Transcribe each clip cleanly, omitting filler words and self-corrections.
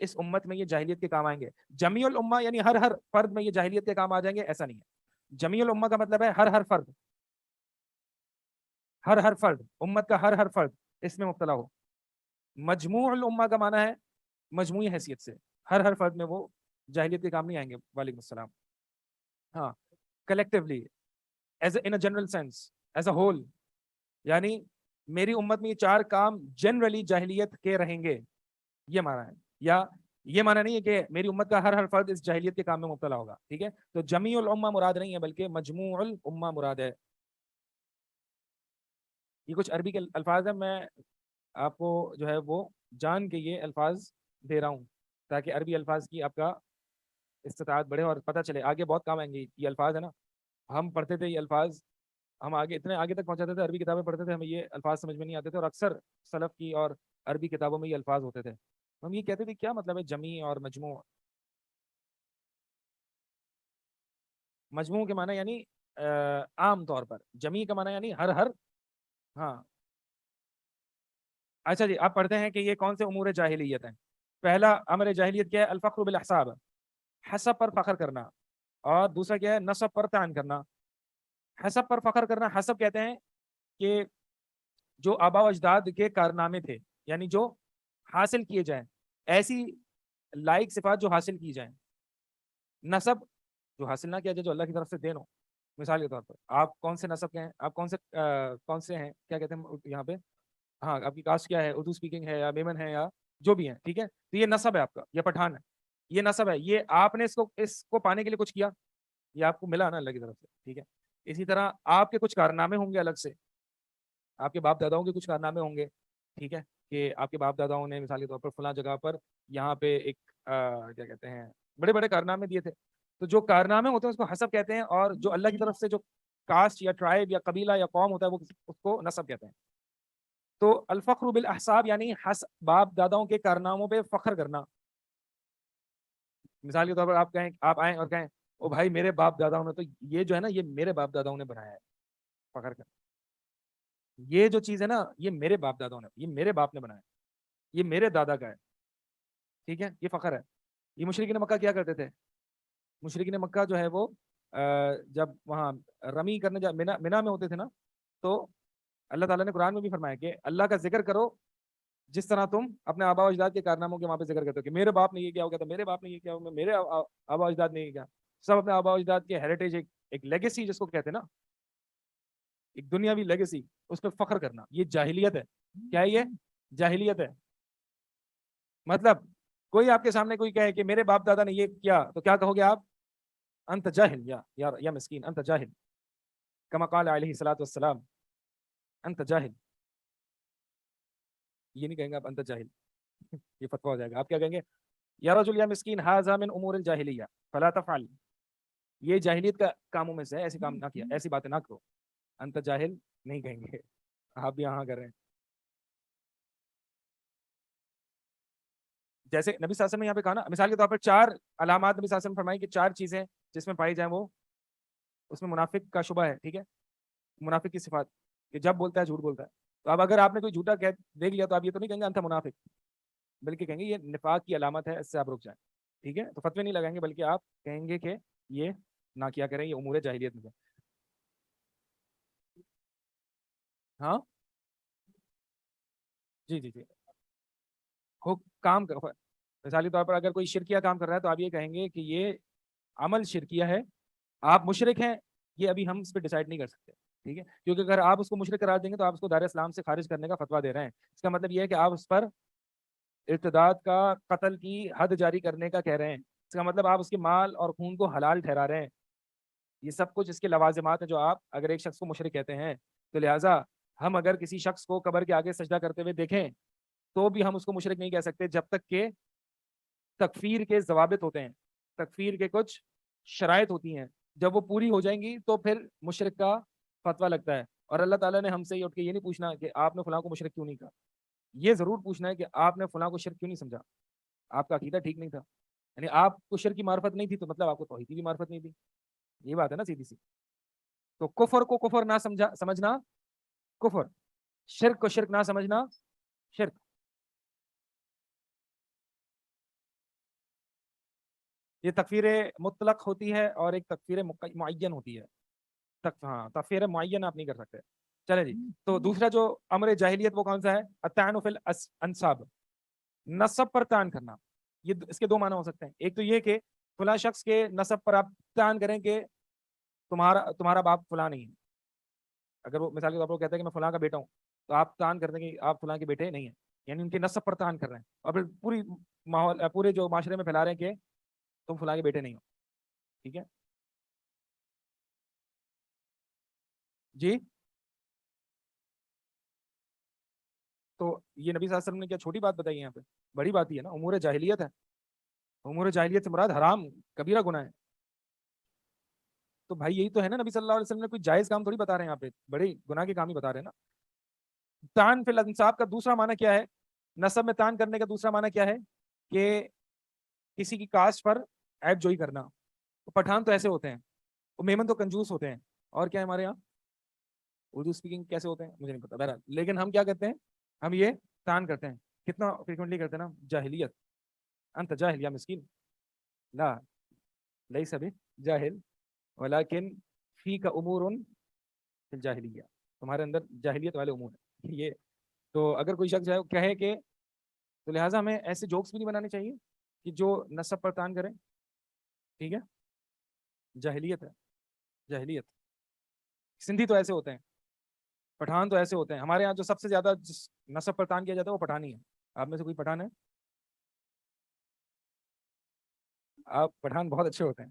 اس امت میں یہ جاہلیت کے کام آئیں گے. جمیع الامہ یعنی ہر فرد میں یہ جاہلیت کے کام آ جائیں گے، ایسا نہیں ہے. جمیع الامہ کا مطلب ہے ہر فرد، ہر فرد، امت کا ہر فرد اس میں مبتلا ہو. مجموع الامہ کا معنی ہے مجموعی حیثیت سے ہر فرد میں وہ جاہلیت کے کام نہیں آئیں گے. وعلیکم السلام. ہاں، collectively, as in general sense, as a whole, یعنی میری امت میں یہ 4 کام جنرلی جاہلیت کے رہیں گے، یہ معنی ہے. یا یہ معنی نہیں ہے کہ میری امت کا ہر فرد اس جاہلیت کے کام میں مبتلا ہوگا. ٹھیک ہے، تو جمیع الامہ مراد نہیں ہے بلکہ مجموع الامہ مراد ہے. یہ کچھ عربی کے الفاظ ہیں، میں آپ کو جو ہے وہ جان کے یہ الفاظ دے رہا ہوں تاکہ عربی الفاظ کی آپ کا استطاعت بڑھے اور پتہ چلے. آگے بہت کام آئیں گے یہ الفاظ ہے نا. ہم پڑھتے تھے یہ الفاظ، ہم آگے اتنے آگے تک پہنچاتے تھے، عربی کتابیں پڑھتے تھے، ہمیں یہ الفاظ سمجھ میں نہیں آتے تھے، اور اکثر سلف کی اور عربی کتابوں میں یہ الفاظ ہوتے تھے. ہم یہ کہتے تھے کیا مطلب ہے جمیع اور مجموع. مجموع کے معنی یعنی عام طور پر، جمیع کا معنی یعنی ہر. ہاں اچھا جی، آپ پڑھتے ہیں کہ یہ کون سے امور جاہلیت ہیں. پہلا امر جاہلیت کیا ہے؟ الفخر بالاحساب، حسب پر فخر کرنا. اور دوسرا کیا ہے؟ نسب پر تعین کرنا. حسب پر فخر کرنا، حسب کہتے ہیں کہ جو آبا و اجداد کے کارنامے تھے، یعنی جو حاصل کیے جائیں، ایسی لائق صفات جو حاصل کی جائیں. نسب جو حاصل نہ کیا جائے، جو اللہ کی طرف سے دین ہو. مثال کے طور پر آپ کون سے نسب کے ہیں؟ آپ کون سے ہیں، کیا کہتے ہیں یہاں پہ؟ ہاں، آپ کی کاسٹ کیا ہے؟ اردو اسپیکنگ ہے یا میمن ہے یا جو بھی ہیں. ٹھیک ہے، تو یہ نسب ہے آپ کا، یہ پٹھان ہے، یہ نسب ہے. یہ آپ نے اس کو پانے کے لیے کچھ کیا، یہ آپ کو ملا نا اللہ کی طرف سے. ٹھیک ہے، اسی طرح آپ کے کچھ کارنامے ہوں گے الگ سے، آپ کے باپ داداؤں کے کچھ کارنامے ہوں گے. ٹھیک ہے، کہ آپ کے باپ داداؤں نے مثال کے طور پر فلاں جگہ پر یہاں پہ ایک کیا کہتے ہیں بڑے بڑے کارنامے دیے تھے. تو جو کارنامے ہوتے ہیں اس کو حسب کہتے ہیں، اور جو اللہ کی طرف سے جو کاسٹ یا ٹرائب یا قبیلہ یا قوم ہوتا ہے وہ اس کو نسب کہتے ہیں. تو الفخر بالاحساب یعنی باپ داداؤں کے کارناموں پہ فخر کرنا. مثال کے طور پر آپ کہیں، آپ آئیں اور کہیں او بھائی میرے باپ داداؤں نے تو یہ جو ہے نا، یہ میرے باپ داداؤں نے بنایا ہے. فخر کر، یہ جو چیز ہے نا، یہ میرے باپ داداؤں نے، یہ میرے باپ نے بنایا، یہ میرے دادا کا ہے. ٹھیک ہے، یہ فخر ہے. یہ مشرکین مکہ کیا کرتے تھے؟ مشرکین مکہ جو ہے وہ جب وہاں رمی کرنے منا میں ہوتے تھے نا، تو اللہ تعالیٰ نے قرآن میں بھی فرمایا کہ اللہ کا ذکر کرو جس طرح تم اپنے آبا و اجداد کے کارناموں کے وہاں پہ ذکر کرتے ہو کہ میرے باپ نے یہ کیا ہو گیا تھا، میرے باپ نے یہ کیا ہو گیا، میرے آبا و اجداد نے یہ کیا. سب اپنے آبا و اجداد کے ہیریٹیج، ایک لیگیسی جس کو کہتے ہیں نا، ایک دنیاوی لیگیسی، اس پہ فخر کرنا، یہ جاہلیت ہے. کیا ہے؟ یہ جاہلیت ہے. مطلب کوئی آپ کے سامنے کوئی کہے کہ میرے باپ دادا نے یہ کیا، تو کیا کہو گے آپ؟ انت جاہل یا مسکین، انت جاہل، کما قال علیہ الصلوۃ والسلام، انت جاہل. یہ نہیں کہیں گے آپ انت جاہل، یہ فتویٰ ہو جائے گا. آپ کیا کہیں گے؟ یا رجل یا مسکین ھذا من امور الجاہلیہ فلا تفعل، یہ جاہلیت کا کاموں میں سے ہے، ایسے کام نہ کیا، ایسی باتیں نہ کرو. انت جاہل نہیں کہیں گے، آپ بھی یہاں کر رہے ہیں. جیسے نبی صلی اللہ علیہ وسلم نے یہاں پہ کہا نا، مثال کے طور پر 4 علامات نبی صلی اللہ علیہ وسلم نے فرمائی کہ 4 چیزیں جس میں پائی جائیں وہ، اس میں منافق کا شبہ ہے. ٹھیک ہے، منافق کی صفات کہ جب بولتا ہے جھوٹ بولتا ہے. تو اب اگر آپ نے کوئی جھوٹا دیکھ لیا تو آپ یہ تو نہیں کہیں گے انت منافق، بلکہ کہیں گے یہ نفاق کی علامت ہے، اس سے آپ رک جائیں. ٹھیک ہے، تو فتوے نہیں لگائیں گے بلکہ آپ کہیں گے کہ یہ نہ کیا کریں، یہ امور جاہلیت میں سے. ہاں جی جی جی، کام مثالی طور پر اگر کوئی شرکیہ کام کر رہا ہے تو آپ یہ کہیں گے کہ یہ عمل شرکیہ ہے، آپ مشرک ہیں، یہ ابھی ہم اس پہ ڈیسائیڈ نہیں کر سکتے. ٹھیک ہے، کیونکہ اگر آپ اس کو مشرک قرار دیں گے تو آپ اس کو دار اسلام سے خارج کرنے کا فتویٰ دے رہے ہیں. اس کا مطلب یہ ہے کہ آپ اس پر ارتداد کا، قتل کی حد جاری کرنے کا کہہ رہے ہیں. اس کا مطلب آپ اس کے مال اور خون کو حلال ٹھہرا رہے ہیں. یہ سب کچھ اس کے لوازمات ہیں جو آپ اگر ایک شخص کو مشرک کہتے ہیں. تو لہٰذا ہم اگر کسی شخص کو قبر کے آگے سجدہ کرتے ہوئے دیکھیں تو بھی ہم اس کو مشرک نہیں کہہ سکتے جب تک کہ تکفیر کے ضوابط ہوتے ہیں، تکفیر کے کچھ شرائط ہوتی ہیں، جب وہ پوری ہو جائیں گی تو پھر مشرک کا فتویٰ لگتا ہے. اور اللہ تعالیٰ نے ہم سے یہ اٹھ کے یہ نہیں پوچھنا کہ آپ نے فلاں کو مشرک کیوں نہیں کہا، یہ ضرور پوچھنا ہے کہ آپ نے فلاں کو شرک کیوں نہیں سمجھا، آپ کا عقیدہ ٹھیک نہیں تھا. یعنی آپ کو شرک کی معرفت نہیں تھی تو مطلب آپ کو توحید کی بھی معرفت نہیں تھی. یہ بات ہے نا سیدھی سی. تو کفر کو کفر نہ سمجھنا کفر، شرک کو شرک نہ سمجھنا شرک. یہ تکفیر مطلق ہوتی ہے اور ایک تکفیر معین ہوتی ہے. ہاں تکفیر معین آپ نہیں کر سکتے. چلے جی. تو دوسرا جو امر جاہلیت وہ کون سا ہے؟ الطعن فی الانساب، نسب پر طعن کرنا. یہ اس کے دو معنی ہو سکتے ہیں. ایک تو یہ کہ فلاں شخص کے نسب پر آپ طعن کریں کہ تمہارا باپ فلاں نہیں ہے. اگر وہ مثال کے طور پر کہتا ہے کہ میں فلاں کا بیٹا ہوں، تو آپ طعن کرتے ہیں کہ آپ فلاں کے بیٹے نہیں ہیں، یعنی ان کے نسب پر طعن کر رہے ہیں، اور پھر پوری ماحول پورے جو معاشرے میں پھیلا رہے ہیں کہ تم فلاں کے بیٹے نہیں ہو. ٹھیک ہے جی. تو یہ نبی صلی اللہ علیہ وسلم نے کیا چھوٹی بات بتائی ہے؟ یہاں پہ بڑی بات ہی ہے نا. امور جاہلیت ہے. امور جاہلیت سے مراد حرام کبیرہ گناہ ہے. تو بھائی یہی تو ہے نا، نبی صلی اللہ علیہ وسلم نے کوئی جائز کام تھوڑی بتا رہے ہیں یہاں پہ، بڑے گناہ کے کام ہی بتا رہے ہیں نا. تان فی الانساب کا دوسرا معنی کیا ہے؟ نسب میں تان کرنے کا دوسرا معنی کیا ہے؟ کہ کسی کی کاسٹ پر عیب جوئی کرنا. پٹھان تو ایسے ہوتے ہیں، وہ میمن تو کنجوس ہوتے ہیں، اور کیا ہے ہمارے یہاں اردو اسپیکنگ کیسے ہوتے ہیں مجھے نہیں پتا بہرحال. لیکن ہم کیا کرتے ہیں؟ ہم یہ تان کرتے ہیں. کتنا فریکوینٹلی کرتے ہیں نا؟ جاہلیت، انت جاہل یا مسکین، لا لیس بجاہل ولکن فیک امور فی الجاہلیہ، تمہارے اندر جاہلیت والے امور ہیں یہ. تو اگر کوئی شخص کہے کہ، تو لہٰذا ہمیں ایسے جوکس بھی نہیں بنانے چاہیے کہ جو نسب پر تان کریں. ٹھیک ہے، جاہلیت ہے جاہلیت. سندھی تو ایسے ہوتے ہیں، پٹھان تو ایسے ہوتے ہیں. ہمارے یہاں جو سب سے زیادہ جس نسب پر تان کیا جاتا ہے وہ پٹھانی ہے. آپ میں سے کوئی پٹھان ہے؟ آپ پٹھان بہت اچھے ہوتے ہیں.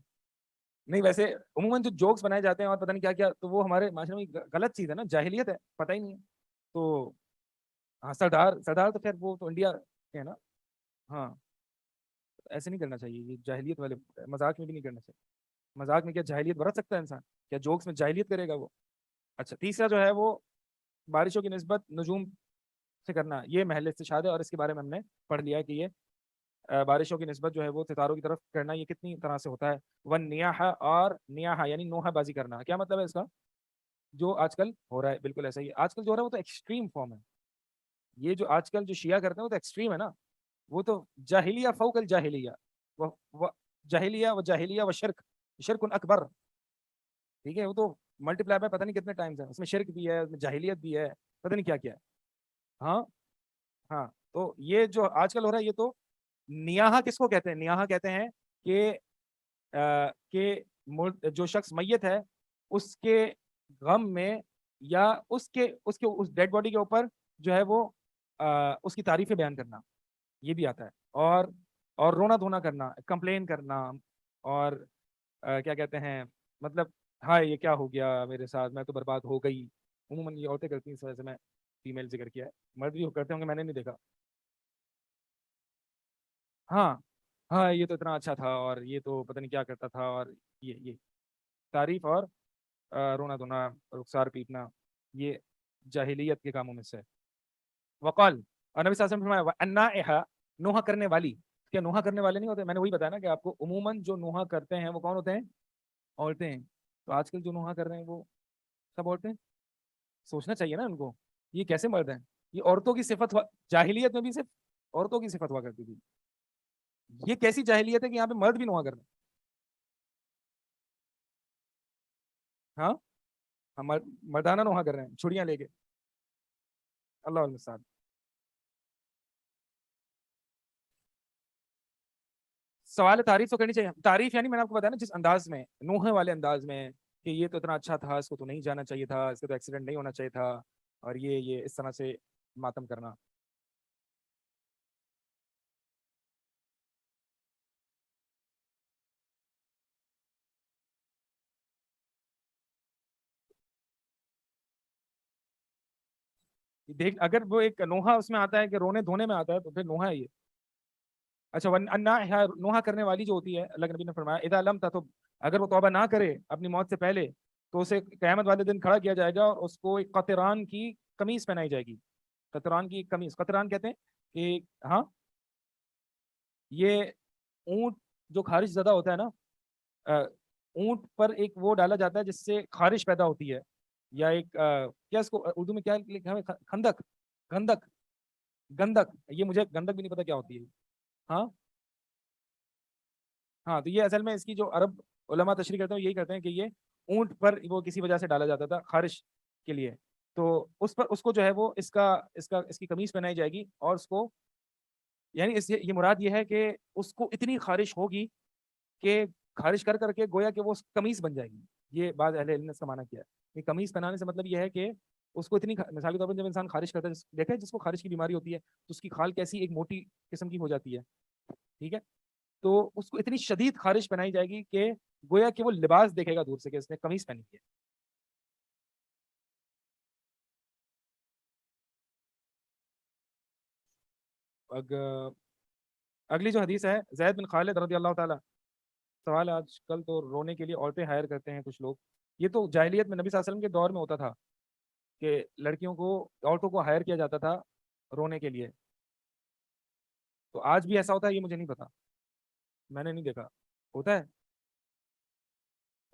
نہیں ویسے عموماً جو جوکس بنائے جاتے ہیں اور پتہ نہیں کیا کیا، تو وہ ہمارے معاشرے میں غلط چیز ہے نا، جاہلیت ہے، پتہ ہی نہیں ہے. تو ہاں سردار تو خیر وہ تو انڈیا کے ہے نا. ہاں ایسے نہیں کرنا چاہیے، یہ جاہلیت والے مذاق میں بھی نہیں کرنا چاہیے. مذاق میں کیا جاہلیت برت سکتا ہے انسان؟ کیا جوکس میں جاہلیت کرے گا وہ؟ اچھا تیسرا جو ہے وہ بارشوں کی نسبت نجوم سے کرنا. یہ محل استشہاد ہے، اور اس کے بارے میں ہم نے پڑھ لیا ہے کہ یہ بارشوں کی نسبت جو ہے وہ ستاروں کی طرف کرنا یہ کتنی طرح سے ہوتا ہے. ون نیاحا، اور نیاحا یعنی نوحہ بازی کرنا. کیا مطلب ہے اس کا؟ جو آج کل ہو رہا ہے بالکل ایسا ہی. آج کل جو ہو رہا ہے وہ تو ایکسٹریم فارم ہے. یہ جو آج کل جو شیعہ کرتے ہیں وہ تو ایکسٹریم ہے نا. وہ تو جاہلیہ فوق الجاہلیہ، جاہلیہ و جاہلیہ و شرک، شرک اکبر. ٹھیک ہے، وہ تو ملٹی پلائی پتہ نہیں کتنے ٹائمز ہے، اس میں شرک بھی ہے، اس میں جاہلیت بھی ہے، پتہ نہیں کیا کیا ہے. ہاں ہاں. تو یہ جو آج کل ہو رہا ہے یہ تو نیاحہ کس کو کہتے ہیں؟ نیاحہ کہتے ہیں کہ جو شخص میت ہے اس کے غم میں، یا اس ڈیڈ باڈی کے اوپر جو ہے وہ اس کی تعریفیں بیان کرنا، یہ بھی آتا ہے. اور رونا دھونا کرنا، کمپلین کرنا، اور کیا کہتے ہیں، مطلب ہاں یہ کیا ہو گیا میرے ساتھ، میں تو برباد ہو گئی. عموماً یہ عورتیں کرتی ہیں، اس وجہ سے میں فیمیل ذکر کیا ہے، مرد بھی کرتے ہوں گے، میں نے نہیں دیکھا. ہاں ہاں یہ تو اتنا اچھا تھا، اور یہ تو پتہ نہیں کیا کرتا تھا، اور یہ تعریف اور رونا دھونا، رخسار پیٹنا، یہ جاہلیت کے کاموں میں سے. وقال، اور نبی صلی اللہ علیہ وسلم نے فرمایا النائحہ، نوحہ کرنے والی. کیا نوحہ کرنے والے نہیں ہوتے؟ میں نے وہی بتایا نا کہ آپ کو عموماً جو نوحہ کرتے ہیں وہ کون ہوتے ہیں؟ عورتیں ہیں. تو آج کل جو نوحہ کر رہے ہیں وہ سب عورتیں. سوچنا چاہیے نا ان کو، یہ کیسے مرد ہیں؟ یہ عورتوں کی صفت جاہلیت میں بھی صرف عورتوں کی صفت ہوا کرتی تھی. یہ کیسی جاہلیت ہے کہ یہاں پہ مرد بھی نوحہ کر رہے ہیں؟ ہاں ہم مردانہ نوحہ کر رہے ہیں چھڑیاں لے کے. اللہ المستعان. سوال تعریف تو کرنی چاہیے. تعریف یعنی میں نے آپ کو بتایا نا جس انداز میں، نوحہ والے انداز میں، کہ یہ تو اتنا اچھا تھا، اس کو تو نہیں جانا چاہیے تھا، اس کو تو ایکسیڈنٹ نہیں ہونا چاہیے تھا، اور یہ اس طرح سے ماتم کرنا. دیکھ اگر وہ ایک نوحہ اس میں آتا ہے کہ رونے دھونے میں آتا ہے تو پھر نوحہ ہے یہ. اچھا نوحہ کرنے والی جو ہوتی ہے، اللہ کے نبی نے فرمایا اذا لم تتب، اگر وہ توبہ نہ کرے اپنی موت سے پہلے، تو اسے قیامت والے دن کھڑا کیا جائے گا اور اس کو ایک قطران کی قمیص پہنائی جائے گی. قطران کی قمیص، قطران کہتے ہیں کہ ہاں یہ اونٹ جو خارش زدہ ہوتا ہے نا، اونٹ پر ایک وہ ڈالا جاتا ہے جس سے خارش پیدا ہوتی ہے، یا ایک کیا اس کو اردو میں کیا لکھا ہے؟ خندق، گندک، گندک. یہ مجھے گندک بھی نہیں پتا کیا ہوتی ہے. ہاں ہاں تو یہ اصل میں اس کی جو عرب علماء تشریح کرتے ہیں یہی کرتے ہیں کہ یہ اونٹ پر وہ کسی وجہ سے ڈالا جاتا تھا خارش کے لیے، تو اس پر اس کو جو ہے وہ اس کی قمیص پہنائی جائے گی، اور اس کو یعنی یہ مراد یہ ہے کہ اس کو اتنی خارش ہوگی کہ خارش کر کر کے گویا کہ وہ قمیص بن جائے گی. یہ بعض اہل علم نے اس کا معنی کیا ہے کہ قمیص پہنانے سے مطلب یہ ہے کہ اس کو اتنی مثال کے طور پر جب انسان خارش کرتا ہے، دیکھیں جس کو خارش کی بیماری ہوتی ہے تو اس کی کھال کیسی ایک موٹی قسم کی ہو جاتی ہے، ٹھیک ہے، تو اس کو اتنی شدید خارش پہنائی جائے گی کہ گویا کہ وہ لباس دیکھے گا دور سے کہ اس نے قمیص پہنی ہے. اگلی جو حدیث ہے زید بن خالد رضی اللہ تعالیٰ. سوال ہے آج کل تو رونے کے لیے عورتیں ہائر کرتے ہیں کچھ لوگ، یہ تو جاہلیت میں نبی صلی اللہ علیہ وسلم کے دور میں ہوتا تھا کہ لڑکیوں کو عورتوں کو ہائر کیا جاتا تھا رونے کے لیے. تو آج بھی ایسا ہوتا ہے یہ مجھے نہیں پتا، میں نے نہیں دیکھا. ہوتا ہے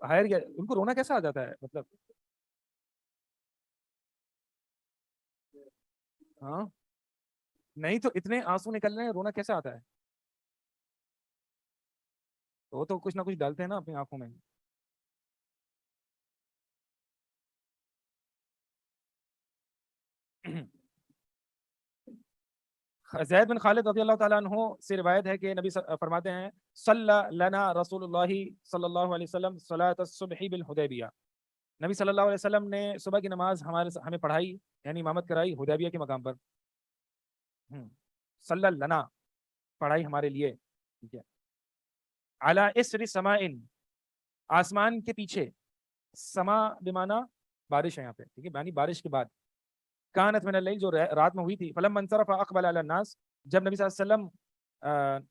ہائر کیا ان کو رونا کیسا آ جاتا ہے مطلب؟ ہاں نہیں تو اتنے آنسو نکل رہے ہیں رونا کیسے آتا ہے؟ تو وہ تو کچھ نہ کچھ ڈالتے ہیں نا اپنی آنکھوں میں. زید بن خالد رضی اللہ تعالیٰ عنہ سے روایت ہے کہ نبی فرماتے ہیں صلی لنا رسول اللہ صلی اللہ علیہ وسلم صلاۃ الصبح بالحدیبیہ. نبی صلی اللہ علیہ وسلم نے صبح کی نماز ہمیں پڑھائی، یعنی امامت کرائی حدیبیہ کے مقام پر. صلی لنا پڑھائی ہمارے لیے، ٹھیک ہے. علی اسر سمائن آسمان کے پیچھے، سما بمانا بارش ہے یہاں پہ، ٹھیک ہے، یعنی بارش کے بعد. کانت من اللیل جو رات میں ہوئی تھی. فلم منصرف اقبل علی الناس جب نبی صلی اللہ علیہ وسلم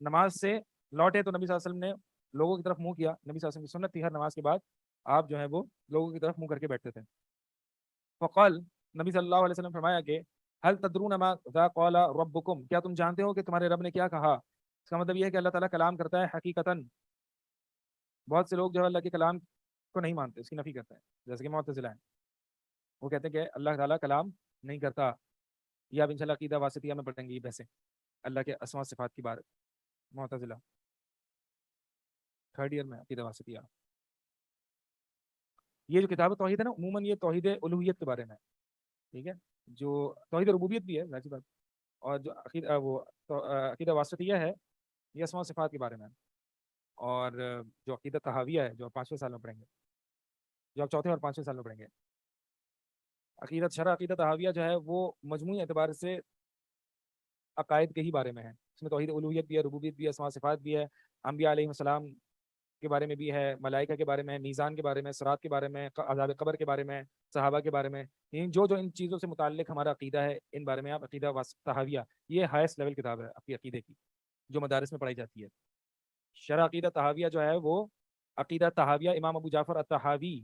نماز سے لوٹے تو نبی صلی اللہ علیہ وسلم نے لوگوں کی طرف منہ کیا. نبی صلی اللہ علیہ وسلم کی سنت تھی ہر نماز کے بعد آپ جو ہے وہ لوگوں کی طرف منہ کر کے بیٹھتے تھے. فقال نبی صلی اللہ علیہ وسلم فرمایا کہ هل تدرون ما ذا قال ربکم، کیا تم جانتے ہو کہ تمہارے رب نے کیا کہا؟ اس کا مطلب یہ ہے کہ اللہ تعالیٰ کلام کرتا ہے حقیقتاً. بہت سے لوگ جو ہے اللہ کے کلام کو نہیں مانتے، اس کی نفی کرتے ہیں، جیسے کہ معتزلہ ہیں. وہ کہتے ہیں کہ اللہ تعالیٰ کلام نہیں کرتا. یہ آپ انشاءاللہ عقیدہ واسطیہ میں پڑھیں گے یہ بحثیں اللہ کے اسماء صفات کی بارے. معتزلہ تھرڈ ایئر میں عقیدہ واسطیہ. یہ جو کتاب توحید ہے نا عموماً یہ توحید الوہیت کے بارے میں ہے، ٹھیک ہے، جو توحید ربوبیت بھی ہے ظاہر سی بات، اور جو عقیدہ وہ عقیدہ واسطیہ ہے یہ اسماء صفات کے بارے میں ہے. اور جو عقیدہ تحاویہ ہے جو آپ 5ویں سال میں پڑھیں گے، جو آپ چوتھے اور 5ویں سال میں پڑھیں گے. عقیدت شرح عقیدہ تحاویہ جو ہے وہ مجموعی اعتبار سے عقائد کے ہی بارے میں ہے. اس میں توحید الوہیت بھی ہے، ربوبیت بھی ہے، اسماء صفات بھی ہے، انبیاء علیہ السلام کے بارے میں بھی ہے، ملائکہ کے بارے میں، میزان کے بارے میں، صراط کے بارے میں، عذاب قبر کے بارے میں، صحابہ کے بارے میں. جو ان چیزوں سے متعلق ہمارا عقیدہ ہے ان بارے میں آپ عقیدہ تحاویہ، یہ ہائیسٹ لیول کتاب ہے آپ کی عقیدے کی جو مدارس میں پڑھائی جاتی ہے. شرح عقیدہ تحاویہ جو ہے وہ عقیدہ تحاویہ امام ابو جعفر الطحاوی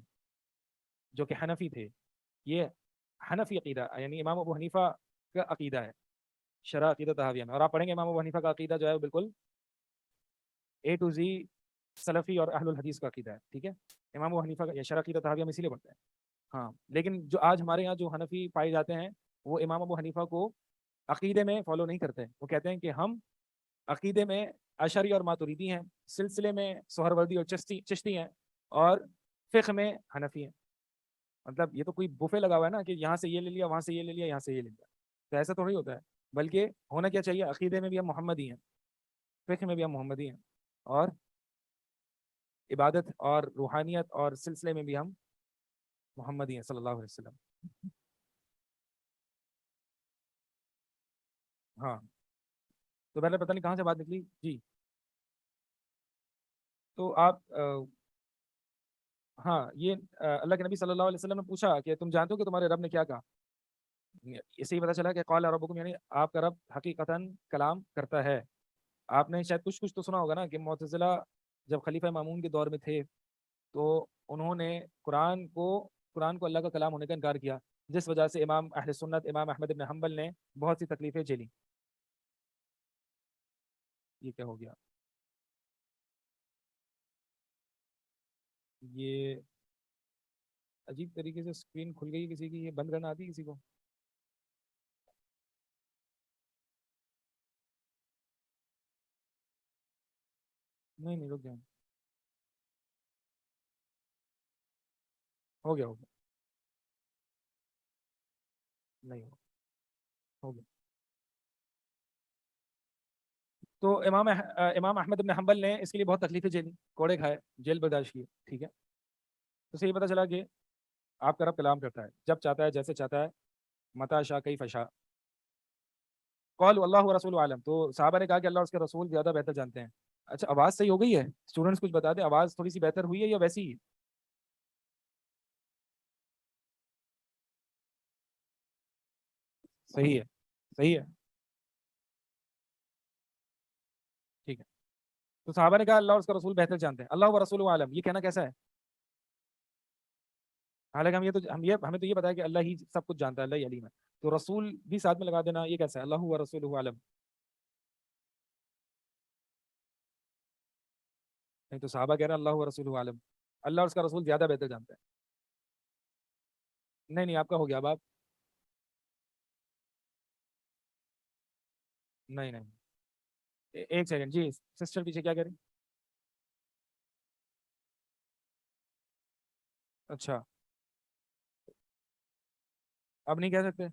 جو کہ حنفی تھے، یہ حنفی عقیدہ یعنی امام ابو حنیفہ کا عقیدہ ہے شرح عقیدہ تحاویہ میں. اور آپ پڑھیں گے امام ابو حنیفہ کا عقیدہ جو ہے بالکل اے ٹو زی سلفی اور اہل الحدیث کا عقیدہ ہے، ٹھیک ہے. امام ابو حنیفہ کا شرح عقیدہ تحاویہ میں اسی لیے پڑھتے ہیں. ہاں لیکن جو آج ہمارے یہاں جو حنفی پائے جاتے ہیں وہ امام ابو حنیفہ کو عقیدے میں فالو نہیں کرتے. وہ کہتے ہیں کہ ہم عقیدے میں اشعری اور ماتریدی ہیں، سلسلے میں سہروردی اور چشتی ہیں، اور فقہ میں حنفی ہیں. مطلب یہ تو کوئی بوفے لگا ہوا ہے نا کہ یہاں سے یہ لے لیا، وہاں سے یہ لے لیا، یہاں سے یہ لے لیا. تو ایسا تھوڑی ہوتا ہے، بلکہ ہونا کیا چاہیے، عقیدے میں بھی ہم محمدی ہیں، فقہ میں بھی ہم محمدی ہیں، اور عبادت اور روحانیت اور سلسلے میں بھی ہم محمدی ہیں صلی اللہ علیہ وسلم. ہاں تو پہلے پتہ نہیں کہاں سے بات نکلی جی. تو آپ ہاں یہ اللہ کے نبی صلی اللہ علیہ وسلم نے پوچھا کہ تم جانتے ہو کہ تمہارے رب نے کیا کہا؟ اسے ہی پتہ چلا کہ قال ربکم یعنی آپ کا رب حقیقتاً کلام کرتا ہے. آپ نے شاید کچھ تو سنا ہوگا نا کہ معتزلہ جب خلیفہ مامون کے دور میں تھے تو انہوں نے قرآن کو اللہ کا کلام ہونے کا انکار کیا، جس وجہ سے امام اہل سنت امام احمد بن حنبل نے بہت سی تکلیفیں جھیلی. یہ کیا ہو گیا؟ یہ عجیب طریقے سے اسکرین کھل گئی کسی کی، یہ بند کرنا آتی ہے کسی کو؟ نہیں نہیں، رک جائیں، ہو گیا ہو گیا، نہیں ہو گیا۔ تو امام احمد بن حنبل نے اس کے لیے بہت تکلیفیں جھیلی، کوڑے کھائے، جیل برداشت کی، ٹھیک ہے۔ تو سے یہ پتہ چلا کہ آپ کا رب کلام کرتا ہے جب چاہتا ہے، جیسے چاہتا ہے، متا شاء کیف شاء۔ قالوا اللہ و رسول عالم، تو صحابہ نے کہا کہ اللہ اور اس کے رسول زیادہ بہتر جانتے ہیں۔ اچھا، آواز صحیح ہو گئی ہے؟ اسٹوڈنٹس کچھ بتا دیں، آواز تھوڑی سی بہتر ہوئی ہے یا ویسی ہی ہے؟ صحیح ہے، صحیح ہے، ٹھیک ہے۔ تو صحابہ نے کہا اللہ اور اس کا رسول بہتر جانتے ہیں، اللہ و رسول عالم، یہ کہنا کیسا ہے؟ حالانکہ ہمیں تو یہ پتا ہے کہ اللہ ہی سب کچھ جانتا ہے، اللہ ہی علیم ہے، تو رسول بھی ساتھ میں لگا دینا یہ کیسا ہے؟ اللہ و رسول عالم، نہیں تو صحابہ کہہ رہے ہیں اللہ و رسول عالم، اللہ اور اس کا رسول زیادہ بہتر جانتا ہے۔ نہیں نہیں، آپ کا ہو گیا، اب آپ، نہیں نہیں، ایک سیکنڈ جی، سسٹر پیچھے کیا کہہ رہی؟ اچھا، اب نہیں کہہ سکتے؟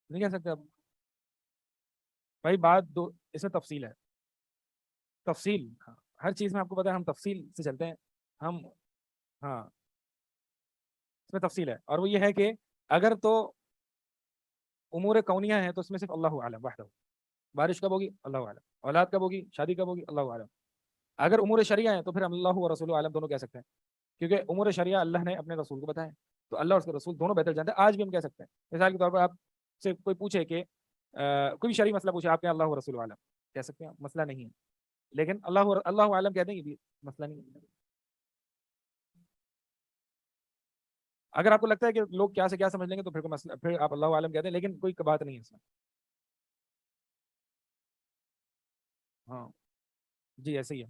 نہیں کہہ سکتے اب؟ بھائی بات دو، اس میں تفصیل ہے، تفصیل، ہاں، ہر چیز میں آپ کو پتا ہے ہم تفصیل سے چلتے ہیں، ہم، ہاں، اس میں تفصیل ہے، اور وہ یہ ہے کہ اگر تو امور کونیہ ہیں تو اس میں صرف اللہ عالم وحدہ، بارش کب ہوگی اللہ عالم، اولاد کب ہوگی، شادی کب ہوگی اللہ عالم۔ اگر امور شریعہ ہیں تو پھر ہم اللہ و رسول عالم دونوں کہہ سکتے ہیں، کیونکہ امور شریعہ اللہ نے اپنے رسول کو بتایا، تو اللہ اور اس کے رسول دونوں بہتر جانتے ہیں۔ آج بھی ہم کہہ سکتے ہیں، مثال کے طور پر آپ سے کوئی پوچھے کہ کوئی بھی شرعی مسئلہ پوچھے، آپ کہیں اللہ و رسول عالم، کہہ سکتے ہیں، مسئلہ نہیں ہے، لیکن اللہ عالم کہتے ہیں، یہ بھی مسئلہ نہیں ہے۔ اگر آپ کو لگتا ہے کہ لوگ کیا سے کیا سمجھ لیں گے تو پھر کوئی مسئلہ، پھر آپ اللہ عالم کہتے ہیں، لیکن کوئی بات نہیں ہے اس میں۔ ہاں جی، ایسے ہی ہے،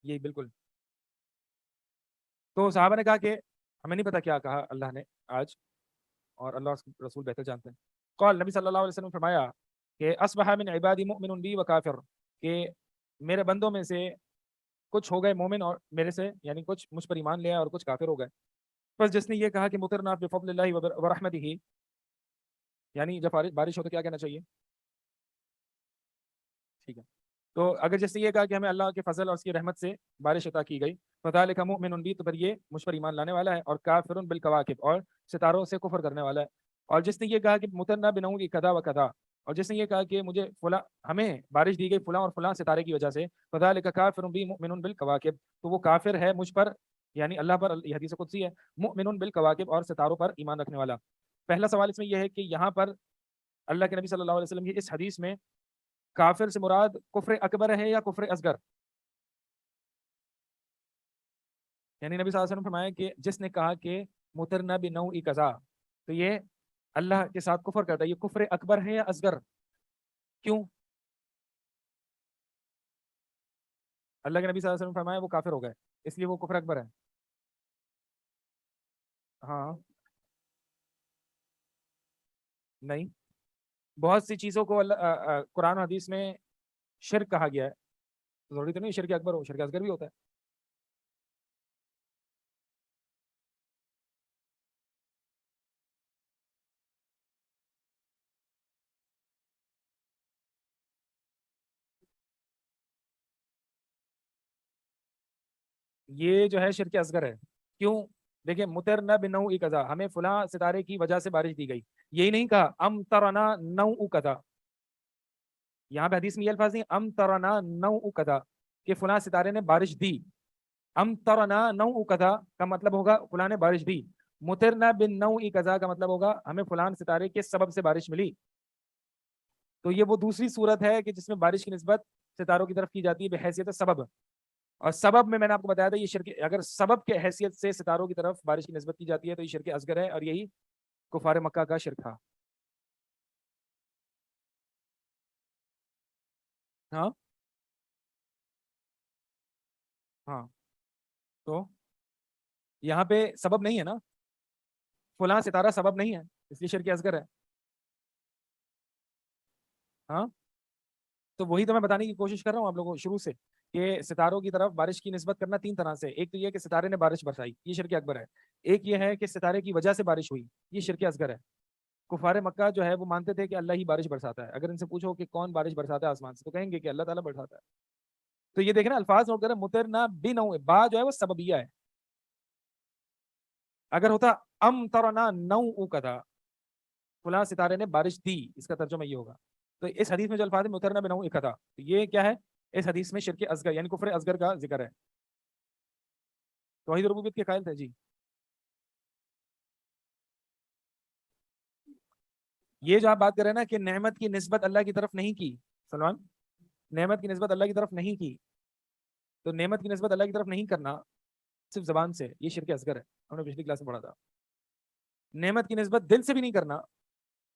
یہی بالکل۔ تو صحابہ نے کہا کہ ہمیں نہیں پتا کیا کہا اللہ نے آج، اور اللہ اس کے رسول بہتر جانتے ہیں۔ قال، نبی صلی اللہ علیہ وسلم نے فرمایا کہ اصبح من عبادی مؤمن بی و کافر، کہ میرے بندوں میں سے کچھ ہو گئے مومن اور میرے سے، یعنی کچھ مجھ پر ایمان لے آئے اور کچھ کافر ہو گئے۔ بس جس نے یہ کہا کہ مطرنا بفضل اللہ ورحمتہ، یعنی جب بارش ہو تو کیا کہنا چاہیے؟ ٹھیک ہے، تو اگر جس نے یہ کہا کہ ہمیں اللہ کے فضل اور اس کی رحمت سے بارش عطا کی گئی، فذلک مؤمن بی، تو پھر یہ مجھ پر ایمان لانے والا ہے، اور کافر بالکواکب، اور ستاروں سے کفر کرنے والا ہے۔ اور جس نے یہ کہا کہ مترنا بنوں کی کدا و کدا، اور جس نے یہ کہا کہ مجھے فلاں، ہمیں بارش دی گئی فلاں اور فلاں ستارے کی وجہ سے، فذلک کافر بی مؤمن بالکواکب، تو وہ کافر ہے مجھ پر، یعنی اللہ پر، یہ حدیث قدسی ہے، مؤمن بالکواکب، اور ستاروں پر ایمان رکھنے والا۔ پہلا سوال اس میں یہ ہے کہ یہاں پر اللہ کے نبی صلی اللہ علیہ وسلم کی اس حدیث میں کافر سے مراد کفر اکبر ہے یا کفر اصغر؟ یعنی نبی صلی اللہ علیہ وسلم نے فرمایا کہ جس نے کہا کہ مترنا بنوع کذا، تو یہ اللہ کے ساتھ کفر کرتا ہے، یہ کفر اکبر ہے یا اصغر؟ کیوں؟ اللہ کے نبی صلی اللہ علیہ وسلم نے فرمایا وہ کافر ہو گئے، اس لیے وہ کفر اکبر ہے؟ ہاں، نہیں، بہت سی چیزوں کو قرآن و حدیث میں شرک کہا گیا ہے، ضروری تو نہیں شرک اکبر ہو، شرک اصغر بھی ہوتا ہے۔ یہ جو ہے شرک اصغر ہے، کیوں؟ دیکھیں، مترنا بنوع کذا، ہمیں فلاں ستارے کی وجہ سے بارش دی گئی، یہی نہیں کہا ام ترنا نوع کذا، یہاں پہ حدیث میں یہ الفاظ نہیں ام ترنا نوع کذا کہ فلاں ستارے نے بارش دی، ام ترنا نوع کذا کا مطلب ہوگا فلاں نے بارش دی، مترنا بن نوع کذا کا مطلب ہوگا ہمیں فلاں ستارے کے سبب سے بارش ملی۔ تو یہ وہ دوسری صورت ہے کہ جس میں بارش کی نسبت ستاروں کی طرف کی جاتی ہے بحیثیت سبب، اور سبب میں نے آپ کو بتایا تھا یہ شرک، اگر سبب کے حیثیت سے ستاروں کی طرف بارش کی نسبت کی جاتی ہے تو یہ شرک اصغر ہے، اور یہی کفار مکہ کا شرک تھا۔ ہاں ہاں، تو یہاں پہ سبب نہیں ہے نا، فلاں ستارہ سبب نہیں ہے، اس لیے شرک اصغر ہے۔ ہاں، تو وہی تو میں بتانے کی کوشش کر رہا ہوں آپ لوگوں کو شروع سے، کہ ستاروں کی طرف بارش کی نسبت کرنا تین طرح سے. ایک تو یہ کہ ستارے نے بارش برسائی، یہ شرک اکبر ہے. ایک یہ ہے کہ ستارے کی وجہ سے بارش ہوئی، یہ شرک اصغر ہے. کفار مکہ جو ہے وہ مانتے تھے کہ اللہ ہی بارش برساتا ہے. اگر ان سے پوچھو کہ کون بارش برساتا ہے آسمان سے، تو کہیں گے کہ اللہ تعالیٰ برساتا ہے. تو یہ دیکھیں نا الفاظ نوٹ کریں، مترنا بنو، با جو ہے وہ سببیہ ہے. اگر ہوتا ام ترنا نو کدا، فلاں ستارے نے بارش دی، اس کا ترجمہ یہ ہوگا. تو اس حدیث میں جو الفاظ ہے مترنا بنو کدا، یہ کیا ہے؟ اس حدیث میں شرک اصغر یعنی کفر اصغر کا ذکر ہے. توحید ربوبیت کے قائل تھے جی. یہ جو آپ بات کر رہے ہیں نا کہ نعمت کی نسبت اللہ کی طرف نہیں کی، سلمان، نعمت کی نسبت اللہ کی طرف نہیں کی، تو نعمت کی نسبت اللہ کی طرف نہیں کرنا صرف زبان سے، یہ شرک اصغر ہے. ہم نے پچھلی کلاس میں پڑھا تھا. نعمت کی نسبت دل سے بھی نہیں کرنا،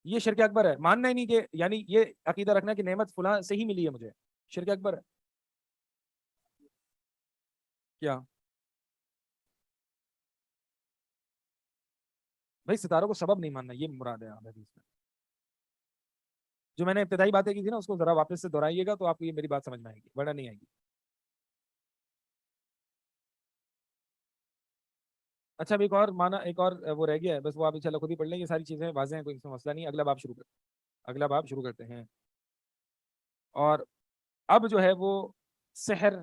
یہ شرک اکبر ہے. ماننا ہی نہیں کہ، یعنی یہ عقیدہ رکھنا کہ نعمت فلاں سے ہی ملی ہے مجھے، شرک اکبر ہے. کیا بھائی؟ ستاروں کو سبب نہیں ماننا، یہ مراد ہے حدیث میں. جو میں نے ابتدائی باتیں کی تھی نا، اس کو ذرا واپس سے دہرائیے گا تو آپ کو یہ میری بات سمجھ میں آئے گی، ورنہ نہیں آئے گی. اچھا، اب ایک اور مانا، ایک اور وہ رہ گیا ہے، بس وہ آپ انشاءاللہ خود ہی پڑھ لیں. یہ ساری چیزیں واضح ہیں، کوئی اس میں مسئلہ نہیں. اگلا باب شروع کرتے اگلا باب شروع کرتے ہیں. اور اب جو ہے وہ سحر،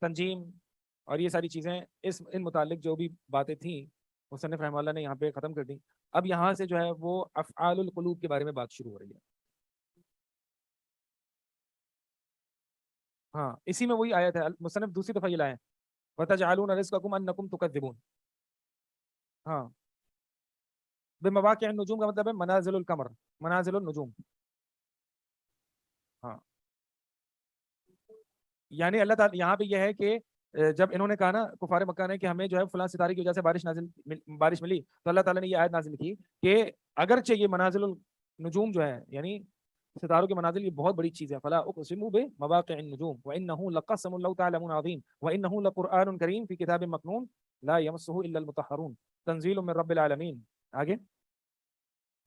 تنجیم اور یہ ساری چیزیں، ان متعلق جو بھی باتیں تھیں مصنف رحمہ اللہ نے یہاں پہ ختم کر دی. اب یہاں سے جو ہے وہ افعال القلوب کے بارے میں بات شروع ہو رہی ہے. ہاں، اسی میں وہی آیت ہے، مصنف دوسری دفعہ یہ لائے ہیں، وَتَجْعَلُونَ رِزْقَكُمْ أَنَّكُمْ تُكَذِّبُونَ. ہاں، بمواقع النجوم کا مطلب ہے منازل القمر، منازل النجوم. ہاں، یعنی اللہ تعالیٰ یہاں پہ یہ ہے کہ جب انہوں نے کہا نا کفار مکہ نے کہ ہمیں جو ہے فلاں ستارے کی وجہ سے بارش ملی، تو اللہ تعالیٰ نے یہ آیت نازل کی کہ اگرچہ یہ منازل النجوم جو ہے، یعنی ستاروں کے منازل، یہ بہت بڑی چیز ہے. فلا اقسم بمواقع النجوم وانه لقسم لو تعلمون عظیم وانه لقرآن کریم فی کتاب مکنون لا يمسه الا المطهرون تنزیل من رب العالمین. آگے،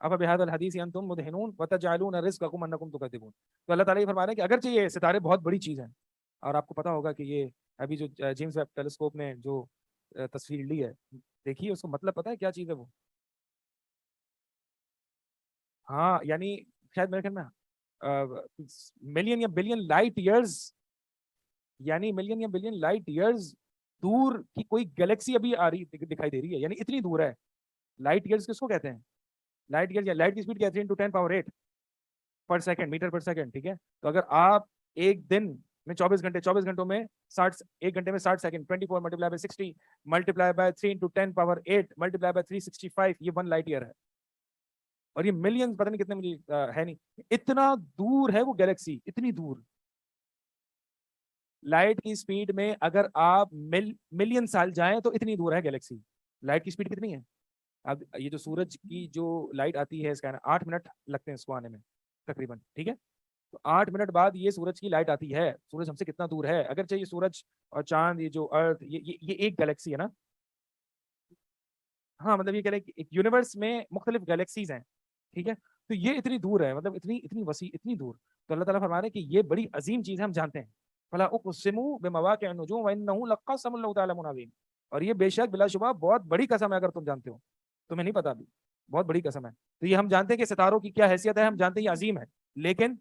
افبهذا الحدیث انتم مدہنون وتجعلون رزقکم انکم تکذبون. تو اللہ تعالیٰ یہ فرما رہے ہیں کہ اگرچہ یہ ستارے بہت بڑی چیز ہیں، اور آپ کو پتا ہوگا کہ یہ ابھی جو جیمز ویب ٹیلیسکوپ نے جو تصویر لی ہے، دیکھیے اس کو مطلب پتا ہے کیا چیز ہے وہ؟ ہاں، یعنی شاید میرے خیال میں ملین یا بلین لائٹ ایئرز، یعنی ملین یا بلین لائٹ ایئرز دور کی کوئی گلیکسی ابھی آ رہی دکھائی دے رہی ہے، یعنی اتنی دور ہے. لائٹ ایئرز کس کو کہتے ہیں؟ لائٹ ایئر یا لائٹ کی اسپیڈ کیا ہے 3 × 10⁻8 per second, metre per second. ٹھیک ہے، تو اگر آپ ایک دن میں 24 گھنٹے، 24 گھنٹوں میں 60، ایک گھنٹے میں 60 second, 24 multiply by 60 multiply by 3 × 10⁻8 multiply by 365، یہ 1 لائٹ ایئر ہے. اور یہ ملین، پتہ نہیں کتنے، مجھے ہے نہیں، اتنا دور ہے وہ گیلیکسی، اتنی دور. لائٹ کی سپیڈ میں اگر آپ ملین سال جائیں تو اتنی دور ہے گیلیکسی. لائٹ کی سپیڈ کتنی ہے؟ اب یہ جو سورج کی جو لائٹ آتی ہے، اس کا 8 منٹ لگتے ہیں اس کو آنے میں تقریباً. ٹھیک ہے، تو 8 منٹ بعد یہ سورج کی لائٹ آتی ہے. سورج ہم سے کتنا دور ہے؟ اگرچہ یہ سورج اور چاند، یہ جو ارتھ، یہ ایک گیلیکسی ہے نا. ہاں، مطلب یہ کہہ رہے ہیں کہ ایک یونیورس میں مختلف گیلیکسیز ہیں. ٹھیک ہے، تو یہ اتنی دور ہے، مطلب اتنی اتنی وسیع، اتنی دور. تو اللہ تعالیٰ فرما رہے ہیں کہ یہ بڑی عظیم چیز ہے، ہم جانتے ہیں. فلا اقسم بمواقع النجوم وانه لقسم لو تعلمون عظیم. اور یہ بے شک بلا شبہ بہت بڑی قسم ہے، اگر تم جانتے ہو. تمہیں نہیں پتا ابھی، بہت بڑی قسم ہے. تو یہ ہم جانتے ہیں کہ ستاروں کی کیا حیثیت ہے، ہم جانتے ہیں یہ عظیم ہے. لیکن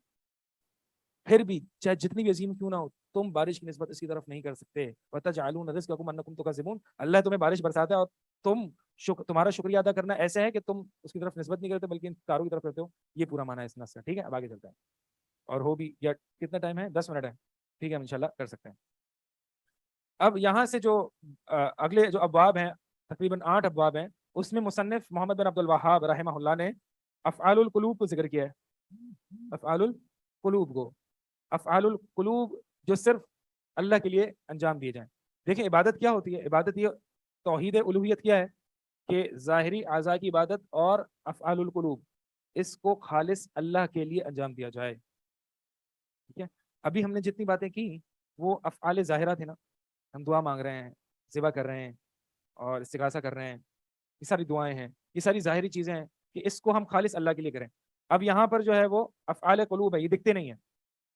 پھر بھی چاہے جتنی بھی عظیم کیوں نہ ہو، تم بارش کی نسبت اس کی طرف نہیں کر سکتے. وَتَجْعَلُونَ رِزْقَكُمْ أَنَّكُمْ تُكَذِّبُونَ. اللہ تمہیں بارش برساتا ہے اور تم تمہارا شکریہ ادا کرنا ایسے ہے کہ تم اس کی طرف نسبت نہیں کرتے بلکہ ان ستاروں کی طرف کرتے ہو. یہ پورا معنی ہے اس نص کا. ٹھیک ہے، اب آگے چلتے ہیں. اور ہو بھی یا کتنا ٹائم ہے؟ 10 منٹ ہے. ٹھیک ہے، ہم انشاءاللہ کر سکتے ہیں. اب یہاں سے جو اگلے جو ابواب ہیں، تقریباً 8 ابواب ہیں، اس میں مصنف محمد بن عبد الوہاب رحمہ اللہ نے افعال القلوب کو ذکر کیا ہے. افعال القلوب کو، افعال القلوب جو صرف اللہ کے لیے انجام دیے جائیں. دیکھیں عبادت کیا ہوتی ہے؟ عبادت یہ توحید الوہیت کیا ہے کہ ظاہری اعضاء کی عبادت اور افعال القلوب، اس کو خالص اللہ کے لیے انجام دیا جائے. ٹھیک ہے، ابھی ہم نے جتنی باتیں کی وہ افعال ظاہرہ تھے نا. ہم دعا مانگ رہے ہیں، ذبح کر رہے ہیں اور استغاثہ کر رہے ہیں، یہ ساری دعائیں ہیں، یہ ساری ظاہری چیزیں ہیں کہ اس کو ہم خالص اللہ کے لیے کریں. اب یہاں پر جو ہے وہ افعال قلوب ہے، یہ دکھتے نہیں ہیں.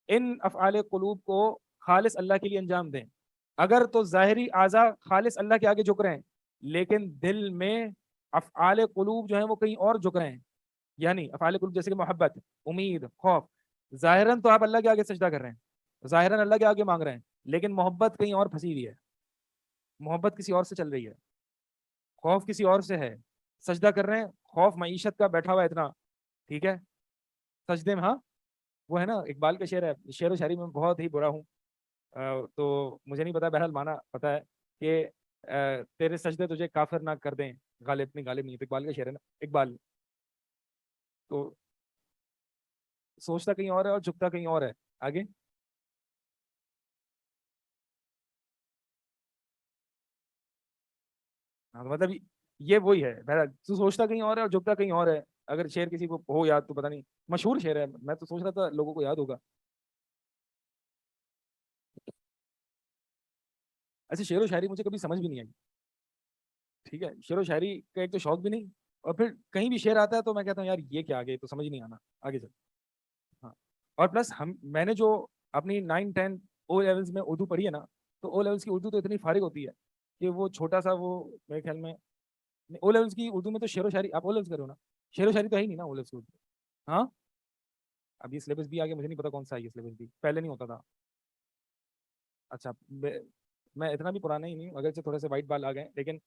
ان افعال قلوب کو خالص اللہ کے لیے انجام دیں. اگر تو ظاہری اعضاء خالص اللہ کے آگے جھک رہے ہیں لیکن دل میں افعال قلوب جو ہیں وہ کہیں اور جھک رہے ہیں. یعنی افعال قلوب جیسے کہ محبت, امید, خوف, ظاہراً تو آپ اللہ کے آگے سجدہ کر رہے ہیں, ظاہراً اللہ کے آگے مانگ رہے ہیں, لیکن محبت کہیں اور پھنسی ہوئی ہے, محبت کسی اور سے چل رہی ہے, خوف کسی اور سے ہے. سجدہ کر رہے ہیں, خوف معیشت کا بیٹھا ہوا ہے اتنا, ٹھیک ہے, سجدے میں, ہاں وہ ہے نا اقبال کا شعر ہے, شعر و شاعری میں بہت ہی برا ہوں تو مجھے نہیں پتا, بہرحال مانا پتا ہے کہ تیرے سجدے تجھے کافر نہ کر دیں, غالب نہیں, غالب نہیں, اقبال کا شعر ہے نا, اقبال. تو سوچتا کہیں اور ہے اور جھکتا کہیں اور ہے. آگے ہاں تو مطلب یہ وہی ہے, بہرحال تو سوچتا کہیں اور ہے اور جھکتا کہیں اور ہے. اگر شعر کسی کو ہو یاد تو پتا نہیں, مشہور شعر ہے, میں تو سوچ رہا تھا لوگوں کو یاد ہوگا. ایسے شعر و شاعری مجھے کبھی سمجھ بھی نہیں آئی, ٹھیک ہے, شعر و شاعری کا ایک تو شوق بھی نہیں, اور پھر کہیں بھی شعر آتا ہے تو میں کہتا ہوں یار یہ کیا, آگے تو سمجھ نہیں آنا, آگے چل. ہاں, اور پلس میں نے جو اپنی 9 10 او لیولس میں اردو پڑھی ہے نا, تو او لیولس کی اردو تو اتنی فارغ ہوتی ہے کہ وہ چھوٹا سا, وہ میرے خیال میں او لیولس کی اردو میں تو شعر و شاعری, آپ او لیولس کرو نا, شعر و شاعری تو ہے ہی نہیں نا او لیولس کی اردو. ہاں, اب یہ سلیبس بھی آگے, مجھے نہیں پتا کون سا ہے یہ سلیبس بھی, پہلے نہیں ہوتا تھا. اچھا, میں اتنا بھی پرانا ہی نہیں ہوں, اگر سے تھوڑے سے وائٹ بال آ گئے, لیکن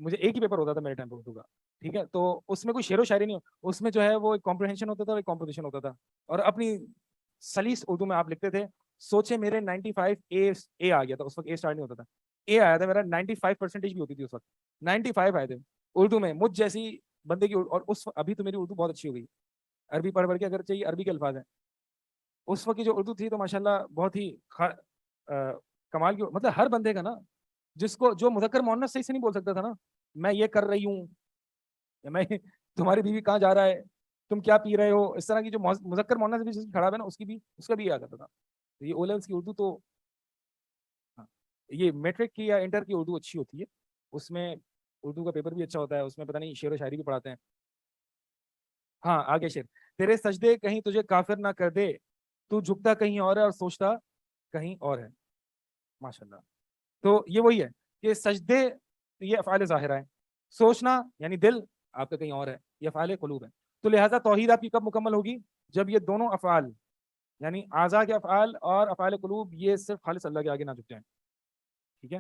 مجھے ایک ہی پیپر ہوتا تھا میرے ٹائم پہ اردو کا, ٹھیک ہے, تو اس میں کوئی شعر و شاعری نہیں, اس میں جو ہے وہ ایک کمپریہنشن ہوتا تھا, ایک کمپوزیشن ہوتا تھا, اور اپنی سلیس اردو میں آپ لکھتے تھے. سوچے میرے 95 اے آ گیا تھا اس وقت, اے اسٹارٹ نہیں ہوتا تھا, اے آیا تھا میرا, 95% بھی ہوتی تھی اس وقت, 95 آئے تھے اردو میں مجھ جیسی بندے کی. اور اس ابھی تو میری اردو بہت اچھی ہو گئی, عربی پڑھ پڑھ کے, اگر چاہیے عربی کے الفاظ ہیں, اس وقت کی جو اردو تھی تو ماشاءاللہ بہت ہی کمال کی. مطلب ہر بندے کا نا, جس کو جو مذکر مؤنث صحیح سے نہیں بول سکتا تھا نا, میں یہ کر رہی ہوں, یا میں تمہاری بیوی کہاں جا رہا ہے, تم کیا پی رہے ہو, اس طرح کی جو مذکر مؤنث بھی خراب ہے نا, اس کا بھی یہ آ جاتا تھا. یہ او لیولس کی اردو تو, ہاں, یہ میٹرک کی یا انٹر کی اردو اچھی ہوتی ہے, اس میں اردو کا پیپر بھی اچھا ہوتا ہے, اس میں پتہ نہیں شعر و شاعری بھی پڑھاتے ہیں. ہاں آگے شعر, تیرے سجدے کہیں تجھے کافر نہ کر دے, تو جھکتا کہیں اور ہے اور سوچتا کہیں اور ہے. ماشاءاللہ. تو یہ وہی ہے کہ سجدے یہ افعال ظاہرہ ہیں, سوچنا یعنی دل آپ کا کہیں اور ہے, یہ افعال قلوب ہے. تو لہٰذا توحید آپ کی کب مکمل ہوگی, جب یہ دونوں افعال یعنی اعضاء کے افعال اور افعال قلوب یہ صرف خالص اللہ کے آگے نہ جھک جائیں. ٹھیک ہے,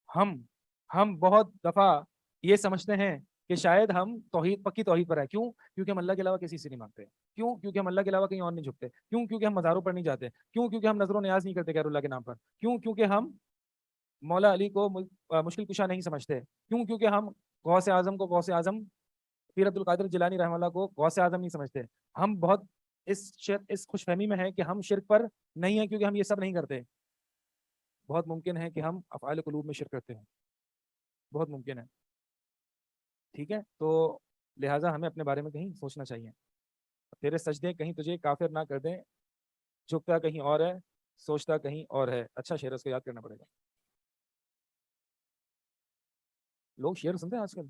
ہم ہم بہت دفعہ یہ سمجھتے ہیں کہ شاید ہم توحید, پکی توحید پر ہے. کیوں؟ کیونکہ ہم اللہ کے علاوہ کسی سے نہیں مانگتے. کیوں؟ کیونکہ ہم اللہ کے علاوہ کہیں اور نہیں جھکتے. کیوں؟ کیونکہ ہم مزاروں پر نہیں جاتے. کیوں؟ کیونکہ ہم نظر و نیاز نہیں کرتے غیر اللہ کے نام پر. کیوں؟ کیونکہ ہم مولا علی کو مشکل کشا نہیں سمجھتے. کیوں؟ کیونکہ ہم غوث اعظم کو غوث اعظم, پیر عبد القادر جیلانی رحمہ اللہ کو غوث اعظم نہیں سمجھتے. ہم بہت اس خوش فہمی میں ہیں کہ ہم شرک پر نہیں ہیں کیونکہ ہم یہ سب نہیں کرتے. بہت ممکن ہے کہ ہم افعال قلوب میں شرک کرتے ہیں, بہت ممکن ہے. ٹھیک ہے, تو لہٰذا ہمیں اپنے بارے میں کہیں سوچنا چاہیے. تیرے سجدے کہیں تجھے کافر نہ کر دیں, جھکتا کہیں اور ہے, سوچتا کہیں اور ہے. اچھا شعر, اس کو یاد کرنا پڑے گا. لوگ شعر سنتے ہیں آج کل.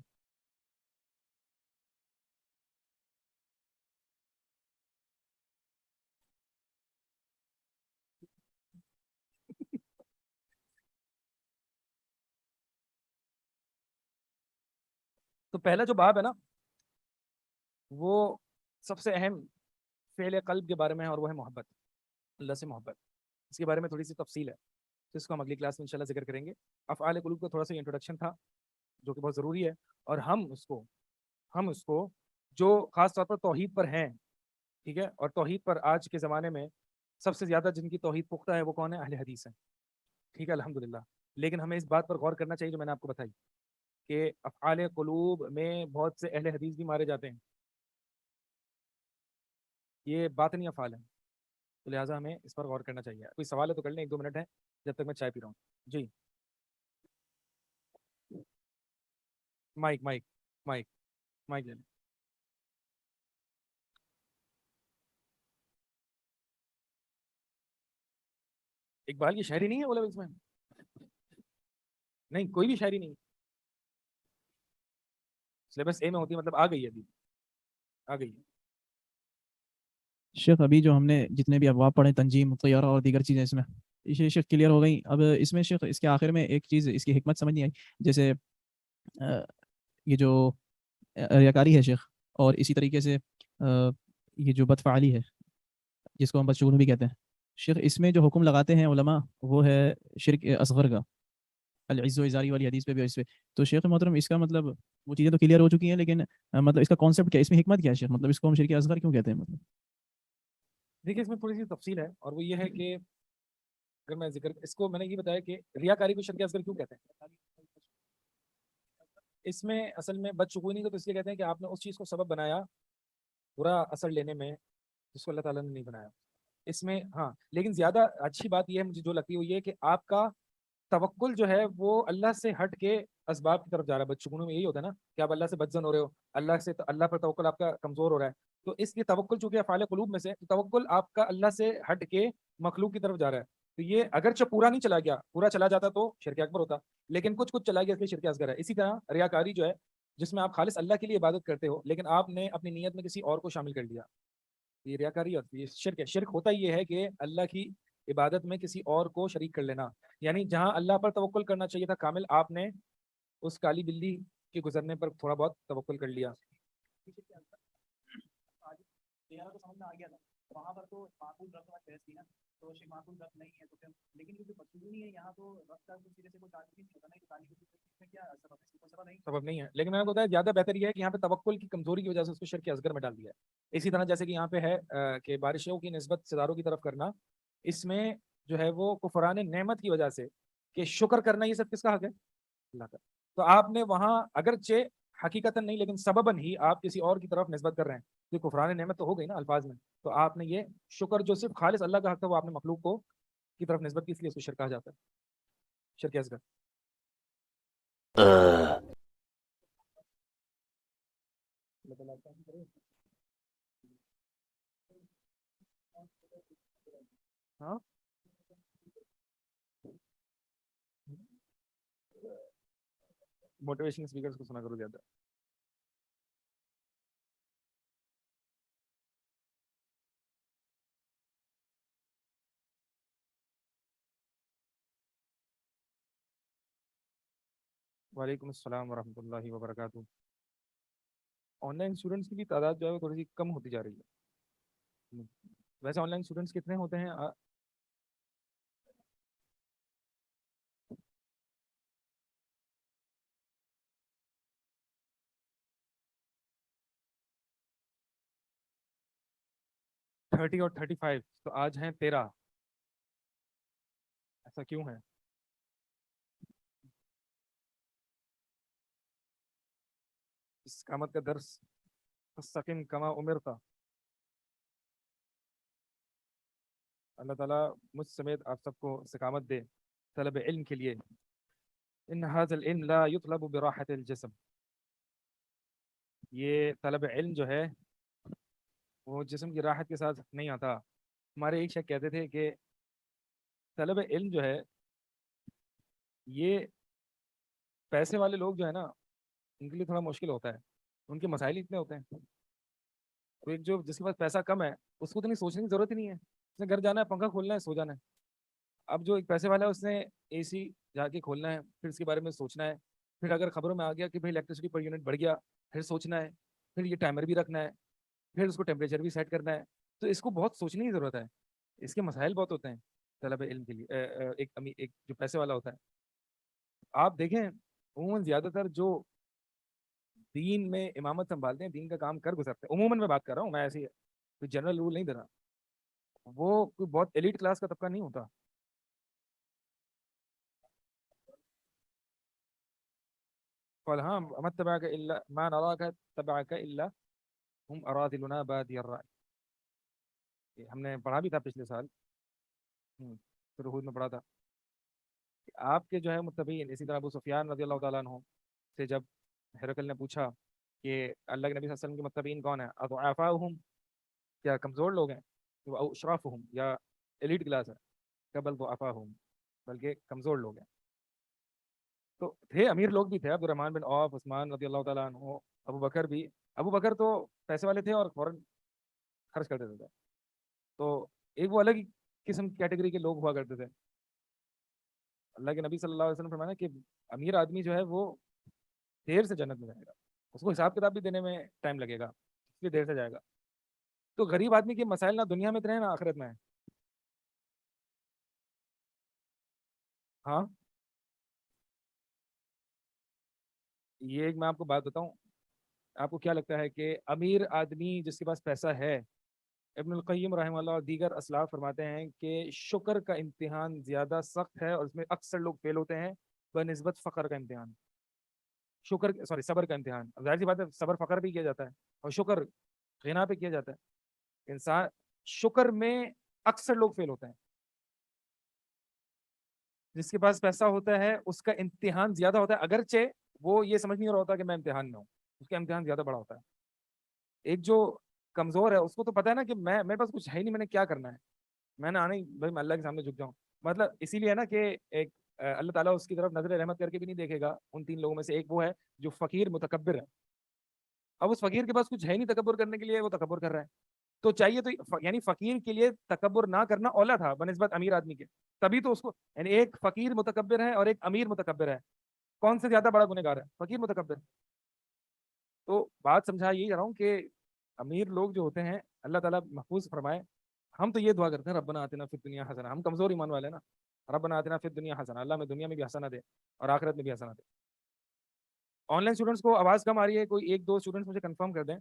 تو پہلا جو باب ہے نا, وہ سب سے اہم فعل قلب کے بارے میں ہے, اور وہ ہے محبت, اللہ سے محبت. اس کے بارے میں تھوڑی سی تفصیل ہے, تو اس کو ہم اگلی کلاس میں انشاءاللہ ذکر کریں گے. افعال قلوب کا تھوڑا سا انٹروڈکشن تھا جو کہ بہت ضروری ہے, اور ہم اس کو جو خاص طور پر توحید پر ہیں, ٹھیک ہے, اور توحید پر آج کے زمانے میں سب سے زیادہ جن کی توحید پختہ ہے وہ کون ہے, اہل حدیث ہیں. ٹھیک ہے, الحمدللہ. لیکن ہمیں اس بات پر غور کرنا چاہیے جو میں نے آپ کو بتائی, کہ افعال قلوب میں بہت سے اہل حدیث بھی مارے جاتے ہیں. یہ باطنی افعال ہیں, تو لہٰذا ہمیں اس پر غور کرنا چاہیے. کوئی سوال ہے تو کر لیں, 1 2 منٹ ہے جب تک میں چائے پی رہا ہوں. جی, مائک مائک مائک مائک لے لیں. اقبال کی شاعری نہیں ہے وہ اس میں, نہیں کوئی بھی شاعری نہیں. سلیبس اے میں ہوتی ہے, مطلب آ گئی ہے ابھی, آ گئی ہے. شیخ ابھی جو ہم نے جتنے بھی ابواب پڑھے، تنجیم، طیارہ اور دیگر چیزیں، اس میں یہ شیخ کلیئر ہو گئی. اب اس میں شیخ اس کے آخر میں ایک چیز اس کی حکمت سمجھ نہیں آئی. جیسے یہ جو ریاکاری ہے شیخ، اور اسی طریقے سے یہ جو بدفعالی ہے جس کو ہم بدشگونی بھی کہتے ہیں شیخ، اس میں جو حکم لگاتے ہیں علماء وہ ہے شرک اصغر کا، العز و ازاری والی حدیث پہ بھی، اس پہ. تو شیخ محترم اس کا مطلب وہ چیزیں تو کلیئر ہو چکی ہیں، لیکن مطلب اس کا کانسیپٹ کیا ہے، اس میں حکمت کیا ہے شیخ؟ مطلب اس کو ہم شرک اصغر کیوں کہتے ہیں مطلب؟ دیکھیے اس میں تھوڑی سی تفصیل ہے، اور وہ یہ ہے کہ اگر میں ذکر اس کو میں نے یہ بتایا کہ ریاکاری کو شرک اصغر کیوں کہتے ہیں. اس میں اصل میں بدشگونی کو تو اس لیے کہتے ہیں کہ آپ نے اس چیز کو سبب بنایا برا اثر لینے میں جس کو اللہ تعالیٰ نے نہیں بنایا. اس میں ہاں، لیکن زیادہ اچھی بات یہ ہے مجھے جو لگتی ہے وہ یہ کہ آپ کا توکل جو ہے وہ اللہ سے ہٹ کے اسباب کی طرف جا رہا ہے. بدشگونوں میں یہی ہوتا ہے نا کہ آپ اللہ سے بدزن ہو رہے ہو، اللہ پر توکل آپ کا کمزور ہو رہا ہے. تو اس لیے توکل چونکہ افعال قلوب میں سے، توکل آپ کا اللہ سے ہٹ کے مخلوق کی طرف جا رہا ہے. تو یہ اگرچہ پورا نہیں چلا گیا، پورا چلا جاتا تو شرک اکبر ہوتا، لیکن کچھ چلا گیا اس لیے شرک اصغر ہے. اسی طرح ریاکاری جو ہے جس میں آپ خالص اللہ کے لیے عبادت کرتے ہو لیکن آپ نے اپنی نیت میں کسی اور کو شامل کر لیا، یہ ریاکاری اور یہ شرک ہے. شرک ہوتا یہ ہے کہ اللہ کی عبادت میں کسی اور کو شریک کر لینا، یعنی جہاں اللہ پر توکل کرنا چاہیے تھا کامل، آپ نے اس کالی بلی کے گزرنے پر تھوڑا بہت توکل کر لیا. وہاں پر تو معقول رب کا بحث تھی نا، تو معقول رب نہیں ہے تو پھر، لیکن یہ جو مقصود نہیں ہے یہاں تو رب کا سیدھے سے کوئی تعلق نہیں ہوتا نا کہ تعلق میں کیا سبب نہیں ہے. لیکن میں نے بتایا زیادہ بہتر یہ ہے کہ یہاں پہ توکل کی کمزوری کی وجہ سے اس کو شرک اصغر میں ڈال دیا ہے. اسی طرح جیسے کہ یہاں پہ ہے کہ بارشوں کی نسبت ستاروں کی طرف کرنا، اس میں جو ہے وہ کفران نعمت کی وجہ سے کہ شکر کرنا، یہ سب کس کا حق ہے؟ اللہ کا. تو آپ نے وہاں اگرچہ حقیقت نہیں لیکن سبباً ہی آپ کسی اور کی طرف نسبت کر رہے ہیں، یہ کفران نعمت تو ہو گئی نا الفاظ میں. تو آپ نے یہ شکر جو صرف خالص اللہ کا حق تھا وہ آپ نے مخلوق کو کی طرف نسبت کی، اس لیے اس کو شرک کہا جاتا ہے، شرک اصغر. ہاں موٹیویشن اسپیکرز کو سنا کرو زیادہ. وعلیکم السلام ورحمۃ اللہ وبرکاتہ. آن لائن اسٹوڈنٹس کی بھی تعداد جو ہے وہ تھوڑی سی کم ہوتی جا رہی ہے. ویسے آن لائن اسٹوڈنٹس کتنے ہوتے ہیں؟ 30 اور 35 تو آج ہیں 13. ایسا کیوں ہے؟ استقامت کا درس فاستقم کما امرتا. اللہ تعالیٰ مجھ سمیت آپ سب کو استقامت دے طلب علم کے لیے. ان هذا العلم لا يطلب براحة الجسم. یہ طلب علم جو ہے وہ جسم کی راحت کے ساتھ نہیں آتا. ہمارے ایک شیخ کہتے تھے کہ طلب علم جو ہے یہ پیسے والے لوگ جو ہے نا ان کے لیے تھوڑا مشکل ہوتا ہے، ان کے مسائل اتنے ہوتے ہیں. تو ایک جو جس کے پاس پیسہ کم ہے اس کو تو نہیں سوچنے کی ضرورت ہی نہیں ہے، اس نے گھر جانا ہے، پنکھا کھولنا ہے، سو جانا ہے. اب جو ایک پیسے والا ہے اس نے اے سی جا کے کھولنا ہے، پھر اس کے بارے میں سوچنا ہے، پھر اگر خبروں میں آ گیا کہ بھائی الیکٹریسٹی پر یونٹ بڑھ گیا، پھر سوچنا ہے، پھر یہ ٹائمر بھی رکھنا ہے، پھر اس کو ٹیمپریچر بھی سیٹ کرنا ہے. تو اس کو بہت سوچنے کی ضرورت ہے، اس کے مسائل بہت ہوتے ہیں طلب علم کے لیے. ایک جو پیسے والا ہوتا ہے آپ دیکھیں عموماً زیادہ تر جو دین میں امامت سنبھالتے ہیں، دین کا کام کر گزرتے ہیں، عموماً میں بات کر رہا ہوں، میں ایسی کوئی جنرل رول نہیں دے رہا، وہ کوئی بہت ایلیٹ کلاس کا طبقہ نہیں ہوتا. قال ہاں ما اتبعك الا ما نراك اتبعك الا هم اراذلنا بادي الرأي. یہ ہم نے پڑھا بھی تھا پچھلے سال، سورہ ہود میں پڑھا تھا کہ آپ کے جو ہے متبعین. اسی طرح ابو سفیان رضی اللہ تعالیٰ عنہ سے جب ہرقل نے پوچھا کہ اللہ کے نبی صلی اللہ علیہ وسلم کے متبعین کون ہیں، اضعفاؤہم، کیا کمزور لوگ ہیں، او اشرافہم، یا ایلیٹ کلاس ہے، قبل ضعفاہم، بلکہ کمزور لوگ ہیں. تو تھے امیر لوگ بھی تھے، عبد الرحمن بن عوف، عثمان رضی اللہ تعالیٰ عنہ، ابو بکر بھی. ابو بکر تو پیسے والے تھے اور فوراً خرچ کر دیتے تھے، تو ایک وہ الگ ہی قسم کیٹیگری کے لوگ ہوا کرتے تھے. اللہ کے نبی صلی اللہ علیہ وسلم فرمانا کہ امیر آدمی جو ہے وہ دیر سے جنت میں جائے گا, اس کو حساب کتاب بھی دینے میں ٹائم لگے گا, اس لیے دیر سے جائے گا. تو غریب آدمی کے مسائل نہ دنیا میں اتنے ہیں نہ آخرت میں ہے. ہاں, یہ ایک میں آپ کو بات بتاؤں, آپ کو کیا لگتا ہے کہ امیر آدمی جس کے پاس پیسہ ہے, ابن القیم رحمہ اللہ اور دیگر اسلاف فرماتے ہیں کہ شکر کا امتحان زیادہ سخت ہے اور اس میں اکثر لوگ فیل ہوتے ہیں بنسبت فقر کا امتحان. صبر کا امتحان, ظاہر سی بات ہے صبر فقر پہ کیا جاتا ہے اور شکر غنا پہ کیا جاتا ہے. انسان شکر میں اکثر لوگ فیل ہوتے ہیں. جس کے پاس پیسہ ہوتا ہے اس کا امتحان زیادہ ہوتا ہے, اگرچہ وہ یہ سمجھ نہیں رہا ہوتا کہ میں امتحان میں ہوں, اس کا امتحان زیادہ بڑا ہوتا ہے. ایک جو کمزور ہے اس کو تو پتا ہے نا کہ میں میرے پاس کچھ ہے ہی نہیں, میں نے کیا کرنا ہے, میں نے آنا ہی بھائی میں اللہ کے سامنے جھک جاؤں. مطلب اسی لیے نا کہ ایک اللہ تعالیٰ اس کی طرف نظر رحمت کر کے بھی نہیں دیکھے گا. ان تین لوگوں میں سے ایک وہ ہے جو فقیر متکبر ہے. اب اس فقیر کے پاس کچھ ہے نہیں تکبر کرنے کے لیے, وہ تکبر کر رہا ہے. تو چاہیے تو یعنی فقیر کے لیے تکبر نہ کرنا اولا تھا بنسبت امیر آدمی کے. تبھی تو اس کو یعنی ایک فقیر متکبر ہے اور ایک امیر متکبر ہے, کون سے زیادہ بڑا گنہگار ہے؟ فقیر متکبر. تو بات سمجھا یہی رہا ہوں کہ امیر لوگ جو ہوتے ہیں اللہ تعالیٰ محفوظ فرمائے. ہم تو یہ دعا کرتے ہیں ربنا آتنا فی الدنیا حسنہ, ہم کمزور ایمان والے ہیں نا. ربنا آتنا فی الدنیا حسنہ, اللہ میں دنیا میں بھی حسنہ دے اور آخرت میں بھی حسنہ دے. آن لائن اسٹوڈنٹس کو آواز کم آ رہی ہے, کوئی ایک دو اسٹوڈنٹس مجھے کنفرم کر دیں.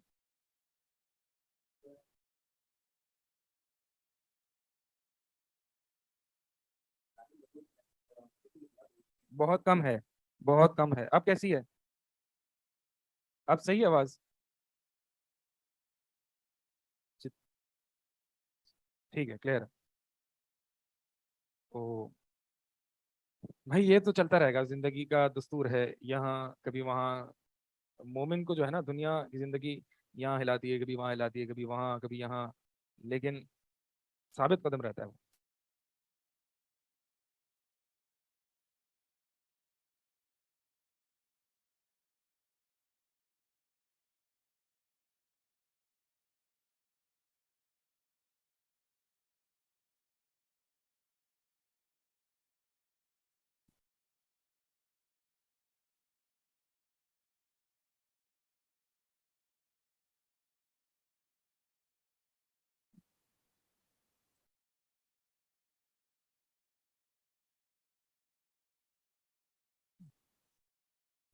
بہت کم ہے, بہت کم ہے. اب کیسی ہے؟ اب صحیح ہے آواز؟ ٹھیک ہے, کلیئر ہے. تو بھائی یہ تو چلتا رہے گا, زندگی کا دستور ہے, یہاں کبھی وہاں. مومن کو جو ہے نا دنیا کی زندگی یہاں ہلاتی ہے, کبھی وہاں ہلاتی ہے, کبھی وہاں کبھی یہاں, لیکن ثابت قدم رہتا ہے وہ.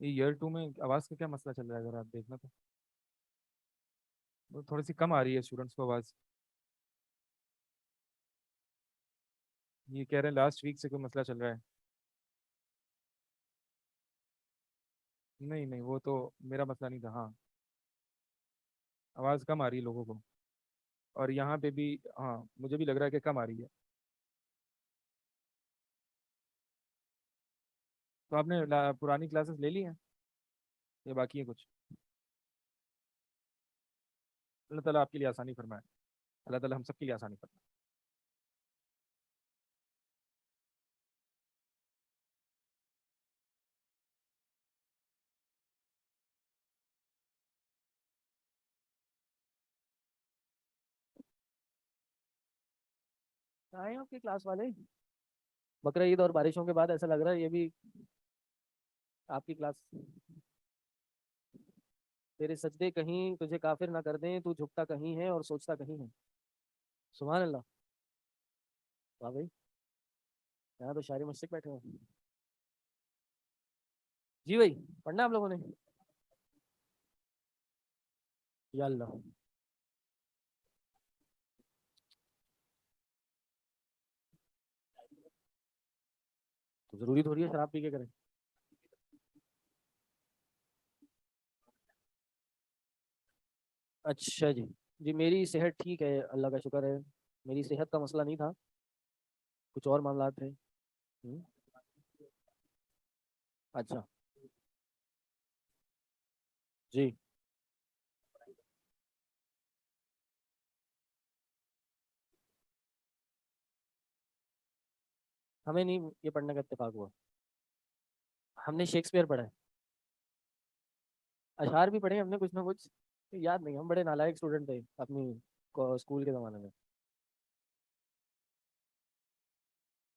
یہ ایئر ٹو میں آواز کا کیا مسئلہ چل رہا ہے اگر آپ دیکھنا تو وہ تھوڑی سی کم آ رہی ہے اسٹوڈنٹس کو آواز. یہ کہہ رہے ہیں لاسٹ ویک سے کوئی مسئلہ چل رہا ہے. نہیں نہیں, وہ تو میرا مسئلہ نہیں تھا. ہاں, آواز کم آ رہی ہے لوگوں کو, اور یہاں پہ بھی ہاں مجھے بھی لگ رہا ہے کہ کم آ رہی ہے. تو آپ نے پرانی کلاسز لے لی ہیں یا باقی ہے کچھ؟ اللہ تعالیٰ آپ کے لیے آسانی فرمائے, اللہ تعالیٰ ہم سب کے لیے آسانی فرمائے. آئے آپ کی کلاس والے بقرہ عید اور بارشوں کے بعد ایسا لگ رہا ہے یہ بھی آپ کی کلاس. تیرے سجدے کہیں تجھے کافر نہ کر دیں, تو جھکتا کہیں ہے اور سوچتا کہیں ہے. سبحان اللہ. واہ بھائی, یہاں تو شاعری مشرق بیٹھے ہیں. جی بھائی, پڑھنا آپ لوگوں نے؟ یا اللہ, تو ضروری تھوڑی ہے شراب پی کے کریں. اچھا جی. جی میری صحت ٹھیک ہے, اللہ کا شکر ہے. میری صحت کا مسئلہ نہیں تھا, کچھ اور معاملات تھے. ہوں، اچھا جی. ہمیں نہیں یہ پڑھنے کا اتفاق ہوا. ہم نے شیکسپیئر پڑھا ہے, اشعار بھی پڑھے ہم نے کچھ نہ کچھ. یاد نہیں, ہم بڑے نالائق اسٹوڈنٹ تھے اپنی اسکول کے زمانے میں.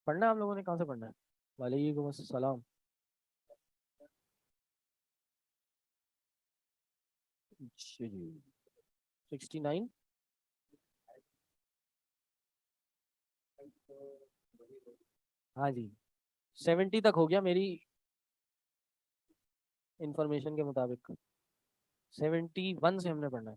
پڑھنا ہے آپ لوگوں نے؟ کہاں سے پڑھنا ہے؟ وعلیکم السلام. جی 69. ہاں جی 70 تک ہو گیا میری انفارمیشن کے مطابق. 71 سے ہم نے پڑھنا ہے.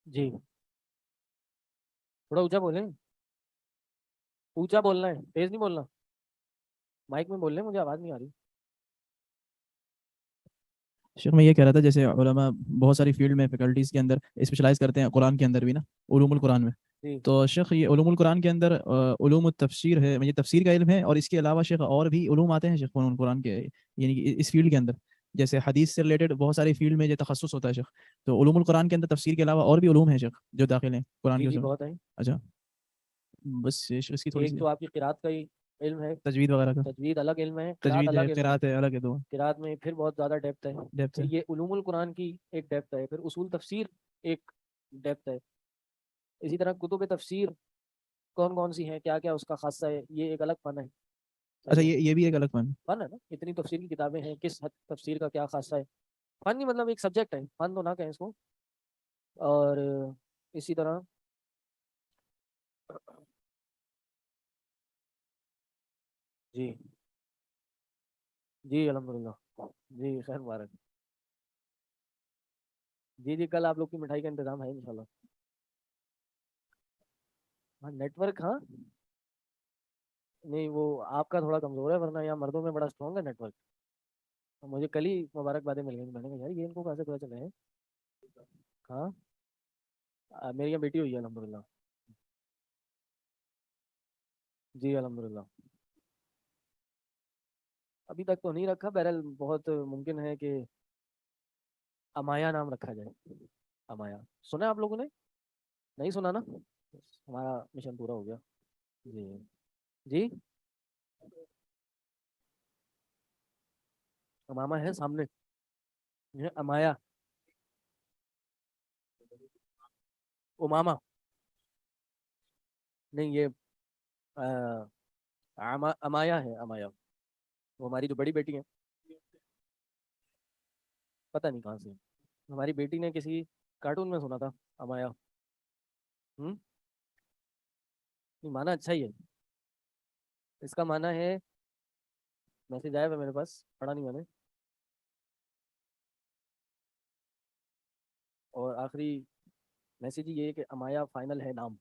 جی تھوڑا اونچا بولیں. اونچا بولنا ہے، تیز نہیں بولنا. مائک میں بول لیں، مجھے آواز نہیں آ رہی. شیخ میں یہ کہہ رہا تھا جیسے علماء بہت ساری فیلڈ میں فیکلٹیز کے اندر اسپیشلائز کرتے ہیں، قرآن کے اندر بھی نا، علوم القرآن میں. جی تو شیخ یہ علوم القرآن کے اندر علوم التفسیر ہے، یہ تفسیر کا علم ہے، اور اس کے علاوہ شیخ اور بھی علوم آتے ہیں شیخ علوم القرآن کے، یعنی کہ اس فیلڈ کے اندر جیسے حدیث سے ریلیٹڈ بہت ساری فیلڈ میں جو تخصص ہوتا ہے شیخ، تو علوم القرآن کے اندر تفسیر کے علاوہ اور بھی علوم ہیں شیخ جو داخل ہیں قرآن جی کے جی اس میں. بہت ہے. اچھا بس شیخ اس کی تھوڑی ایک سی تو آپ کی قرات کا ہی علم ہے، تجوید وغیرہ کا. تجوید الگ علم ہے، قرات تجوید ہے، الگ علم ہے. قرات ہے، الگ ہے، دو قرات میں پھر بہت زیادہ ڈیپتھ ہے. ڈیپتھ پھر ہے. یہ علوم القرآن کی ایک ڈیپتھ ہے، پھر اصول تفسیر ایک ڈیپتھ ہے. اسی طرح کتب تفسیر کون کون سی ہیں، کیا کیا اس کا خاصہ ہے، یہ ایک الگ فن ہے. اچھا صحیح ہے، یہ بھی ایک الگ فن. فن ہے نا. اتنی تفسیر کی کتابیں ہیں، کس حد تفسیر کا کیا خاصہ ہے. فن نہیں مطلب ایک سبجیکٹ ہے، فن تو نہ کہیں اس کو. اور اسی طرح جی جی الحمدللہ. جی خیر مبارک. جی جی کل آپ لوگ کی مٹھائی کا انتظام ہے انشاءاللہ. ہاں نیٹ ورک، ہاں نہیں وہ آپ کا تھوڑا کمزور ہے، ورنہ یہاں مردوں میں بڑا اسٹرانگ ہے نیٹ ورک. مجھے کل ہی مبارک بادیں مل گئی، میں نے کہا یار یہ ان کو کہاں سے پتا چلے ہیں. ہاں میری یہاں بیٹی ہوئی ہے الحمدللہ. جی الحمدللہ. ابھی تک تو نہیں رکھا، بہرحال بہت ممکن ہے کہ امایا نام رکھا جائے. امایا سنا آپ لوگوں نے؟ نہیں سنا نا؟ ہمارا مشن پورا ہو گیا. جی جی اماما ہے سامنے، یہ امایا اماما نہیں، یہ امایا ہے. امایا وہ ہماری جو بڑی بیٹی ہیں، پتہ نہیں کہاں سے. ہماری بیٹی نے کسی کارٹون میں سنا تھا امایا. ہوں مانا اچھا ہی ہے. اس کا مانا ہے، میسج آیا تھا میرے پاس، پڑھا نہیں میں نے. اور آخری میسج یہ ہے کہ امایا فائنل ہے نام.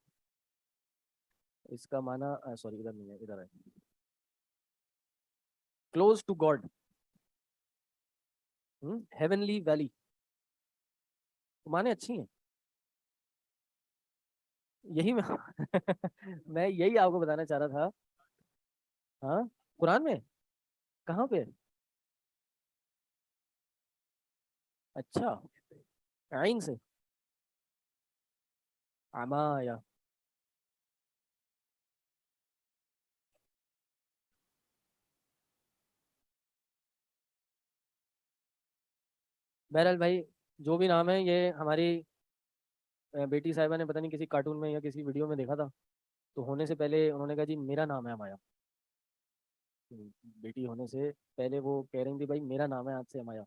اس کا مانا سوری ادھر نہیں ہے، ادھر ہے close to God, heavenly valley. مانے اچھی ہیں. یہی میں میں یہی آپ کو بتانا چاہ رہا تھا. ہاں قرآن میں کہاں پہ؟ اچھا عین سے امایا. بہرحال بھائی جو بھی نام ہے، یہ ہماری بیٹی صاحبہ نے پتہ نہیں کسی کارٹون میں یا کسی ویڈیو میں دیکھا تھا، تو ہونے سے پہلے انہوں نے کہا جی میرا نام ہے امایا. بیٹی ہونے سے پہلے وہ کہہ رہی تھی بھائی میرا نام ہے آج سے امایا.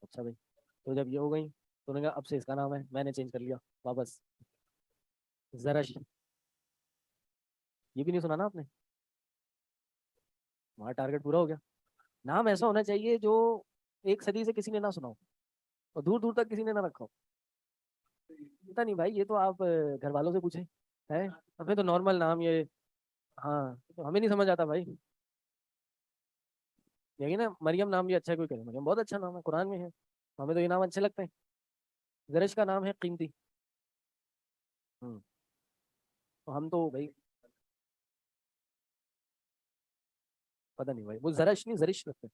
اچھا بھائی، تو جب یہ ہو گئی تو انہوں نے کہا اب سے اس کا نام ہے. میں نے چینج کر لیا واپس، زرش. یہ بھی نہیں سنا نا آپ نے؟ ہمارا ٹارگیٹ پورا ہو گیا. نام ایسا ہونا چاہیے جو ایک صدی سے کسی نے نہ سنا ہو اور دور دور تک کسی نے نہ رکھا ہو. پتا نہیں بھائی، یہ تو آپ گھر والوں سے پوچھیں. ہے ہمیں تو نارمل نام یہ، ہاں تو ہمیں نہیں سمجھ آتا بھائی. یہی نا مریم نام بھی اچھا ہے، کوئی کہے مریم بہت اچھا نام ہے، قرآن میں ہے. ہمیں تو یہ نام اچھے لگتے ہیں. زرش کا نام ہے قیمتی. تو ہم تو بھائی پتہ نہیں بھائی، وہ زرش نہیں زرش رکھتے ہیں.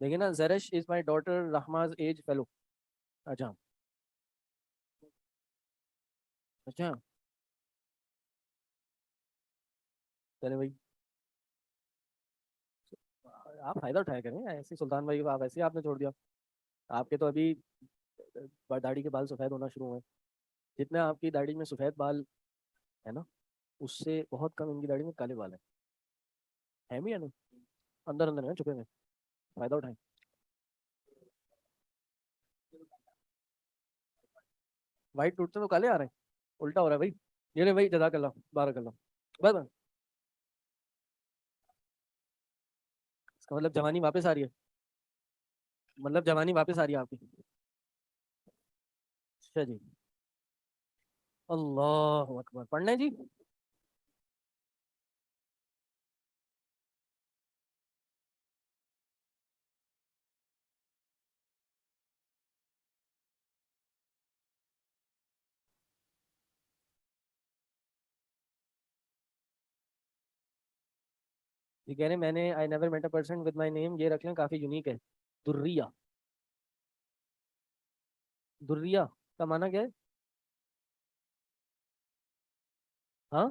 دیکھیں نا, زرش از مائی ڈاٹر رحماز ایج فیلو. اچھا اچھا چلے بھائی, آپ فائدہ اٹھایا کریں ایسے. سلطان بھائی کو آپ ایسے آپ نے چھوڑ دیا. آپ کے تو ابھی داڑھی کے بال سفید ہونا شروع ہوئے. جتنا آپ کی داڑھی میں سفید بال ہے نا, اس سے بہت کم ان کی داڑھی میں کالے بال ہیں بھی یا نہیں, اندر اندر ہیں چھپے میں. فائدہ اٹھائیں. وائٹ ٹوٹتے تو کالے آ رہے ہیں, الٹا ہو رہا ہے بھائی. یہ لے بھائی, جزاک اللہ, بارک اللہ. بس اس کا مطلب جوانی واپس آ رہی ہے, مطلب جوانی واپس آ رہی ہے آپ کی. اچھا جی, اللہ اکبر. پڑھنا ہے جی. یہ کہہ رہے ہیں میں نے I never met a person with my name, یہ رکھ لیں کافی یونیک ہے. دریہ, دریہ کا معنی کیا ہے؟ ہاں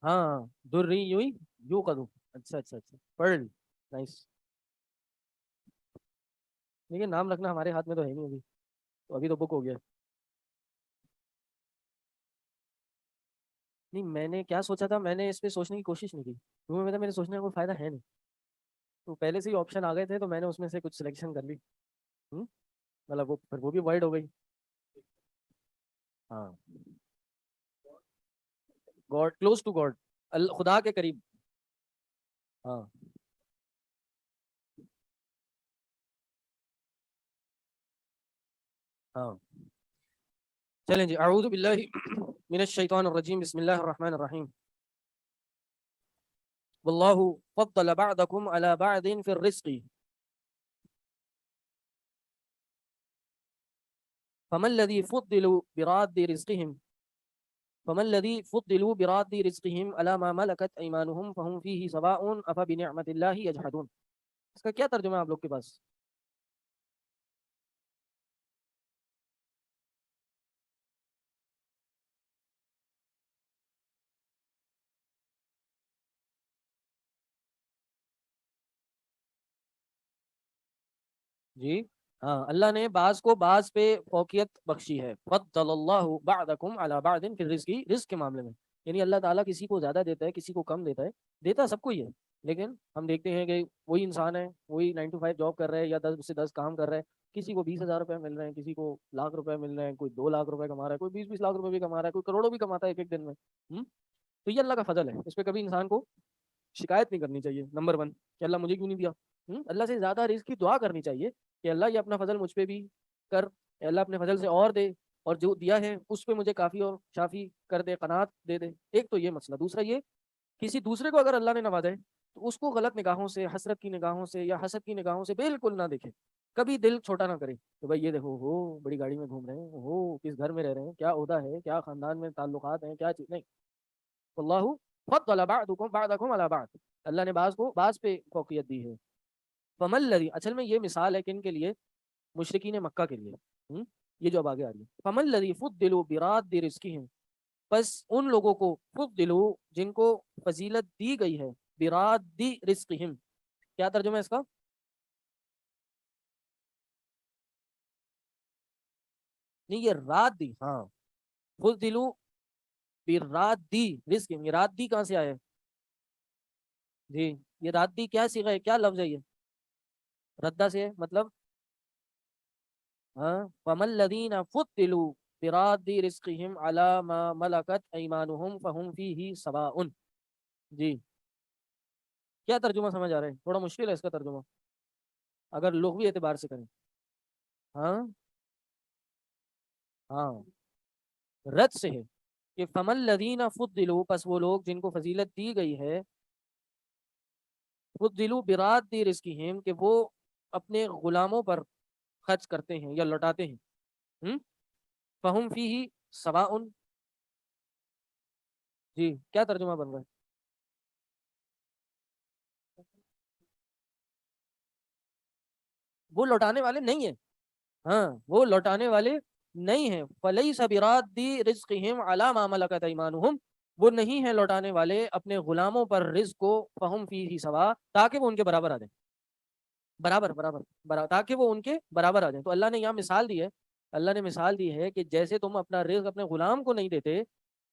ہاں, دری یوں ہی, یوں کا دوں. اچھا اچھا اچھا, پرل, نائس. دیکھیے نام رکھنا ہمارے ہاتھ میں تو ہے نہیں ابھی, تو ابھی تو بک ہو گیا. نہیں میں نے کیا سوچا تھا, میں نے اس پہ سوچنے کی کوشش نہیں کی کیونکہ میرے سوچنے کا کوئی فائدہ ہے نہیں. تو پہلے سے ہی آپشن آ گئے تھے تو میں نے اس میں سے کچھ سلیکشن کر لی. مطلب وہ پھر وہ بھی وائڈ ہو گئی. ہاں, گاڈ, کلوز ٹو گاڈ, خدا کے قریب. ہاں ہاں چلیں جی. اعوذ باللہ من الشیطان الرجیم, بسم اللہ الرحمن الرحیم. واللہ فضل بعضکم علی بعض فی الرزق فما الذی فضلوا براد رزقهم فما الذی فضلوا براد رزقهم علی ما ملکت ایمانهم فهم فیہ سواء افبنعمت اللہ یجحدون. اس کا کیا ترجمہ ہے آپ لوگ کے پاس؟ جی ہاں, اللہ نے بعض کو بعض پہ فوقیت بخشی ہے. فضل اللہ بعضکم علی بعض فی الرزق, رزق کے معاملے میں. یعنی اللہ تعالیٰ کسی کو زیادہ دیتا ہے, کسی کو کم دیتا ہے. دیتا سب کو ہی ہے, لیکن ہم دیکھتے ہیں کہ وہی انسان ہے, وہی 9 to 5 جاب کر رہا ہے یا 10 سے 10 کام کر رہا ہے. کسی کو 20,000 روپے مل رہے ہیں, کسی کو لاکھ روپے مل رہے ہیں, کوئی 2 لاکھ روپے کما رہا ہے, کوئی 20 لاکھ روپے بھی کما رہا ہے, کوئی کروڑوں بھی کماتا ہے ایک ایک دن میں. تو یہ اللہ کا فضل ہے, اس پہ کبھی انسان کو شکایت نہیں کرنی چاہیے. نمبر 1 کہ اللہ مجھے کیوں نہیں دیا. اللہ سے زیادہ رزق کی دعا کرنی چاہیے کہ اللہ یہ اپنا فضل مجھ پہ بھی کر, اللہ اپنے فضل سے اور دے, اور جو دیا ہے اس پہ مجھے کافی اور شافی کر دے, قناعت دے دے. ایک تو یہ مسئلہ. دوسرا یہ, کسی دوسرے کو اگر اللہ نے نوازا ہے تو اس کو غلط نگاہوں سے, حسرت کی نگاہوں سے یا حسد کی نگاہوں سے بالکل نہ دیکھے. کبھی دل چھوٹا نہ کرے کہ بھائی یہ دیکھو ہو بڑی گاڑی میں گھوم رہے ہیں, ہو کس گھر میں رہ رہے ہیں, کیا عہدہ ہے, کیا خاندان میں تعلقات ہیں, کیا چیز نہیں. اللہ فضل بعضکم علی بعض, اللہ نے بعض کو بعض پہ فوقیت دی ہے. فمن الذی, اصل میں یہ مثال ہے کن کے لیے, مشرکین مکہ کے لیے. یہ جو اب آگے آ رہی ہے, فمن الذی فضلوا براد رزقہم, پس ان لوگوں کو فضلوا جن کو فضیلت دی گئی ہے, براد رزقہم, کیا ترجمہ ہے اس کا؟ نہیں یہ رات دی, ہاں, فضلوا براد رزقہم, یہ رات دی کہاں سے آیا ہے؟ جی یہ رات دی کیا صیغہ ہے, کیا لفظ ہے یہ؟ ردہ سے ہے, مطلب ہاں, فَمَا الَّذِينَ فُضِّلُوا بِرَادِّ رِزْقِهِمْ عَلَى مَا مَلَكَتْ أَيْمَانُهُمْ فَهُمْ فِيهِ سَوَاءٌ. جی کیا ترجمہ سمجھ آ رہا ہے؟ تھوڑا مشکل ہے اس کا ترجمہ اگر لغوی اعتبار سے کریں. ہاں ہاں, رد سے ہے کہ فَمَا الَّذِينَ فُضِّلُوا, پس وہ لوگ جن کو فضیلت دی گئی ہے, فُضِّلُوا بِرَادِّ رِزْقِهِمْ, کہ وہ اپنے غلاموں پر خرچ کرتے ہیں یا لوٹاتے ہیں. فَهُمْ فِيهِ سَوَاءٌ. جی کیا ترجمہ بن رہا ہے؟ وہ لوٹانے والے نہیں ہیں. ہاں وہ لوٹانے والے نہیں ہیں. فلیس برادی رزقہم علی ما ملکت ایمانہم, وہ نہیں ہیں لوٹانے والے اپنے غلاموں پر رزق کو, فہم فیہ سوا, تاکہ وہ ان کے برابر آ جائیں, برابر تاکہ وہ ان کے برابر آ جائیں. تو اللہ نے یہاں مثال دی ہے, اللہ نے مثال دی ہے کہ جیسے تم اپنا رزق اپنے غلام کو نہیں دیتے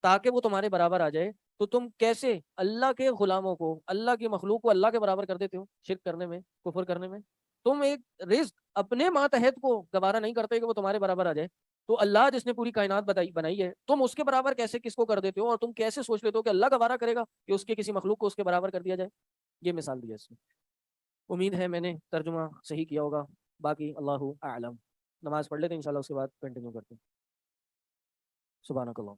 تاکہ وہ تمہارے برابر آ جائے, تو تم کیسے اللہ کے غلاموں کو, اللہ کی مخلوق کو اللہ کے برابر کر دیتے ہو شرک کرنے میں, کفر کرنے میں. تم ایک رزق اپنے ماتحت کو گوارا نہیں کرتے کہ وہ تمہارے برابر آ جائے, تو اللہ جس نے پوری کائنات بنائی ہے, تم اس کے برابر کیسے کس کو کر دیتے ہو, اور تم کیسے سوچ لیتے ہو کہ اللہ گوارا کرے گا کہ اس کے کسی مخلوق کو اس کے برابر کر دیا جائے. یہ مثال دی ہے اس میں. امید ہے میں نے ترجمہ صحیح کیا ہوگا, باقی اللہ اعلم. نماز پڑھ لیتے ہیں انشاءاللہ, اس کے بعد کنٹینیو کرتے ہیں. سبحانک اللہ.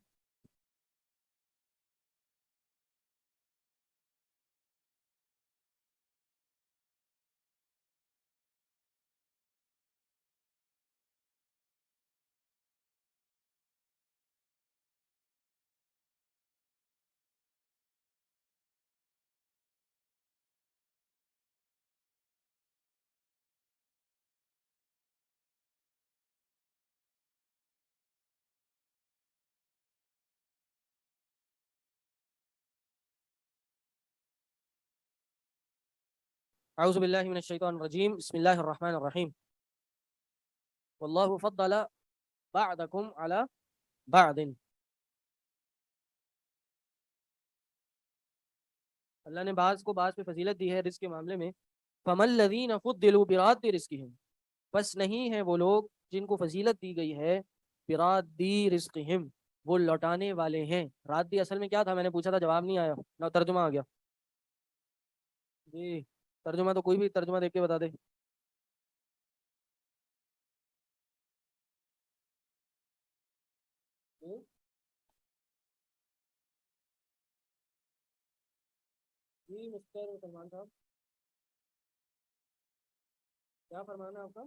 اعوذ باللہ من الشیطان الرجیم, بسم اللہ الرحمن الرحیم. واللہ فضل بعضکم علی بعض, اللہ نے بعض کو بعض پہ فضیلت دی ہے رزق کے معاملے میں. فَمَا الَّذِينَ فُضِّلُوا بِرَادِّ رِزْقِهِمْ, بس نہیں ہیں وہ لوگ جن کو فضیلت دی گئی ہے بِرَادِّ رِزْقِهِمْ, وہ لوٹانے والے ہیں. رادی اصل میں کیا تھا, میں نے پوچھا تھا جواب نہیں آیا, نہ ترجمہ آ گیا. جی ترجمہ تو کوئی بھی ترجمہ دیکھ کے بتا دے. جی مسٹر سلمان صاحب, کیا فرمانا ہے آپ کا؟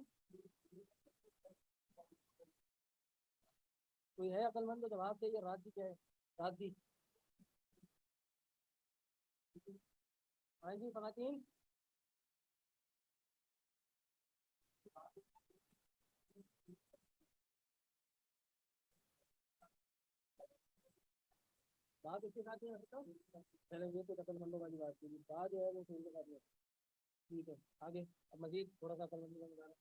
کوئی ہے عقل مند تو جواب دے, یہ رات کیا ہے, رات دی. ہاں جی خواتین, بات اس کے ساتھ نہیں رکھتا. چلیں یہ تو عقل مندوں والی بات کی, بات جو ہے وہ سننے کا نہیں. ٹھیک ہے آگے, اب مزید تھوڑا سا عقل مندی کا مظاہرہ.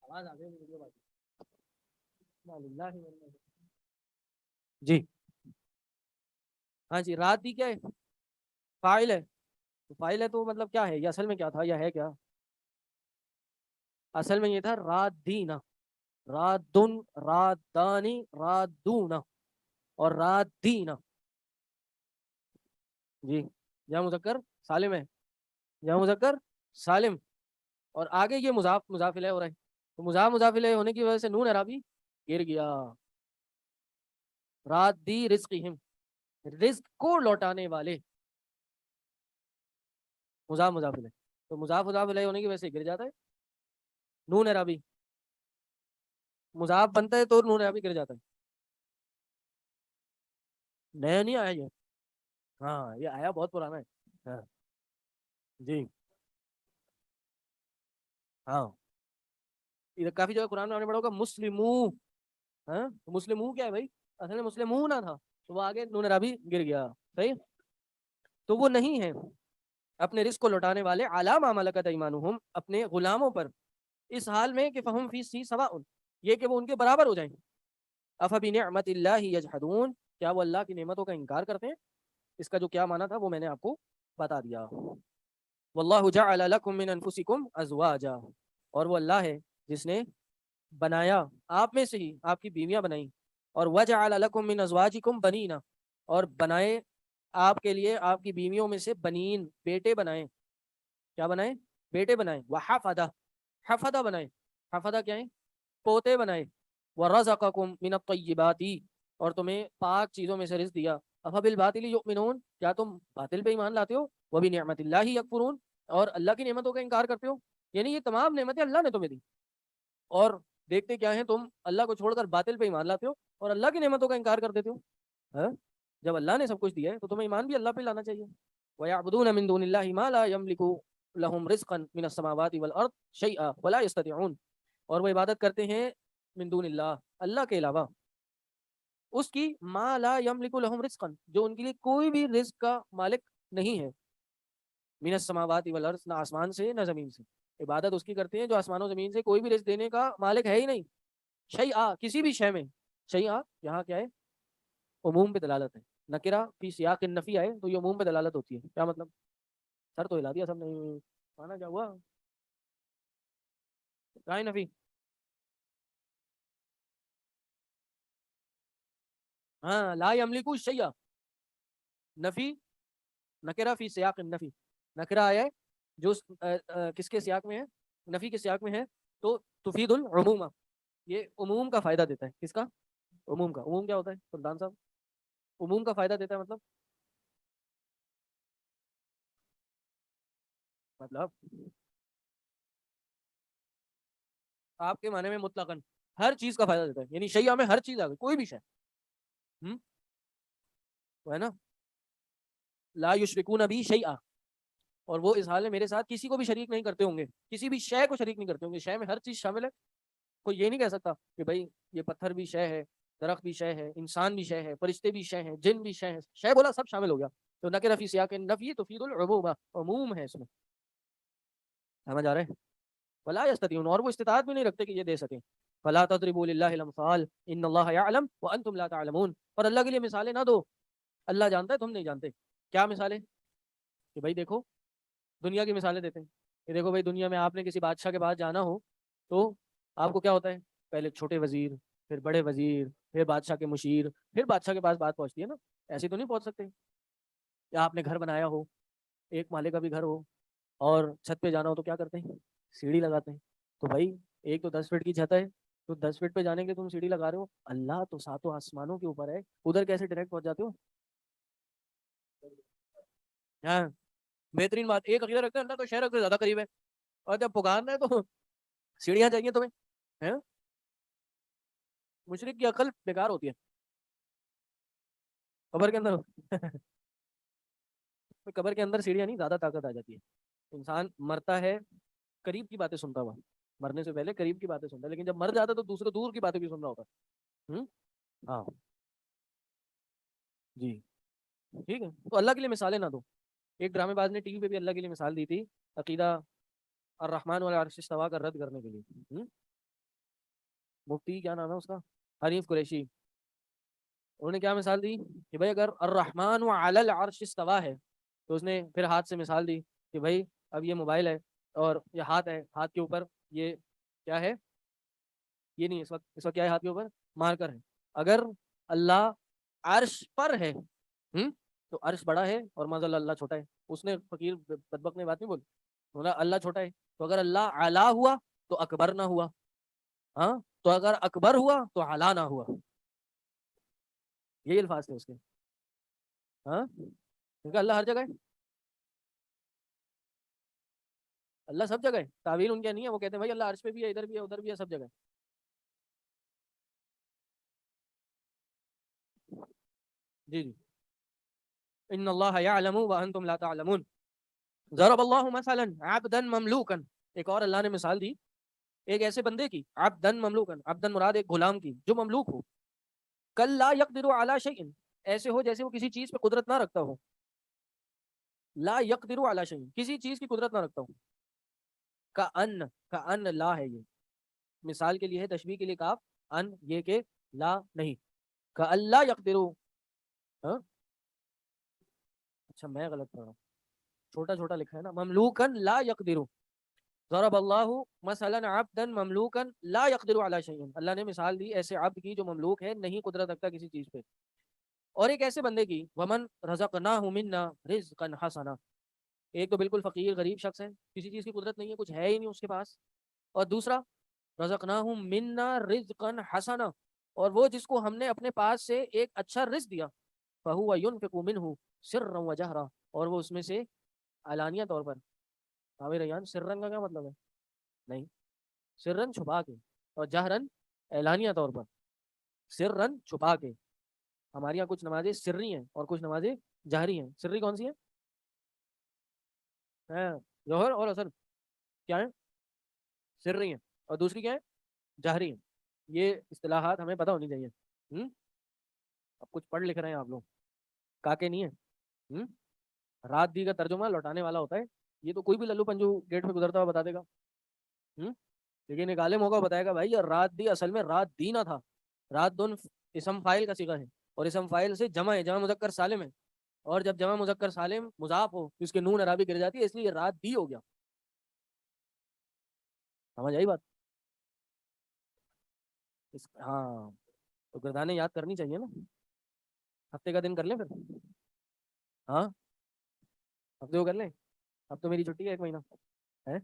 آواز آ گئی ویڈیو بات. جی ہاں جی, رات دی کیا ہے, فاعل ہے. فاعل ہے تو مطلب کیا ہے, یہ اصل میں کیا تھا, یا ہے کیا؟ اصل میں یہ تھا رات دینا, رات دن, رات دانی, رات دونا, اور رات دینا. جی یا مذکر سالم ہے, یا مذکر سالم, اور آگے یہ مضاف مضاف الیہ ہو رہا ہے, تو مضاف مضاف الیہ ہونے کی وجہ سے نون اعرابی گر گیا. رات دی رزقہم, رزق کو لوٹانے والے, مضاف مضاف الیہ, تو مضاف مضاف الیہ ہونے کی وجہ سے گر جاتا ہے. نون اعرابی مضاف بنتا ہے تو نون اعرابی گر جاتا ہے. نیا نہیں آیا یہ, ہاں یہ آیا بہت پرانا ہے. ہاں جی ہاں, ادھر کافی جگہ قرآن میں آپ نے پڑھا ہوگا مسلمو, ہاں مسلمو کیا ہے بھائی, اصل میں مسلمون تھا, تو وہ آگے نون اعرابی گر گیا. صحیح, تو وہ نہیں ہے اپنے رزق کو لوٹانے والے, علی ما ملکت ایمانہم, اپنے غلاموں پر, اس حال میں کہ فہم فی سی سواء, یہ کہ وہ ان کے برابر ہو جائیں. افبنعمت اللہ یجحدون, کیا وہ اللہ کی نعمتوں کا انکار کرتے ہیں. اس کا جو کیا معنی تھا وہ میں نے آپ کو بتا دیا. واللہ جعل لکم من انفسکم ازواجا, اور وہ اللہ ہے جس نے بنایا آپ میں سے ہی آپ کی بیویاں بنائیں, اور وجعل لکم من ازواجکم بنینا, اور بنائے آپ کے لیے آپ کی بیویوں میں سے بنین, بیٹے بنائیں. کیا بنائیں, بیٹے بنائیں. وحفدہ, حفدہ بنائیں, حفدہ کیا ہے, پوتے بنائے. ورزقکم من الطیبات, اور تمہیں پاک چیزوں میں سے رزق دیا. افبالباطل یؤمنون, کیا تم باطل پہ ایمان لاتے ہو. وبنعمت اللہ یکفرون, اور اللہ کی نعمتوں کا انکار کرتے ہو. یعنی یہ تمام نعمتیں اللہ نے تمہیں دی, اور دیکھتے کیا ہیں, تم اللہ کو چھوڑ کر باطل پہ ایمان لاتے ہو اور اللہ کی نعمتوں کا انکار کر دیتے ہو. جب اللہ نے سب کچھ دیا ہے تو تمہیں ایمان بھی اللہ پہ لانا چاہیے. وَيَعْبُدُونَ مِن دُونِ اللَّهِ مَا لَا يَمْلِكُ لَهُمْ رِزْقًا مِنَ السَّمَاوَاتِ وَالْأَرْضِ شَيْئًا وَلَا يَسْتَطِيعُونَ. اور وہ عبادت کرتے ہیں من دون اللہ, اللہ کے علاوہ, اس کی ما لا یملک لہم رزقا, جو ان کے لیے کوئی بھی رزق کا مالک نہیں ہے. من السماوات والارض, نہ آسمان سے نہ زمین سے. عبادت اس کی کرتے ہیں جو آسمان و زمین سے کوئی بھی رزق دینے کا مالک ہے ہی نہیں. شیء, کسی بھی شے میں. شیء یہاں کیا ہے, عموم پہ دلالت ہے. نکرہ فی سیاق النفی آئے تو یہ عموم پہ دلالت ہوتی ہے. کیا مطلب؟ سر تو ہلا دیا سب نے, مانا کیا ہوا؟ کہاں ہے نفی؟ ہاں, لا یملکو شیء, نفی نکرہ فی سیاق النفی. نکرہ آیا ہے جو کس کے سیاق میں ہے؟ نفی کے سیاق میں ہے, تو تفید العموم, یہ عموم کا فائدہ دیتا ہے. کس کا؟ عموم کا. عموم کیا ہوتا ہے سلطان صاحب؟ عموم کا فائدہ دیتا ہے مطلب آپ کے معنی میں مطلقاً ہر چیز کا فائدہ دیتا ہے, یعنی شیعہ میں ہر چیز آ گئی, کوئی بھی شے تو ہے نا. لا یشرکون بی شیئا, اور وہ اس حال میں میرے ساتھ کسی کو بھی شریک نہیں کرتے ہوں گے, کسی بھی شے کو شریک نہیں کرتے ہوں گے. شے میں ہر چیز شامل ہے. کوئی یہ نہیں کہہ سکتا کہ بھائی یہ پتھر بھی شے ہے, درخت بھی شے ہے, انسان بھی شے ہے, فرشتے بھی شے ہیں, جن بھی شے ہیں. شے بولا سب شامل ہو گیا. تو نکرہ فی سیاق النفی تفید العموم, عموم ہے اس میں. سمجھ آ رہا ہے؟ ولا یستطیعون, اور وہ استطاعت بھی نہیں رکھتے کہ یہ دے سکیں. فلا تضربوا للہ الامثال ان اللہ یعلم وانتم لا تعلمون, اور اللہ کے لیے مثالیں نہ دو, اللہ جانتا ہے تم نہیں جانتے. کیا مثالیں؟ کہ بھائی دیکھو, دنیا کی مثالیں دیتے ہیں کہ دیکھو بھائی دنیا میں آپ نے کسی بادشاہ کے پاس جانا ہو تو آپ کو کیا ہوتا ہے, پہلے چھوٹے وزیر, پھر بڑے وزیر, پھر بادشاہ کے مشیر, پھر بادشاہ کے پاس بات پہنچتی ہے نا. ایسے تو نہیں پہنچ سکتے. یا آپ نے گھر بنایا ہو, ایک مالے کا بھی گھر ہو, اور چھت پہ جانا ہو تو کیا کرتے ہیں, سیڑھی لگاتے ہیں. تو بھائی ایک تو 10 فٹ کی چھت ہے, تو 10 فٹ پہ جانے کے تم سیڑھی لگا رہے ہو, اللہ تو ساتوں آسمانوں کے اوپر ہے, ادھر کیسے ڈائریکٹ پہنچ جاتے ہو؟ ہاں, بہترین بات. ایک عقیدہ رکھتے ہیں اللہ تو شہر سے زیادہ قریب ہے, اور جب پکارنا ہے تو سیڑھیاں چاہیے تمہیں. مشرک کی عقل بیکار ہوتی ہے قبر کے اندر. قبر کے اندر سیڑھیاں نہیں, زیادہ طاقت آ جاتی ہے. انسان مرتا ہے قریب کی باتیں سنتا ہوا, مرنے سے پہلے قریب کی باتیں سنتا ہے, لیکن جب مر جاتا ہے تو دوسرے دور کی باتیں بھی سن رہا ہوتا ہے. ہاں جی ٹھیک ہے. تو اللہ کے لیے مثالیں نہ دو. ایک ڈرامے باز نے ٹی وی پہ بھی اللہ کے لیے مثال دی تھی, عقیدہ الرحمن علی العرش استویٰ کا رد کرنے کے لیے. مفتی کیا نام ہے اس کا, حنیف قریشی. انہوں نے کیا مثال دی کہ بھائی اگر الرحمن علی العرش استویٰ ہے, تو اس نے پھر ہاتھ سے مثال دی کہ بھائی اب یہ موبائل ہے اور یہ ہاتھ ہے, ہاتھ کے اوپر یہ کیا ہے, یہ نہیں, اس وقت کیا ہے ہاتھ کے اوپر, مارکر ہے. اگر اللہ عرش پر ہے تو عرش بڑا ہے اور معاذ اللہ چھوٹا ہے. اس نے فقیر بدبخت نے بات نہیں بولی, بولا اللہ چھوٹا ہے, تو اگر اللہ اعلیٰ ہوا تو اکبر نہ ہوا, ہاں, تو اگر اکبر ہوا تو اعلیٰ نہ ہوا. یہی الفاظ تھے اس کے. ہاں, کیونکہ اللہ ہر جگہ ہے, اللہ سب جگہ ہے. تعویل ان کے نہیں ہے, وہ کہتے ہیں بھائی اللہ عرش پہ بھی ہے, ادھر بھی ہے, ادھر بھی ہے, سب جگہ ہے. جی جی. ان اللہ یعلم وانتم لا تعلمون. ضرب اللہ مثلا عبدا مملوکا, ایک اور اللہ نے مثال دی ایک ایسے بندے کی, عبدن مملوکن, عبدن مراد ایک غلام کی جو مملوک ہو, کل لا یقدر علی شیء, ایسے ہو جیسے وہ کسی چیز پہ قدرت نہ رکھتا ہو. لا یقدر علی شیء, کسی چیز کی قدرت نہ رکھتا ہو. کا ان لا ہے, یہ مثال کے لیے ہے, تشبیہ کے لیے کاف, ان یہ کہ لا نہیں. کا اللہ یقدر, اچھا میں غلط پڑھ رہا ہوں, چھوٹا چھوٹا لکھا ہے نا, مملوکن لا یقدر. ضرب اللہ مثلا عبدا مملوکا لا یقدر علی شیء, اللہ نے مثال دی ایسے عبد کی جو مملوک ہے, نہیں قدرت رکھتا کسی چیز پہ. اور ایک ایسے بندے کی, ومن رزقناہ منا رزقا حسنا, ایک تو بالکل فقیر غریب شخص ہے, کسی چیز کی قدرت نہیں ہے, کچھ ہے ہی نہیں اس کے پاس. اور دوسرا رزقناہم منا رزقا حسنا, اور وہ جس کو ہم نے اپنے پاس سے ایک اچھا رزق دیا, فہو ينفق منہ سرا وجہرا, اور وہ اس میں سے علانیہ طور پر. حاوی ریان, سرن کا کیا مطلب ہے؟ نہیں, سرن چھپا کے, اور جہرن اعلانیہ طور پر. سرن چھپا کے, ہمارے یہاں کچھ نمازیں سری ہیں اور کچھ نمازیں جہری ہیں. سری کون سی ہیں؟ ظہر اور اثر کیا ہیں؟ سری ہیں. اور دوسری کیا ہے؟ جہری ہیں. یہ اصطلاحات ہمیں پتہ ہونی چاہیے. اب کچھ پڑھ لکھ رہے ہیں آپ لوگ، کاکے نہیں ہیں. رات دی کا ترجمہ لوٹانے والا ہوتا ہے. یہ تو کوئی بھی للو پنجو گیٹ پہ گزرتا ہوا بتا دے گا. لیکن ایک عالم ہوگا بتائے گا بھائی یہ رات دی اصل میں رات دی نہ تھا. رات دون اسم فاعل کا صیغہ ہے اور اسم فاعل سے جمع ہے، جمع مذکر سالم ہے. اور جب جمع مذکر سالم مضاف ہو تو اس کے نون عرابی گر جاتی ہے، اس لیے یہ رات دی ہو گیا. سمجھ آئی بات؟ ہاں تو گردانیں یاد کرنی چاہیے نا. ہفتے کا دن کر لیں پھر. ہاں ہفتے کو کر لیں. اب تو میری چھٹی ہے 1 مہینہ ہے.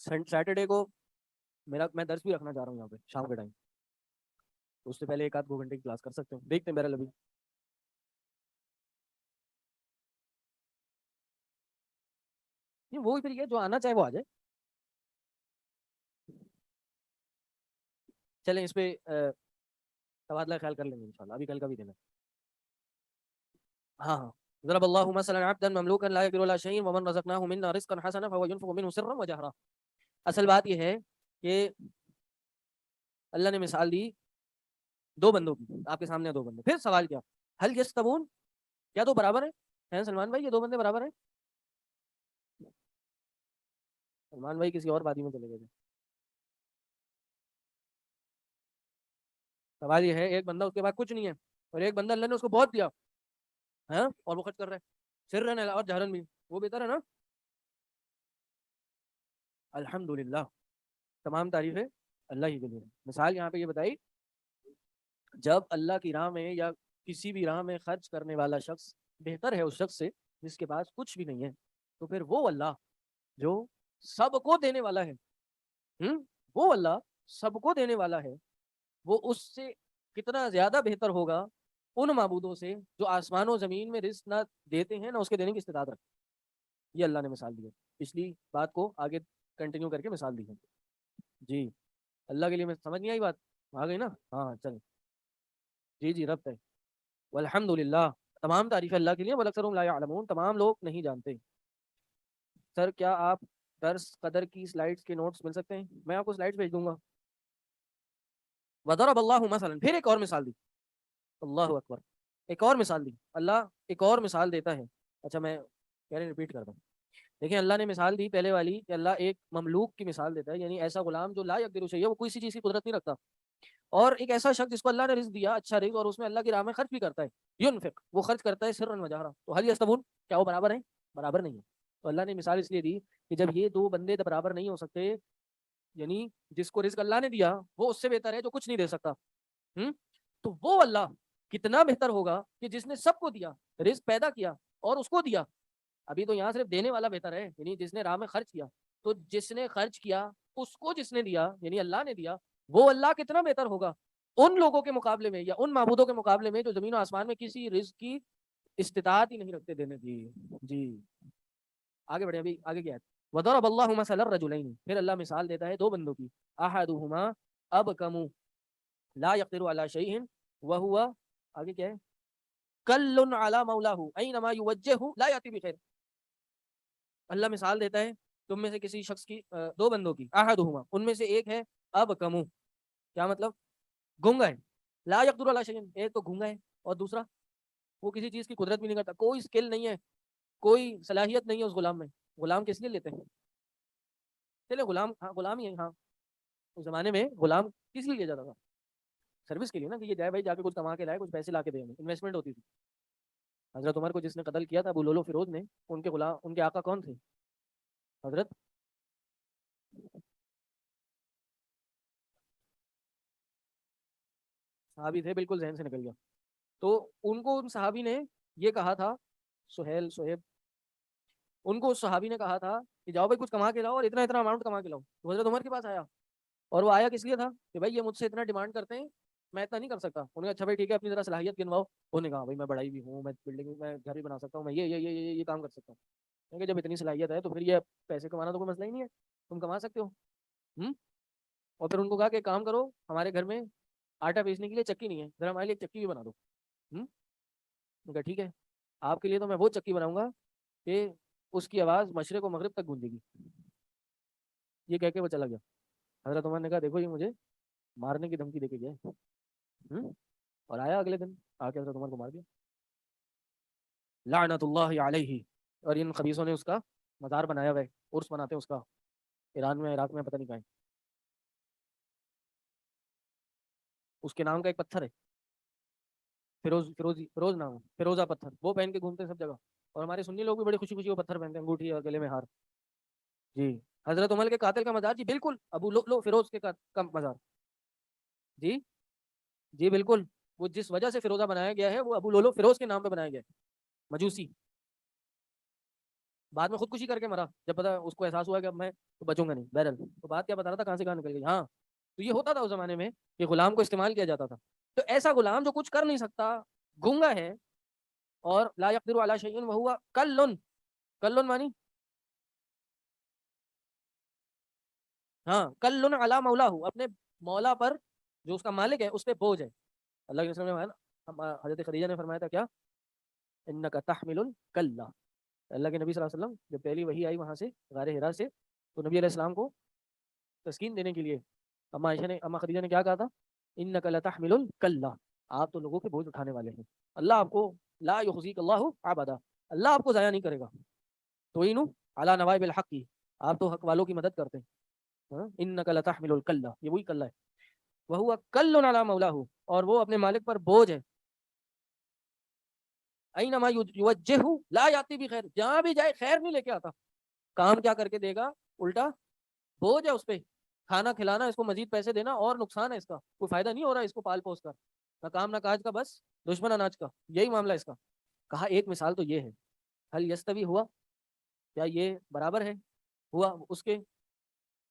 سیٹرڈے کو میں درس بھی رکھنا چاہ رہا ہوں یہاں پہ شام کے ٹائم. اس سے پہلے 1 آدھ 2 گھنٹے کی کلاس کر سکتے ہوں. دیکھتے ہیں بہرحال ابھی. یہ وہ پھر یہ جو آنا چاہے وہ آ جائے. چلیں اس پہ تبادلہ خیال کر لیں گے انشاءاللہ. ابھی کل کا بھی دینا. ہاں ضرب اللہ مثلا عبدا مملوکا لا يقدر على شيء ومن رزقناه منا رزقا حسنا فهو ينفق منه سرا وجهرا. اصل بات یہ ہے کہ اللہ نے مثال دی 2 بندوں کی. آپ کے سامنے 2 بندے. پھر سوال کیا؟ هل يستوون؟ کیا 2 برابر ہیں سلمان بھائی؟ یہ 2 بندے برابر ہیں؟ سلمان بھائی کسی اور وادی میں چلے گئے تھے. سوال یہ ہے ایک بندہ اس کے بعد کچھ نہیں ہے اور ایک بندہ اللہ نے اس کو بہت دیا ہے اور وہ خرچ کر رہا ہے سرن اور جہرن بھی. وہ بہتر ہے نا؟ الحمدللہ تمام تعریفیں اللہ ہی کے لیے. مثال یہاں پہ یہ بتائی، جب اللہ کی راہ میں یا کسی بھی راہ میں خرچ کرنے والا شخص بہتر ہے اس شخص سے جس کے پاس کچھ بھی نہیں ہے، تو پھر وہ اللہ جو سب کو دینے والا ہے، وہ اللہ سب کو دینے والا ہے، وہ اس سے کتنا زیادہ بہتر ہوگا ان معبودوں سے جو آسمان و زمین میں رزق نہ دیتے ہیں نہ اس کے دینے کی استطاعت رکھتے. یہ اللہ نے مثال دی ہے. پچھلی بات کو آگے کنٹینیو کر کے مثال دی ہے. جی اللہ کے لیے میں سمجھ نہیں آئی بات؟ آ گئی نا؟ ہاں چل. جی رب ہے. والحمدللہ تمام تعریف اللہ کے لیے. والاکثرهم لا يعلمون تمام لوگ نہیں جانتے. سر کیا آپ درس قدر کی سلائیڈز کے نوٹس مل سکتے ہیں؟ میں آپ کو سلائیڈز بھیج دوں گا. وضرب اللہ مثلا. پھر ایک اور مثال دی. اللہ اکبر. ایک اور مثال دی. اللہ ایک اور مثال دیتا ہے. اچھا میں کہہ رہے ریپیٹ کرتا ہوں. دیکھیں اللہ نے مثال دی پہلے والی کہ اللہ ایک مملوک کی مثال دیتا ہے، یعنی ایسا غلام جو لا یقدر شیء، وہ کسی چیز کی قدرت نہیں رکھتا، اور ایک ایسا شخص جس کو اللہ نے رزق دیا اچھا رزق اور اس میں اللہ کی راہ میں خرچ بھی کرتا ہے. ينفق وہ خرچ کرتا ہے سرا وجہرا. تو هل يستوون کیا وہ برابر ہیں؟ برابر نہیں ہے. تو اللہ نے مثال اس لیے دی کہ جب یہ 2 بندے برابر نہیں ہو سکتے، یعنی جس کو رزق اللہ نے دیا وہ اس سے بہتر ہے جو کچھ نہیں دے سکتا، تو وہ اللہ کتنا بہتر ہوگا کہ جس نے سب کو دیا، رزق پیدا کیا اور اس کو دیا. ابھی تو یہاں صرف دینے والا بہتر ہے، یعنی جس نے راہ میں خرچ کیا. تو جس نے خرچ کیا اس کو جس نے دیا یعنی اللہ نے دیا، وہ اللہ کتنا بہتر ہوگا ان لوگوں کے مقابلے میں یا ان معبودوں کے مقابلے میں جو زمین و آسمان میں کسی رزق کی استطاعت ہی نہیں رکھتے دینے کی. جی آگے بڑھے. ابھی آگے کیا ہے؟ وضرب اللہ مثلا الرجلین. پھر اللہ مثال دیتا ہے 2 بندوں کی. احدہما ابکم لا يقدر على شيء وهو آگے کیا ہے؟ کل علی مولاه اینما یوجهه لا یاتی بخیر. اللہ مثال دیتا ہے تم میں سے کسی شخص کی 2 بندوں کی. احدہما ان میں سے ایک ہے ابکم. کیا مطلب؟ گونگا ہے. لا یقدر علی شیء ایک تو گونگا ہے اور دوسرا وہ کسی چیز کی قدرت بھی نہیں کرتا، کوئی اسکل نہیں ہے، کوئی صلاحیت نہیں ہے اس غلام میں. غلام کس لیے لیتے ہیں؟ چلے غلام، ہاں غلام ہی ہے. ہاں اس زمانے میں غلام کس لیے لیا جاتا تھا؟ سروس کے لیے نا، کہ یہ جائے بھائی جا کے کچھ کما کے لائے، کچھ پیسے لا کے دے. انویسٹمنٹ ہوتی تھی. حضرت عمر کو جس نے قتل کیا تھا ابو لولو فیروز نے، ان کے غلام، ان کے آقا کون تھے؟ حضرت صحابی تھے. بالکل ذہن سے نکل گیا. تو ان کو ان صحابی نے یہ کہا تھا، صہیب، ان کو اس صحابی نے کہا تھا کہ جاؤ بھائی کچھ کما کے لاؤ اور اتنا اماؤنٹ کما کے لاؤ. تو حضرت عمر کے پاس آیا اور وہ آیا کس لیے تھا؟ کہ بھائی یہ مجھ سے اتنا ڈیمانڈ کرتے ہیں، میں اتنا نہیں کر سکتا. انہوں نے اچھا بھائی ٹھیک ہے اپنی ذرا صلاحیت گنواؤ. انہوں نے کہا بھائی میں بڑائی بھی ہوں، میں بلڈنگ میں گھر بھی بنا سکتا ہوں، میں یہ کام کر سکتا ہوں. کہ جب اتنی صلاحیت ہے تو پھر یہ پیسے کمانا تو کوئی مسئلہ ہی نہیں ہے، تم کما سکتے ہو. اور پھر ان کو کہا کہ کام کرو، ہمارے گھر میں آٹا پیسنے کے لیے چکی نہیں ہے، ذرا ہمارے لیے ایک چکی بھی بنا دو۔ کہا ٹھیک ہے، آپ کے لیے تو میں وہ چکی بناؤں گا کہ اس کی آواز مشرق و مغرب تک گونجے گی۔ یہ کہہ کے وہ چلا گیا۔ حضرت عمر نے کہا دیکھو یہ مجھے مارنے کی دھمکی دے کے گیا ہے۔ اور آیا اگلے دن آ کے حضرت عمر کو مار دیا، لعنت اللہ علیہ۔ اور ان خبیثوں نے اس کا مزار بنایا ہوا ہے، عرس مناتے ہیں اس کا، ایران میں، عراق میں، پتہ نہیں کہاں ہے۔ اس کے نام کا ایک پتھر ہے، فیروز نام ہے، فیروزہ پتھر، وہ پہن کے گھومتے ہیں سب جگہ۔ اور ہمارے سنی لوگ بھی بڑی خوشی خوشی وہ پتھر پہنتے ہیں، انگوٹھی اور گلے میں ہار۔ جی حضرت عمر کے قاتل کا مزار، جی بالکل ابو لؤلؤ فیروز کے کا مزار، جی جی بالکل، وہ جس وجہ سے فیروزہ بنایا گیا ہے وہ ابو لؤلؤ فیروز کے نام پہ بنایا گیا ہے، مجوسی۔ بعد میں خودکشی کر کے مرا جب پتا اس کو احساس ہوا کہ اب میں تو بچوں گا نہیں۔ بہرحال تو بات کیا بتا رہا تھا، کہاں سے کہاں نکل گئی۔ ہاں تو یہ ہوتا تھا اس زمانے میں کہ غلام کو استعمال کیا جاتا تھا۔ تو ایسا غلام جو کچھ کر نہیں سکتا، گونگا ہے، اور لا یقدر علی شیء وہو کل، کل مانی ہاں کل علی مولا، اپنے مولا پر جو اس کا مالک ہے اس پہ بوجھ ہے۔ اللہ کے رسول نے فرمایا، حضرت خدیجہ نے فرمایا تھا کیا، انک تحمل الکلا۔ اللہ کے نبی صلی اللہ علیہ وسلم جب پہلی وحی آئی وہاں سے غار حرا سے، تو نبی علیہ السلام کو تسکین دینے کے لیے اما خدیجہ نے کیا کہا تھا، انک لتحمل الکلا، آپ تو لوگوں کے بوجھ اٹھانے والے ہیں، اللہ آپ کو لا یخزیک اللہ ابدا، اللہ آپ کو ضائع نہیں کرے گا، تو علی نوائب الحق، آپ تو حق والوں کی مدد کرتے ہیں، انک لتحمل الکلا، یہ وہی کلا ہے، وہو کل علی مولاہ، اور وہ اپنے مالک پر بوجھ ہے، اینما یوجہ لا یاتی بخیر، جہاں بھی جائے خیر نہیں لے کے آتا، کام کیا کر کے دے گا، الٹا بوجھ ہے اس پہ، کھانا کھلانا، اس کو مزید پیسے دینا، اور نقصان ہے اس کا، کوئی فائدہ نہیں ہو رہا ہے اس کو پال پوس کر، نہ کام نہ کاج کا، بس دشمن اناج کا، یہی معاملہ اس کا۔ کہا ایک مثال تو یہ ہے، حل یستوی ہوا، کیا یہ برابر ہے ہوا اس کے،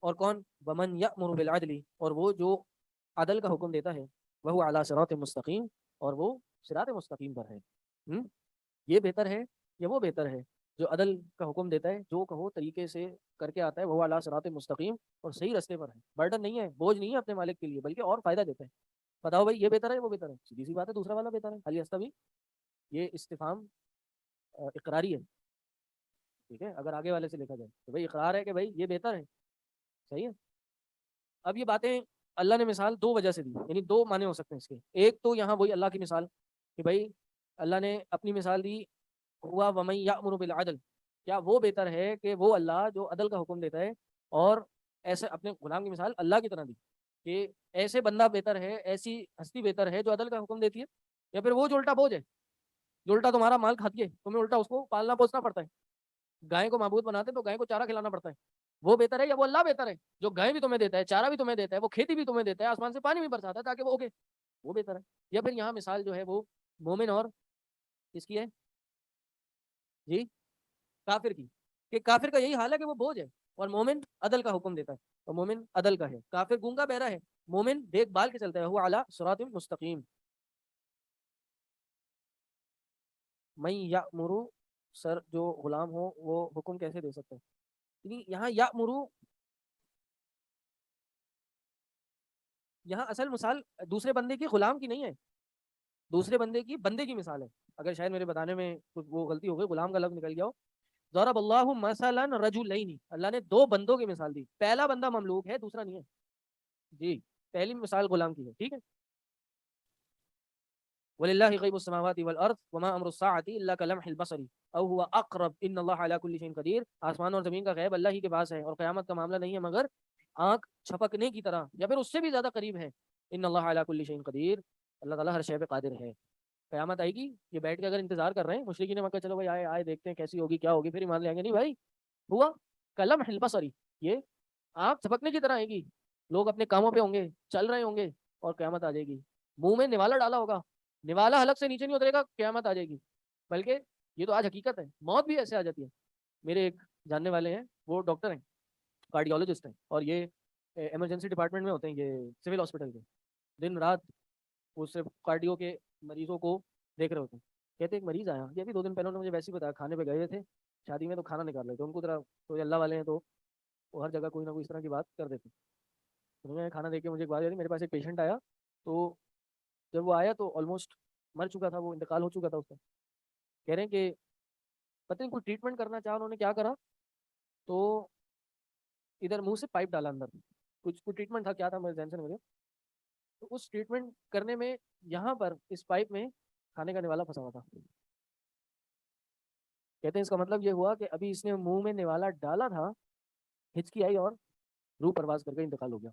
اور کون، ومن یأمر بالعدل، اور وہ جو عدل کا حکم دیتا ہے، وہ علی صراط مستقیم، اور وہ صراط مستقیم پر ہے۔ یہ بہتر ہے یا وہ بہتر ہے جو عدل کا حکم دیتا ہے، جو کہو طریقے سے کر کے آتا ہے، وہ علی صراط مستقیم، اور صحیح رستے پر ہے، برڈن نہیں ہے، بوجھ نہیں ہے اپنے مالک کے لیے، بلکہ اور فائدہ دیتا ہے۔ بتاؤ بھائی یہ بہتر ہے وہ بہتر ہے، سیدھی سی بات ہے، دوسرا والا بہتر ہے، حل یستوی، یہ استفہام اقراری ہے، ٹھیک ہے، اگر آگے والے سے لکھا جائے تو بھائی اقرار ہے کہ بھائی یہ بہتر ہے، صحیح ہے۔ اب یہ باتیں اللہ نے مثال دو وجہ سے دی، یعنی دو معنی ہو سکتے ہیں اس کے، ایک تو یہاں وہی اللہ کی مثال کہ بھائی اللہ نے اپنی مثال دی، ہوا ومن یأمر بالعدل، کیا وہ بہتر ہے کہ وہ اللہ جو عدل کا حکم دیتا ہے، اور ایسے اپنے غلام کی مثال اللہ کی طرح دی کہ ایسے بندہ بہتر ہے، ایسی ہستی بہتر ہے جو عدل کا حکم دیتی ہے، یا پھر وہ جو الٹا بوجھ ہے، جو الٹا تمہارا مال کھاتی ہے، تمہیں الٹا اس کو پالنا پوسنا پڑتا ہے، گائے کو معبود بناتے ہیں تو گائے کو چارہ کھلانا پڑتا ہے، وہ بہتر ہے یا وہ اللہ بہتر ہے جو گائے بھی تمہیں دیتا ہے، چارہ بھی تمہیں دیتا ہے، وہ کھیتی بھی تمہیں دیتا ہے، آسمان سے پانی بھی برساتا ہے تاکہ وہ اگے، وہ بہتر ہے؟ یا پھر یہاں مثال جو ہے وہ مومن اور کس کی ہے جی، کافر کی، کہ کافر کا یہی حال ہے کہ وہ بوجھ ہے، اور مومن عدل کا حکم دیتا ہے، اور مومن عدل کا ہے، کافر گونگا بہرا ہے، مومن دیکھ بھال کے چلتا ہے، وہ اعلیٰ صراط مستقیم۔ میں یأمرو، سر جو غلام ہو وہ حکم کیسے دے سکتا ہے، یعنی یہاں یأمرو، یہاں اصل مثال دوسرے بندے کی، غلام کی نہیں ہے، دوسرے بندے کی مثال ہے، اگر شاید میرے بتانے میں کچھ وہ غلطی ہو گئی، غلام کا لفظ نکل گیا ہو، ضرب اللہ مثلا رجلین، اللہ نے دو بندوں کی مثال دی، پہلا بندہ مملوک ہے، دوسرا نہیں ہے، جی پہلی مثال غلام کی ہے، ٹھیک ہے، وللہ غیب السماوات والارض وما امر الساعۃ الا کلمح البصر او هو اقرب ان اللہ علی کل شیء قدیر، آسمان اور زمین کا غیب اللہ ہی کے پاس ہے، اور قیامت کا معاملہ نہیں ہے مگر آنکھ چھپکنے کی طرح، یا پھر اس سے بھی زیادہ قریب ہے، ان اللہ علی کل شیء قدیر، اللہ تعالیٰ ہر شے پہ قادر ہے۔ قیامت آئے گی، یہ بیٹھ کے اگر انتظار کر رہے ہیں مشرکین مکہ، چلو بھائی آئے آئے دیکھتے ہیں کیسی ہوگی کیا ہوگی، پھر ایمان لے آئیں گے، نہیں بھائی، ہوا کلمح البصر، یہ آنکھ چھپکنے کی طرح آئے گی، لوگ اپنے کاموں پہ ہوں گے، چل رہے ہوں گے، اور قیامت آ جائے گی، منہ میں نوالا ڈالا ہوگا، نوالا حلق سے نیچے نہیں اترے گا، قیامت آ جائے گی، بلکہ یہ تو آج حقیقت ہے، موت بھی ایسے آ جاتی ہے۔ میرے ایک جاننے والے ہیں، وہ ڈاکٹر ہیں، کارڈیولوجسٹ ہیں، اور یہ ایمرجنسی ڈپارٹمنٹ میں ہوتے ہیں، یہ سول ہاسپٹل کے، دن رات وہ صرف کارڈیو کے مریضوں کو دیکھ رہے ہوتے ہیں۔ کہتے ایک مریض آیا، یہ بھی 2 دن پہلے مجھے ویسے ہی بتایا، کھانے پہ گئے تھے شادی میں، تو کھانا نکال رہے تھے، ان کو ذرا تو اللہ والے ہیں تو وہ ہر جگہ کوئی نہ کوئی اس طرح کی بات کر دیتے، انہوں نے کھانا دے کے مجھے ایک بات یاد ہے، میرے پاس ایک پیشنٹ آیا، تو جب وہ آیا تو آلموسٹ مر چکا تھا، وہ انتقال ہو چکا تھا اس کا. کہہ رہے ہیں کہ پتہ نہیں کوئی ٹریٹمنٹ کرنا چاہا، انہوں نے کیا کرا، تو ادھر منہ سے پائپ ڈالا اندر. کچھ ٹریٹمنٹ تھا، کیا تھا میرے ذہن سے نکل گیا. تو اس ٹریٹمنٹ کرنے میں یہاں پر اس پائپ میں کھانے کا نوالا پھنسا ہوا تھا. کہتے ہیں اس کا مطلب یہ ہوا کہ ابھی اس نے منہ میں نوالا ڈالا تھا، ہچکی آئی اور روح پرواز کر کے انتقال ہو گیا.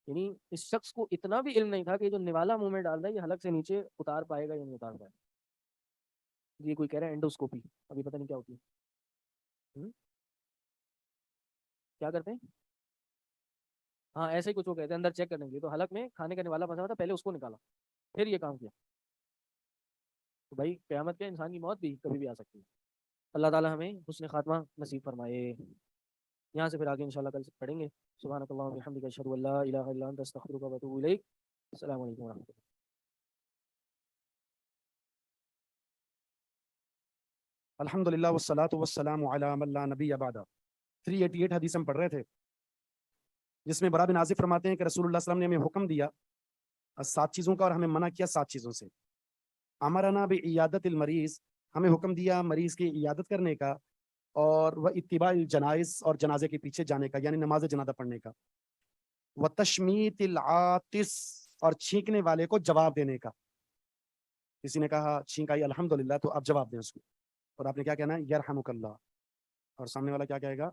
یعنی اس شخص کو اتنا بھی علم نہیں تھا کہ جو نوالا منہ میں ڈال رہا ہے یہ حلق سے نیچے اتار پائے گا یا نہیں اتار پائے گا. یہ کوئی کہہ رہا ہے انڈوسکوپی، ابھی پتہ نہیں کیا ہوتی ہے. کیا کرتے ہیں؟ ہاں ایسے ہی کچھ وہ کہتے ہیں اندر چیک کرنے کے لیے. تو حلق میں کھانے کا نوالا پھنسا تھا، پہلے اس کو نکالا پھر یہ کام کیا. تو بھائی قیامت کے انسان کی موت بھی کبھی بھی آ سکتی ہے. اللہ تعالی ہمیں حسن خاتمہ نصیب فرمائے. یہاں سے پھر آگے انشاءاللہ کل سے پڑھیں گے. سبحانک اللہم و بحمدک اشہد ان لا الہ الا انت استغفرک و اتوب الیک. السلام علیکم و رحمۃ اللہ. الحمدللہ والصلاۃ والسلام علی من لا نبی بعد. 388 حدیث ہم پڑھ رہے تھے، جس میں برا بن عازب فرماتے ہیں کہ رسول اللہ صلی اللہ علیہ وسلم نے ہمیں حکم دیا 7 چیزوں کا اور ہمیں منع کیا 7 چیزوں سے. امرنا بعیادت المریض، ہمیں حکم دیا مریض کی عیادت کرنے کا، اور وہ اتباع الجنائز، اور جنازے کے پیچھے جانے کا یعنی نماز جنازہ پڑھنے کا. وتشمیت العاطس، اور چھینکنے والے کو جواب دینے کا. کسی نے کہا چھینک آئی الحمدللہ، تو آپ جواب دیں اس کو، اور آپ نے کیا کہنا ہے یرحمک اللہ، اور سامنے والا کیا کہے گا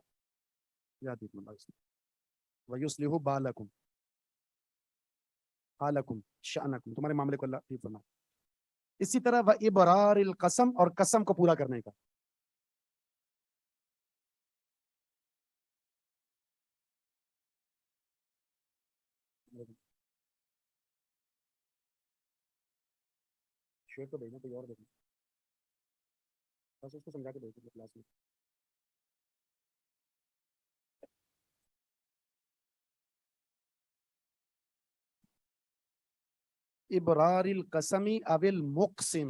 یادیکم اللہ ویصلح بالکم حالکم شأنکم، تمہارے معاملے کو اللہ ٹھیک فرمائے. اسی طرح وہ ابرار القسم، اور قسم کو پورا کرنے کا. شیئر تو بھیجنا، کوئی اور دیکھنا، بس اس کو سمجھا کے بھیج دیں کلاس میں. ابرار القسمی او المقسم،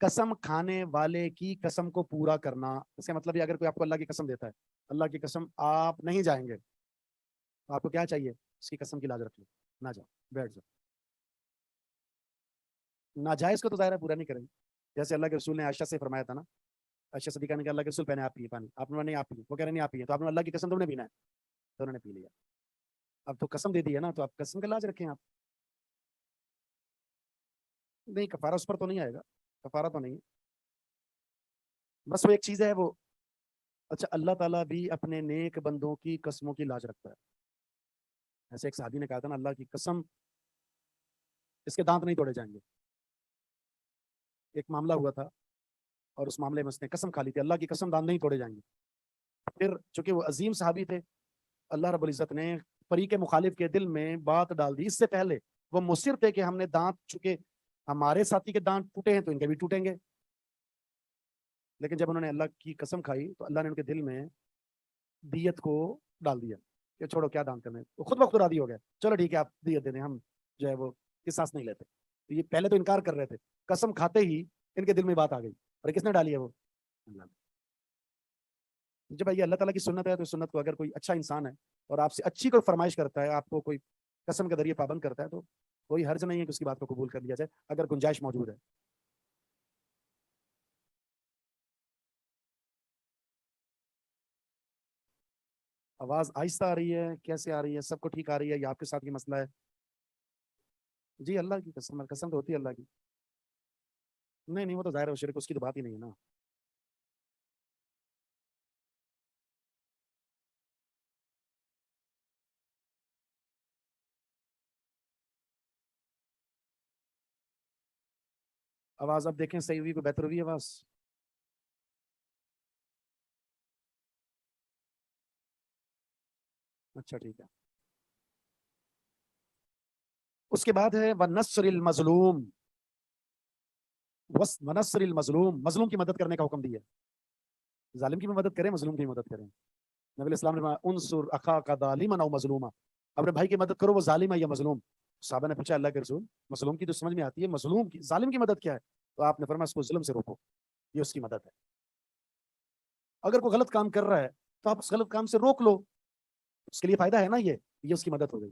قسم کھانے والے کی قسم کو پورا کرنا. اس کا مطلب یہ اگر کوئی آپ کو اللہ کی قسم دیتا ہے، اللہ کی قسم آپ نہیں جائیں گے، تو آپ کو کیا چاہیے؟ اس کی قسم کی لاج رکھ لو، نہ جاؤ، بیٹھ جاؤ. ناجائز کو تو ظاہر ہے پورا نہیں کریں گے. جیسے اللہ کے رسول نے عائشہ سے فرمایا تھا نا، عائشہ صدیقہ نے کہا اللہ کے رسول پہنے آپ پیے پانی، آپ نے نہیں آپ پیے، وہ کہہ رہے نہیں آپ پیے، تو آپ نے اللہ کی قسم تم نے پینا ہے، تو انہوں نے پی لیا. اب تو قسم دے دی ہے نا، تو آپ قسم کا لاج رکھیں. آپ نہیں، کفارہ اس پر تو نہیں آئے گا، کفارہ تو نہیں ہے، بس وہ ایک چیز ہے وہ. اچھا، اللہ تعالیٰ بھی اپنے نیک بندوں کی قسموں کی لاج رکھتا ہے. ایسے ایک صحابی نے کہا تھا نا، اللہ کی قسم اس کے دانت نہیں توڑے جائیں گے. ایک معاملہ ہوا تھا اور اس معاملے میں اس نے قسم کھا لی تھی، اللہ کی قسم دانت نہیں توڑے جائیں گے. پھر چونکہ وہ عظیم صحابی تھے، اللہ رب العزت نے فریق مخالف کے دل میں بات ڈال دی. اس سے پہلے وہ مصر تھے کہ ہم نے دانت، چونکہ ہمارے ساتھی کے دانت ٹوٹے ہیں تو ان کے بھی ٹوٹیں گے. لیکن جب انہوں نے اللہ کی قسم کھائی تو اللہ نے ان کے دل میں دیت کو ڈال دیا کہ چھوڑو کیا دان کرنے. وہ خود بخود راضی ہو گئے، چلو ٹھیک ہے آپ دیت دے دیں، ہم جو ہے وہ قصاص نہیں لیتے. تو یہ پہلے تو انکار کر رہے تھے، قسم کھاتے ہی ان کے دل میں بات آ گئی. اور کس نے ڈالی ہے؟ وہ اللہ نے. جب یہ اللہ تعالیٰ کی سنت ہے، تو سنت کو اگر کوئی اچھا انسان ہے اور آپ سے اچھی کوئی فرمائش کرتا ہے، آپ کو کوئی قسم کے ذریعے پابند کرتا ہے، تو کوئی حرج نہیں ہے کہ اس کی بات کو قبول کر لیا جائے اگر گنجائش موجود ہے. آواز آہستہ آ رہی ہے، کیسے آ رہی ہے؟ سب کو ٹھیک آ رہی ہے یا آپ کے ساتھ یہ مسئلہ ہے؟ جی اللہ کی قسم، قسم تو ہوتی ہے اللہ کی. نہیں وہ تو ظاہر ہے شرک، اس کی تو بات ہی نہیں ہے نا. آواز اب دیکھیں صحیح ہوئی، کوئی بہتر ہوئی آواز؟ اچھا ٹھیک ہے. اس کے بعد ہے وَنَصْرِ الْمَظْلُومِ، وَنَصْرِ الْمَظْلُومِ، مظلوم کی مدد کرنے کا حکم دیا. ظالم کی بھی مدد کریں، مظلوم کی بھی مدد کریں. نبی علیہ السلام نے فرمایا انصر اخاک ظالما او مظلوما، اپنے بھائی کی مدد کرو وہ ظالم ہے یا مظلوم. صحابہ نے پوچھا اللہ کے رسول مظلوم کی تو سمجھ میں آتی ہے، مظلوم کی، ظالم کی مدد کیا ہے؟ تو آپ نے فرمایا اس کو ظلم سے روکو، یہ اس کی مدد ہے. اگر کوئی غلط کام کر رہا ہے تو آپ اس غلط کام سے روک لو، اس کے لیے فائدہ ہے نا، یہ اس کی مدد ہو گئی.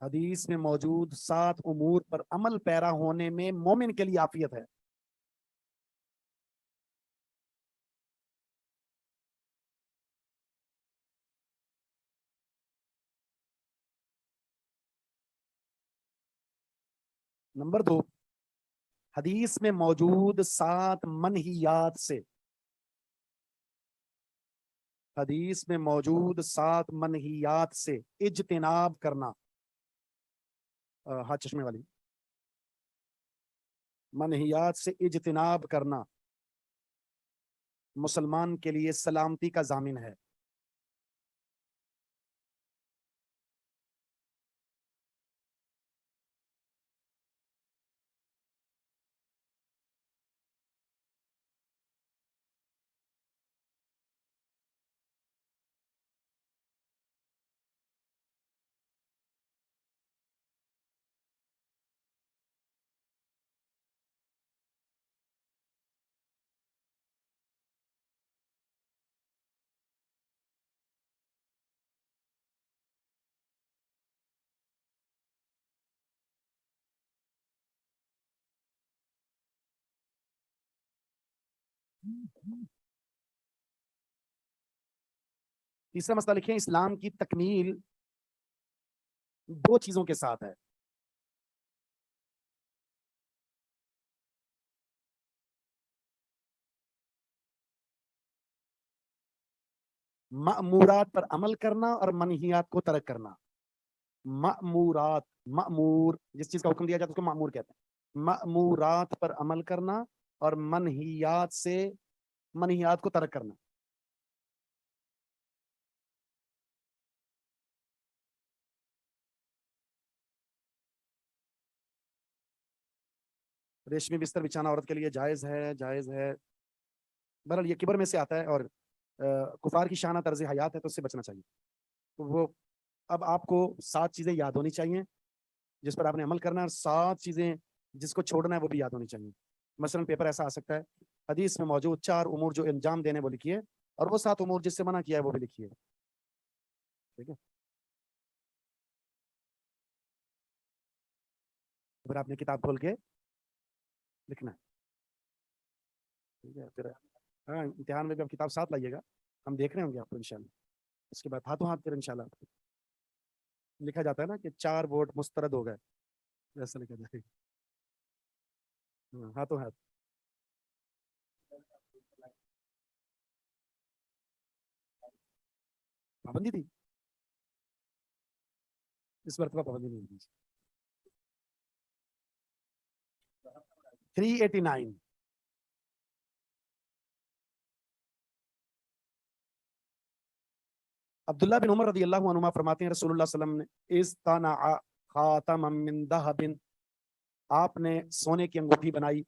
حدیث میں موجود 7 امور پر عمل پیرا ہونے میں مومن کے لیے عافیت ہے. نمبر 2، حدیث میں موجود 7 منہیات سے، حدیث میں موجود 7 منہیات سے اجتناب کرنا. ہاتھ چشمے والی، منہیات سے اجتناب کرنا مسلمان کے لیے سلامتی کا ضامن ہے. تیسرا مسئلہ لکھیں، اسلام کی تکمیل 2 چیزوں کے ساتھ ہے. مأمورات پر عمل کرنا اور منہیات کو ترک کرنا. مأمورات، مأمور جس چیز کا حکم دیا جاتا ہے اس کو مأمور کہتے ہیں. مأمورات پر عمل کرنا اور منہیات کو ترک کرنا. ریشمی بستر بچھانا عورت کے لیے جائز ہے، جائز ہے. بہرحال یہ کبر میں سے آتا ہے اور کفار کی شانہ طرز حیات ہے تو اس سے بچنا چاہیے. تو وہ اب آپ کو 7 چیزیں یاد ہونی چاہیے جس پر آپ نے عمل کرنا ہے، اور 7 چیزیں جس کو چھوڑنا ہے وہ بھی یاد ہونی چاہیے. مثلا پیپر ایسا آ سکتا ہے، حدیث میں موجود 4 امور جو انجام دینے وہ لکھیے، اور وہ 7 امور جس سے منع کیا ہے وہ بھی لکھیے. ٹھیک ہے، پھر آپ نے کتاب کھول کے لکھنا ہے. ٹھیک ہے، پھر ہاں امتحان میں بھی آپ کتاب ساتھ لائیے گا، ہم دیکھ رہے ہوں گے آپ کو انشاءاللہ. اس کے بعد ہاتھوں ہاتھ پھر انشاءاللہ لکھا جاتا ہے نا کہ 4 ووٹ مسترد ہو گئے، ایسا لکھا جائے گا. ہاتھوں ہاتھ. پابندی تھی اس مرتبہ، پابندی نہیں ہوگی. 389 عبداللہ بن عمر رضی اللہ عنہما فرماتے ہیں رسول اللہ صلی اللہ علیہ وسلم نے استنع خاتما من ذهب، آپ نے سونے کی انگوٹھی بنائی،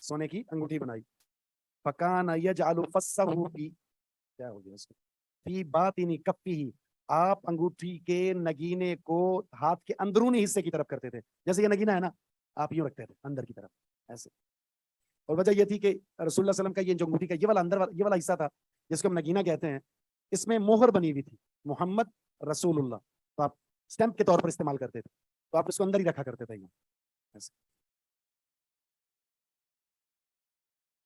سونے کی انگوٹھی بنائی. فکان یجعل فصه فی، کیا ہو گیا اس کو، فی باطن کفہ، آپ انگوٹھی کے نگینے کو ہاتھ کے اندرونی حصے کی طرف کرتے تھے. جیسے یہ نگینہ ہے نا، آپ یوں رکھتے تھے اندر کی طرف ایسے. اور وجہ یہ تھی کہ رسول اللہ صلی اللہ علیہ وسلم کا یہ جو انگوٹھی کا یہ والا حصہ تھا جس کو ہم نگینہ کہتے ہیں، اس میں مہر بنی ہوئی تھی محمد رسول اللہ، تو آپ اسٹیمپ کے طور پر استعمال کرتے تھے، تو آپ اس کو اندر ہی رکھا کرتے تھے ایسے.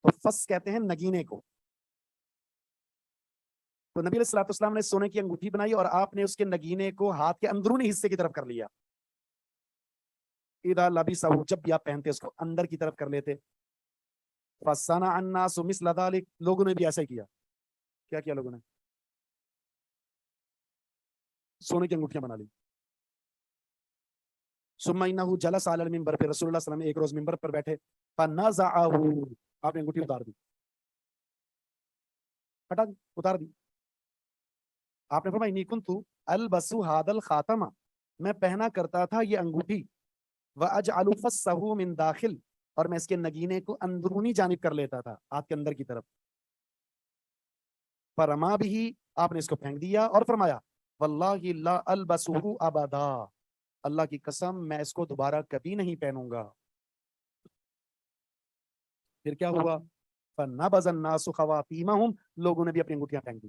تو فس کہتے ہیں نگینے کو. تو نبی علیہ الصلوۃ والسلام نے سونے کی انگوٹھی بنائی اور آپ نے اس کے نگینے کو ہاتھ کے اندرونی حصے کی طرف کر لیا. اذا لبسہ، جب بھی آپ پہنتے اس کو اندر کی طرف کر لیتے. فصنع الناس مثل ذلك، لوگوں نے بھی ایسا ہی کیا. کیا کیا لوگوں نے؟ سونے کی انگوٹھیاں بنا لی. ثم انه جلس على المنبر، پھر رسول اللہ صلی اللہ علیہ وسلم ایک روز منبر پر بیٹھے. فنزعه، آپ نے انگوٹھی اتار دی، ہٹا دی، اتار دی. آپ نے فرمایا انی کنت البس هذا الخاتم، میں پہنا کرتا تھا یہ انگوٹھی. واجعل فصه من داخل، اور میں اس کے نگینے کو اندرونی جانب کر لیتا تھا، ہاتھ کے اندر کی طرف. فرما بھی، آپ نے اس کو پھینک دیا اور فرمایا واللہ لا البسه ابدا، اللہ کی قسم میں اس کو دوبارہ کبھی نہیں پہنوں گا. پھر کیا ہوا؟ فنبذ الناس خواتیمہم، لوگوں نے بھی اپنی انگوٹھیاں پھینک دی.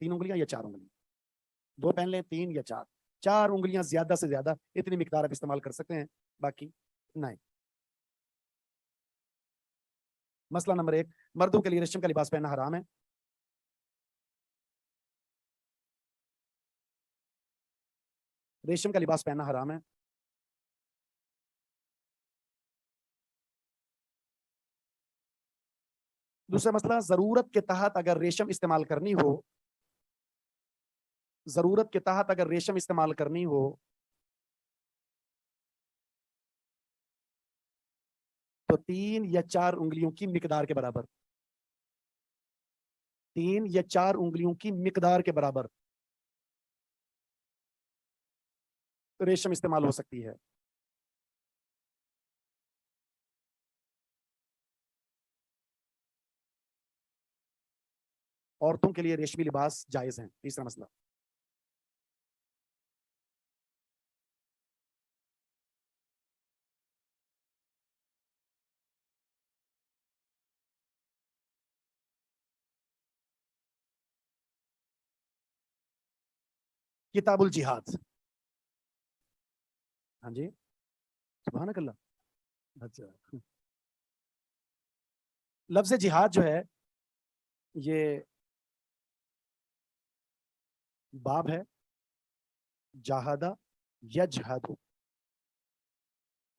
3 انگلیاں یا 4 انگلیاں, 2 پہن لیں, 3 یا 4, 4 انگلیاں زیادہ سے زیادہ, اتنی مقدار آپ استعمال کر سکتے ہیں, باقی نہیں. مسئلہ نمبر 1, مردوں کے لیے ریشم کا لباس پہننا حرام ہے. ریشم کا لباس پہننا حرام ہے. دوسرا مسئلہ, ضرورت کے تحت اگر ریشم استعمال کرنی ہو, ضرورت کے تحت اگر ریشم استعمال کرنی ہو تو 3 یا 4 انگلیوں کی مقدار کے برابر, 3 یا 4 انگلیوں کی مقدار کے برابر ریشم استعمال ہو سکتی ہے. عورتوں کے لیے ریشمی لباس جائز ہیں. تیسرا مسئلہ, کتاب الجہاد. ہاں جی, سبحانک اللہ. اچھا, لفظ جہاد جو ہے یہ باب ہے, جاہدہ یجہد,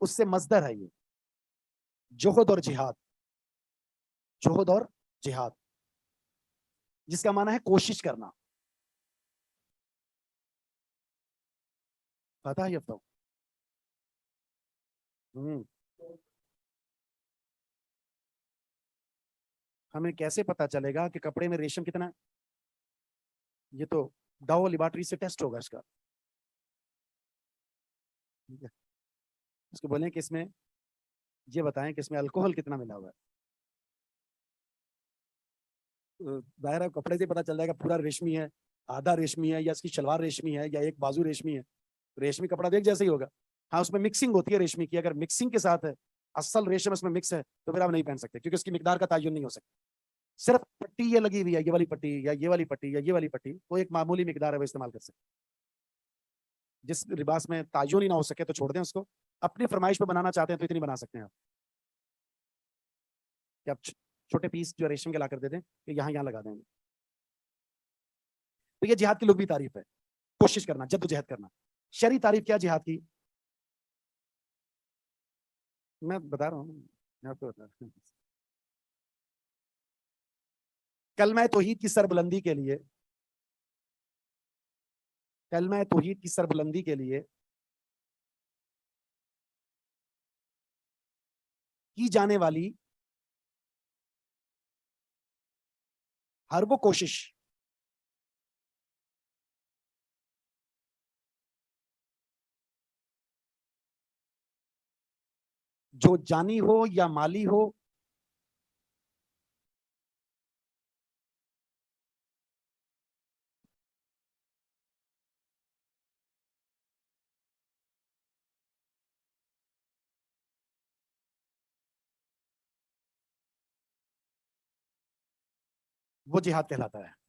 اس سے مصدر ہے یہ جہد اور جہاد, جہد اور جہاد, جس کا معنی ہے کوشش کرنا. پتہ ہے یہ ہمیں کیسے پتا چلے گا کہ کپڑے میں ریشم کتنا ہے؟ یہ تو ڈاو لیبارٹری سے ٹیسٹ ہوگا اس کا. اس کو بولیں کہ اس میں یہ بتائیں کہ اس میں الکوہل کتنا ملا ہوا ہے. ظاہر ہے کپڑے سے پتا چل جائے گا پورا ریشمی ہے, آدھا ریشمی ہے, یا اس کی شلوار ریشمی ہے, یا ایک بازو ریشمی ہے. ریشمی کپڑا دیکھ جیسے ہی ہوگا. ہاں اس میں مکسنگ ہوتی ہے ریشمی کی, اگر مکسنگ کے ساتھ ہے اصل ریشم اس میں مکس ہے تو پھر آپ نہیں پہن سکتے, کیونکہ اس کی مقدار کا تعین نہیں ہو سکتا. صرف پٹی یہ لگی ہوئی ہے, یہ والی پٹی یا یہ والی پٹی یا یہ والی پٹی, وہ ایک معمولی مقدار ہے, وہ استعمال کر سکتے. جس لباس میں تعین ہی نہ ہو سکے تو چھوڑ دیں اس کو. اپنی فرمائش پہ بنانا چاہتے ہیں تو اتنی بنا سکتے ہیں آپ, کہ آپ چھوٹے پیس جو ریشم کے لا کر دے دیں کہ یہاں لگا دیں گے. تو یہ جہاد کی لغوی تعریف ہے, کوشش کرنا, جدوجہد کرنا. شرعی تعریف کیا جہاد کی؟ میں بتا رہا ہوں, میں آپ کو بتا رہا ہوں. کلمہ توحید کی سربلندی کے لیے, کلمہ توحید کی سربلندی کے لیے کی جانے والی ہر وہ کوشش جو جانی ہو یا مالی ہو, وہ جہاد کہلاتا ہے.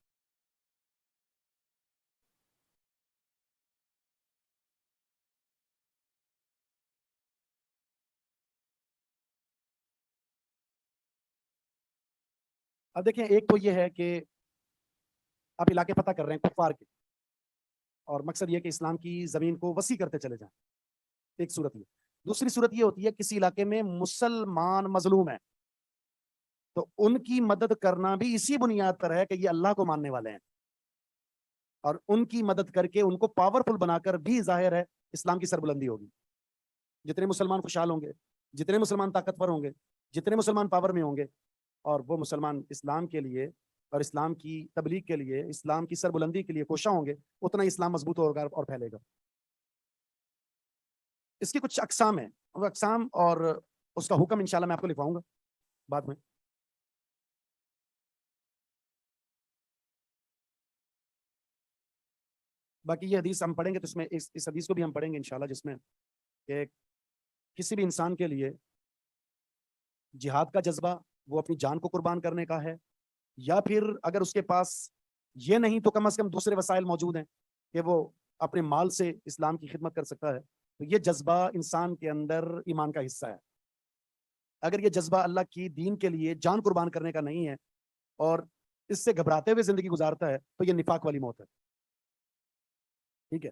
اب دیکھیں, ایک تو یہ ہے کہ آپ علاقے فتح کر رہے ہیں کفار کے, اور مقصد یہ کہ اسلام کی زمین کو وسیع کرتے چلے جائیں, ایک صورت یہ. دوسری صورت یہ ہوتی ہے کسی علاقے میں مسلمان مظلوم ہیں تو ان کی مدد کرنا بھی اسی بنیاد پر ہے کہ یہ اللہ کو ماننے والے ہیں, اور ان کی مدد کر کے ان کو پاورفل بنا کر بھی ظاہر ہے اسلام کی سربلندی ہوگی. جتنے مسلمان خوشحال ہوں گے, جتنے مسلمان طاقتور ہوں گے, جتنے مسلمان پاور میں ہوں گے, اور وہ مسلمان اسلام کے لیے اور اسلام کی تبلیغ کے لیے, اسلام کی سربلندی کے لیے کوشاں ہوں گے, اتنا ہی اسلام مضبوط ہوگا اور پھیلے گا. اس کی کچھ اقسام ہیں, وہ اقسام اور اس کا حکم انشاءاللہ میں آپ کو لکھواؤں گا بعد میں. باقی یہ حدیث ہم پڑھیں گے تو اس میں اس حدیث کو بھی ہم پڑھیں گے انشاءاللہ, جس میں کہ کسی بھی انسان کے لیے جہاد کا جذبہ وہ اپنی جان کو قربان کرنے کا ہے, یا پھر اگر اس کے پاس یہ نہیں تو کم از کم دوسرے وسائل موجود ہیں کہ وہ اپنے مال سے اسلام کی خدمت کر سکتا ہے. تو یہ جذبہ انسان کے اندر ایمان کا حصہ ہے. اگر یہ جذبہ اللہ کی دین کے لیے جان قربان کرنے کا نہیں ہے اور اس سے گھبراتے ہوئے زندگی گزارتا ہے تو یہ نفاق والی موت ہے. ٹھیک ہے.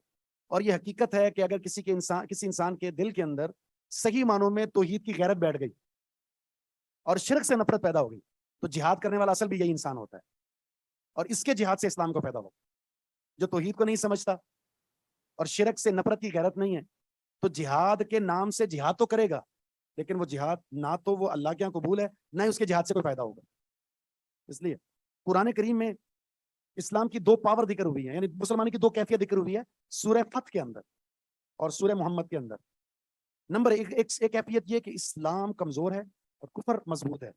اور یہ حقیقت ہے کہ اگر کسی انسان کے دل کے اندر صحیح معنوں میں توحید کی غیرت بیٹھ گئی اور شرک سے نفرت پیدا ہو گئی تو جہاد کرنے والا اصل بھی یہی انسان ہوتا ہے. اور اس کے جہاد سے اسلام کو پیدا ہو. جو توحید کو نہیں سمجھتا اور شرک سے نفرت کی غیرت نہیں ہے تو جہاد کے نام سے جہاد تو کرے گا لیکن وہ جہاد نہ تو وہ اللہ کے یہاں قبول ہے نہ ہی اس کے جہاد سے کوئی فائدہ ہوگا. اس لیے قرآن کریم میں اسلام کی دو پاور ذکر ہوئی ہیں, یعنی مسلمان کی دو کیفیت ذکر ہوئی ہے سورہ فتح کے اندر اور سورہ محمد کے اندر. نمبر ایک کیفیت یہ کہ اسلام کمزور ہے اور کفر مضبوط ہے.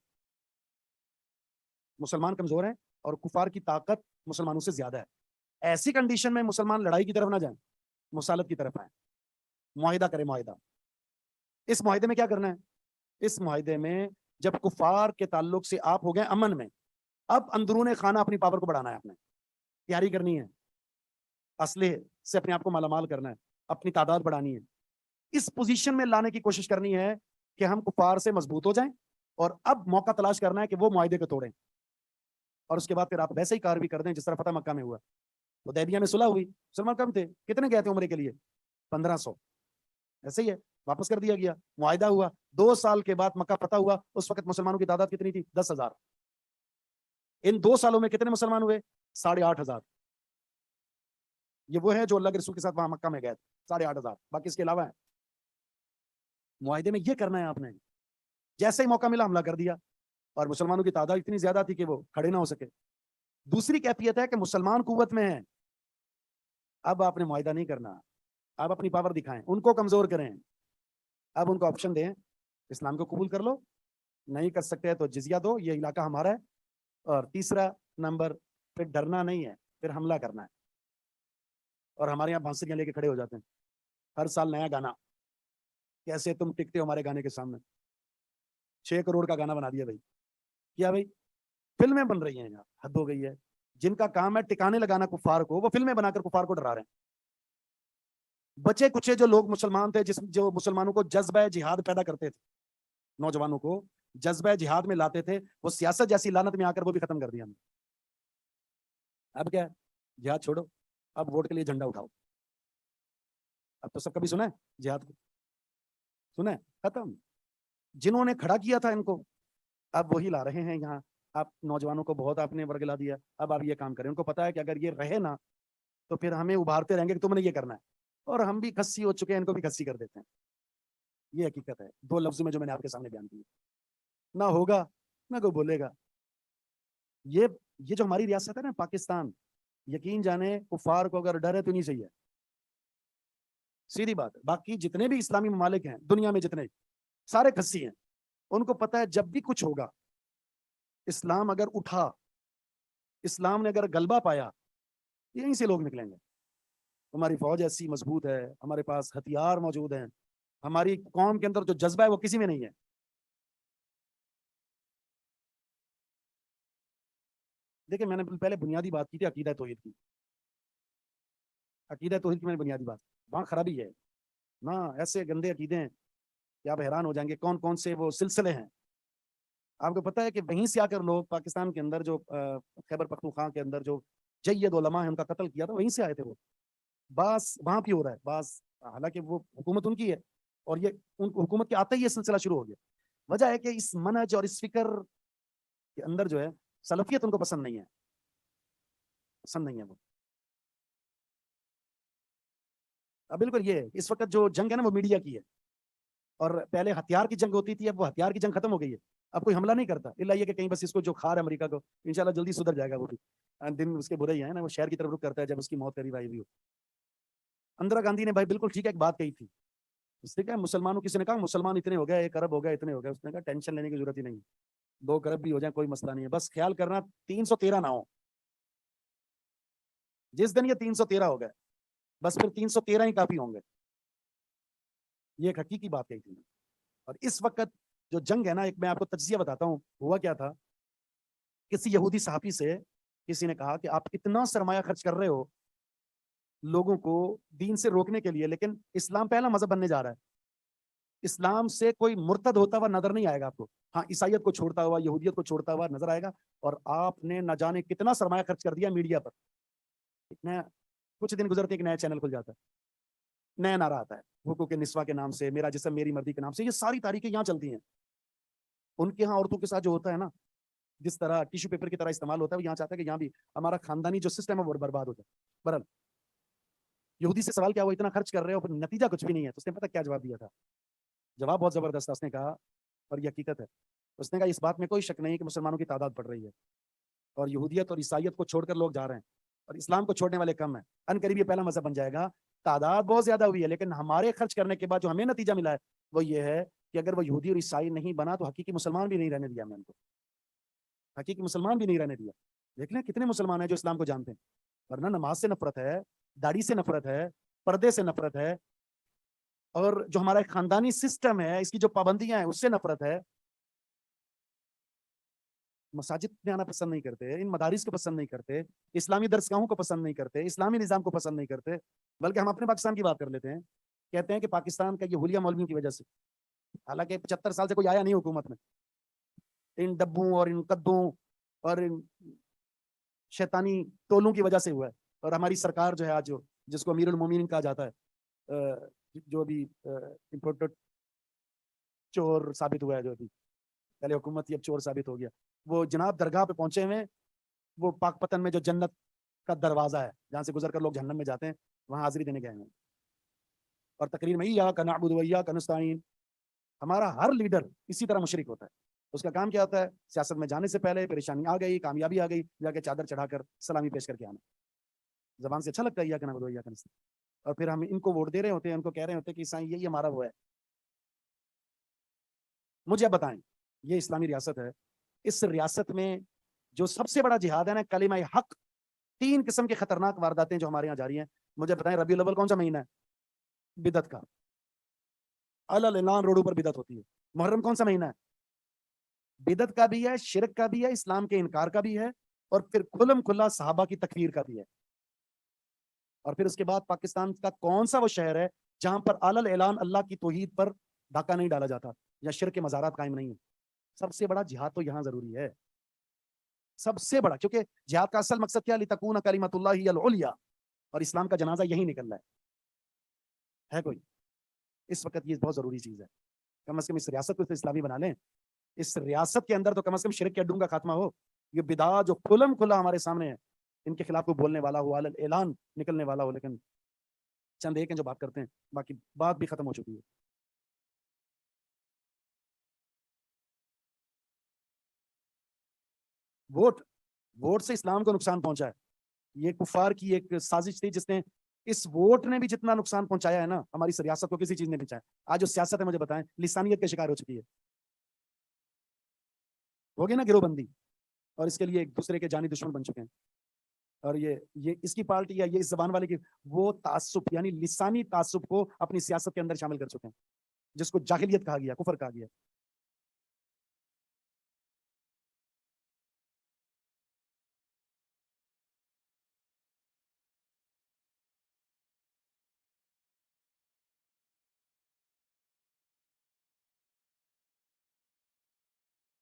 مسلمان کمزور ہیں اور کفار کی طاقت مسلمانوں سے زیادہ ہے. ایسی کنڈیشن میں مسلمان لڑائی کی طرف نہ جائیں, مسالت کی طرف آئیں, معاہدہ کریں. معاہدہ, اس معاہدے میں کیا کرنا ہے؟ اس معاہدے میں جب کفار کے تعلق سے آپ ہو گئے امن میں, اب اندرون خانہ اپنی پاور کو بڑھانا ہے, آپ نے تیاری کرنی ہے, اسلحے سے اپنے آپ کو مالا مال کرنا ہے, اپنی تعداد بڑھانی ہے. اس پوزیشن میں لانے کی کوشش کرنی ہے کہ ہم کفار سے مضبوط ہو جائیں اور اب موقع تلاش کرنا ہے کہ وہ معاہدے کو توڑیں اور اس کے بعد پھر آپ ویسے ہی کاروی کر دیں جس طرح فتح مکہ میں ہوا. حدیبیہ میں صلح ہوئی, مسلمان کم تھے, کتنے گئے تھے عمرے کے لیے؟ 1500. ایسے ہی ہے, واپس کر دیا گیا, معاہدہ ہوا. 2 سال کے بعد مکہ فتح ہوا, اس وقت مسلمانوں کی تعداد کتنی تھی؟ 10,000. ان 2 سالوں میں کتنے مسلمان ہوئے؟ 8,500. یہ وہ ہے جو اللہ کے رسول کے ساتھ وہاں مکہ میں گئے تھے, 8,500. باقی اس کے علاوہ ہے. معاہدے میں یہ کرنا ہے آپ نے. جیسے ہی موقع ملا حملہ کر دیا اور مسلمانوں کی تعداد اتنی زیادہ تھی کہ وہ کھڑے نہ ہو سکے. دوسری کیفیت ہے کہ مسلمان قوت میں ہیں, اب آپ نے معاہدہ نہیں کرنا, آپ اپنی پاور دکھائیں, ان کو کمزور کریں. اب ان کو آپشن دیں, اسلام کو قبول کر لو, نہیں کر سکتے تو جزیہ دو, یہ علاقہ ہمارا ہے. اور تیسرا نمبر, پھر ڈرنا نہیں ہے, پھر حملہ کرنا ہے. اور ہمارے یہاں بانسریاں لے کے کھڑے ہو جاتے ہیں, ہر سال نیا گانا, کیسے تم ٹکتے ہو ہمارے گانے کے سامنے. 6 کروڑ کا گانا بنا دیا بھائی. کیا بھائی فلمیں بن رہی ہیں یہاں, حد ہو گئی ہے. جن کا کام ہے ٹکانے لگانا کفار کو, وہ فلمیں بنا کر کفار کو ڈرا رہے ہیں. بچے کچے جو لوگ مسلمان تھے, جو مسلمانوں کو جذبہ جہاد پیدا کرتے تھے, نوجوانوں کو جذبہ جہاد میں لاتے تھے, وہ سیاست جیسی لعنت میں آ کر وہ بھی ختم کر دیا ہم نے. اب کیا ہے؟ جہاد چھوڑو, اب ووٹ کے لیے جھنڈا اٹھاؤ. اب تو سب کبھی سنا ہے جہاد کو؟ سنا ہے؟ ختم. جنہوں نے کھڑا کیا تھا ان کو, اب وہی لا رہے ہیں یہاں. آپ نوجوانوں کو بہت آپ نے ورگلا دیا, اب آپ یہ کام کریں. ان کو پتا ہے کہ اگر یہ رہے نا تو پھر ہمیں ابھارتے رہیں گے کہ تم نے یہ کرنا ہے, اور ہم بھی کھسی ہو چکے ہیں, ان کو بھی کھسی کر دیتے ہیں. یہ حقیقت ہے 2 لفظوں میں جو میں نے آپ کے سامنے بیان کی. نہ ہوگا نہ کوئی بولے گا. یہ جو ہماری ریاست ہے نا پاکستان, یقین جانے کفار کو اگر ڈر ہے تو نہیں صحیح ہے, سیدھی بات ہے. باقی جتنے بھی اسلامی ممالک ہیں دنیا میں, جتنے سارے کھسی ہیں, ان کو پتا ہے جب بھی کچھ ہوگا, اسلام اگر اٹھا, اسلام نے اگر غلبہ پایا, یہیں سے لوگ نکلیں گے. ہماری فوج ایسی مضبوط ہے, ہمارے پاس ہتھیار موجود ہیں, ہماری قوم کے اندر جو جذبہ ہے وہ کسی میں نہیں ہے. دیکھیں میں نے پہلے بنیادی بات کی تھی عقیدہ توحید کی. عقیدہ توحید کی میں نے بنیادی بات, وہاں خرابی ہے نا. ایسے گندے عقیدے ہیں کہ آپ حیران ہو جائیں گے کون کون سے وہ سلسلے ہیں. آپ کو پتا ہے کہ وہیں سے آ کر لوگ پاکستان کے اندر جو خیبر پختونخوا کے اندر جو جید علماء ہیں ان کا قتل کیا تھا, وہیں سے آئے تھے وہ. بعض وہاں بھی ہو رہا ہے, بعض حالانکہ وہ حکومت ان کی ہے, اور یہ ان حکومت کے آتے ہی یہ سلسلہ شروع ہو گیا. وجہ ہے کہ اس منہج اور اس فکر کے اندر جو ہے سلفیت ان کو پسند نہیں ہے, پسند نہیں ہے وہ. اب بالکل یہ اس وقت جو جنگ ہے نا وہ میڈیا کی ہے, اور پہلے ہتھیار کی جنگ ہوتی تھی, اب وہ ہتھیار کی جنگ ختم ہو گئی ہے. اب کوئی حملہ نہیں کرتا, الا یہ کہ کہیں بس اس کو جو کھا رہا ہے امریکہ کو, انشاءاللہ جلدی سدھر جائے گا. وہ بھی دن اس کے برے ہی ہیں نا, وہ شہر کی طرف رخ کرتا ہے جب اس کی موت قریب آئی ہوئی ہو. اندرا گاندھی نے بھائی بالکل ٹھیک ہے ایک بات کہی تھی, اس نے کہا مسلمانوں, کسی نے کہا مسلمان اتنے ہو گئے, 1 ارب ہو گئے, اتنے ہو گئے. اس نے کہا ٹینشن لینے کی ضرورت ہی نہیں, 2 ارب بھی ہو جائیں کوئی مسئلہ نہیں ہے, بس خیال کرنا 313 نہ ہو. جس دن یہ 313 ہو گئے بس پھر 313 ہی کافی ہوں گے. یہ ایک حقیقی بات کہی تھی. اور اس وقت جو جنگ ہے نا, ایک میں آپ کو تجزیہ بتاتا ہوں, ہوا کیا تھا. کسی یہودی صحافی سے کسی نے کہا کہ آپ اتنا سرمایہ خرچ کر رہے ہو لوگوں کو دین سے روکنے کے لیے، لیکن اسلام پہلا مذہب بننے جا رہا ہے، اسلام سے کوئی مرتد ہوتا ہوا نظر نہیں آئے گا آپ کو، ہاں عیسائیت کو چھوڑتا ہوا، یہودیت کو چھوڑتا ہوا نظر آئے گا، اور آپ نے نہ جانے کتنا سرمایہ خرچ کر دیا میڈیا پر. کچھ دن گزرتے ایک نیا چینل کھل جاتا ہے، نیا نعرہ آتا ہے حقوق نسواں کے نام سے، میرا جسم میری مرضی کے نام سے. یہ ساری تاریخیں یہاں چلتی ہیں. ان کے ہاں عورتوں کے ساتھ جو ہوتا ہے نا، جس طرح ٹیشو پیپر کی طرح استعمال ہوتا ہے، وہ یہاں چاہتا ہے کہ یہاں بھی ہمارا خاندانی جو سسٹم ہے وہ برباد ہو جائے. برحال یہودی سے سوال کیا، وہ اتنا خرچ کر رہے ہو پھر نتیجہ کچھ بھی نہیں ہے. تو اس نے پتہ کیا جواب دیا تھا؟ جواب بہت زبردست تھا. اس نے کہا، اور یہ حقیقت ہے، اس نے کہا اس بات میں کوئی شک نہیں کہ مسلمانوں کی تعداد بڑھ رہی ہے اور یہودیت اور عیسائیت کو چھوڑ کر لوگ جا رہے ہیں اور اسلام کو چھوڑنے والے کم ہیں. ان قریب یہ پہلا مذہب بن جائے گا. تعداد بہت زیادہ ہوئی ہے، لیکن ہمارے خرچ کرنے کے بعد جو ہمیں نتیجہ ملا ہے وہ یہ ہے کہ اگر وہ یہودی اور عیسائی نہیں بنا تو حقیقی مسلمان بھی نہیں رہنے دیا. میں ان کو حقیقی مسلمان بھی نہیں رہنے دیا. دیکھ لیں کتنے مسلمان ہیں جو اسلام کو جانتے ہیں، ورنہ نماز سے نفرت ہے، داڑھی سے نفرت ہے، پردے سے نفرت ہے، اور جو ہمارا خاندانی سسٹم ہے اس کی جو پابندیاں ہیں اس سے نفرت ہے. مساجد میں آنا پسند نہیں کرتے، ان مدارس کو پسند نہیں کرتے، اسلامی درسگاہوں کو پسند نہیں کرتے، اسلامی نظام کو پسند نہیں کرتے. بلکہ ہم اپنے پاکستان کی بات کر لیتے ہیں، کہتے ہیں کہ پاکستان کا یہ حلیہ مولویوں کی وجہ سے، حالانکہ 75 سال سے کوئی آیا نہیں حکومت میں. ان ڈبوں اور ان قدوں اور ان شیطانی ٹولوں کی وجہ سے ہوا ہے. اور ہماری سرکار جو ہے آج جس کو امیر المومنین کہا جاتا ہے، جو بھی امپورٹڈ چور ثابت ہوا ہے، جو ابھی پہلے حکومت ہی اب چور ثابت ہو گیا، وہ جناب درگاہ پہ پہنچے ہوئے، وہ پاک پتن میں جو جنت کا دروازہ ہے جہاں سے گزر کر لوگ جہنم میں جاتے ہیں وہاں حاضری دینے گئے ہیں. اور تقریر میں ایاک نعبد و ایاک نستعین. ہمارا ہر لیڈر اسی طرح مشرک ہوتا ہے. اس کا کام کیا ہوتا ہے؟ سیاست میں جانے سے پہلے پریشانی آ گئی، کامیابی آ گئی، جا کے چادر چڑھا کر سلامی پیش کر کے آنا. زبان سے اچھا لگتا ہے ایاک نعبد و ایاک نستعین، اور پھر ہم ان کو ووٹ دے رہے ہوتے ہیں، ان کو کہہ رہے ہوتے ہیں کہ عیسائی یہی ہمارا وہ ہے. مجھے بتائیں، یہ اسلامی ریاست ہے، اس ریاست میں جو سب سے بڑا جہاد ہے نا کلمہ حق، 3 قسم کے خطرناک وارداتیں جو ہمارے یہاں جاری ہیں. مجھے بتائیں ربیع الاول کون سا مہینہ ہے؟ بدعت کا. اعلان روڈوں پر بدعت ہوتی ہے. محرم کون سا مہینہ ہے؟ بدعت کا بھی ہے، شرک کا بھی ہے، اسلام کے انکار کا بھی ہے، اور پھر کھلم کھلا صحابہ کی تکفیر کا بھی ہے. اور پھر اس کے بعد پاکستان کا کون سا وہ شہر ہے جہاں پر اعلان اللہ کی توحید پر ڈھاکہ نہیں ڈالا جاتا یا شرک کے مزارات قائم نہیں ہیں؟ سب سے بڑا جہاد تو یہاں ضروری ہے، سب سے بڑا، کیونکہ جہاد کا اصل مقصد کیا؟ لتکون کلمۃ اللہ ہی العلیٰ، اور اسلام کا جنازہ یہی نکل رہا ہے کوئی اس وقت. یہ بہت ضروری چیز ہے. کم از کم اس ریاست کو تو اسلامی بنا لیں. اس ریاست کے اندر تو کم از کم شرک کے اڈوں کا خاتمہ ہو. یہ بدعات جو کھلم کھلا ہمارے سامنے ہے، ان کے خلاف کوئی بولنے والا ہو، اعلان نکلنے والا ہو. لیکن چند ایک ہیں جو بات کرتے ہیں، باقی بات بھی ختم ہو چکی ہے. ووٹ سے اسلام کو نقصان پہنچا ہے. یہ کفار کی ایک سازش تھی جس نے، اس ووٹ نے بھی جتنا نقصان پہنچایا ہے نا ہماری ریاست کو، کسی چیز نے پہنچایا. آج جو سیاست ہے مجھے بتائیں لسانیت کے شکار ہو چکی ہے. ہو گئی نا گروہ بندی، اور اس کے لیے ایک دوسرے کے جانی دشمن بن چکے ہیں. اور یہ اس کی پارٹی یا یہ اس زبان والے کی وہ تعصب، یعنی لسانی تعصب کو اپنی سیاست کے اندر شامل کر چکے ہیں، جس کو جاہلیت کہا گیا، کفر کہا گیا.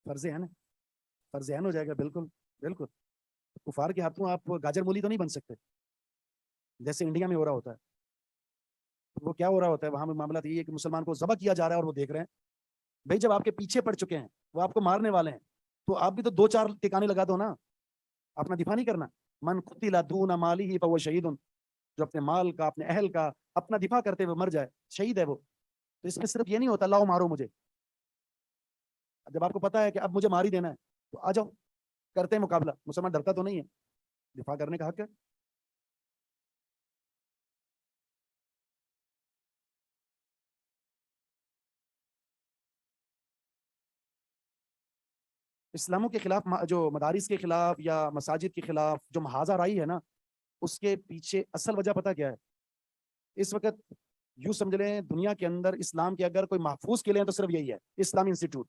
فرض ہے نا، فرض عین ہو جائے گا. بالکل بالکل. کفار کے ہاتھوں آپ گاجر مولی تو نہیں بن سکتے جیسے انڈیا میں ہو رہا ہوتا ہے. وہ کیا ہو رہا ہوتا ہے وہاں معاملہ یہ ہے کہ مسلمان کو ذبح کیا جا رہا ہے اور وہ دیکھ رہے ہیں. بھائی جب آپ کے پیچھے پڑ چکے ہیں، وہ آپ کو مارنے والے ہیں، تو آپ بھی تو 2-4 ٹھکانے لگا دو نا. اپنا دفاع نہیں کرنا. من قتل دون مالی فہو شہید، جو اپنے مال کا، اپنے اہل کا اپنا دفاع کرتے ہوئے مر جائے، شہید ہے وہ. تو اس میں صرف یہ نہیں ہوتا لاؤ مارو مجھے. جب آپ کو پتا ہے کہ اب مجھے مار ہی دینا ہے تو آ جاؤ، کرتے ہیں مقابلہ. مسلمان ڈرتا تو نہیں ہے، دفاع کرنے کا حق ہے. اسلاموں کے خلاف، جو مدارس کے خلاف یا مساجد کے خلاف جو محاذ آرائی ہے نا، اس کے پیچھے اصل وجہ پتہ کیا ہے؟ اس وقت یوں سمجھ لیں دنیا کے اندر اسلام کے اگر کوئی محفوظ قلعے ہیں تو صرف یہی ہے، اسلامی انسٹیٹیوٹ.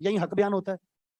یہی حق بیان ہوتا ہے،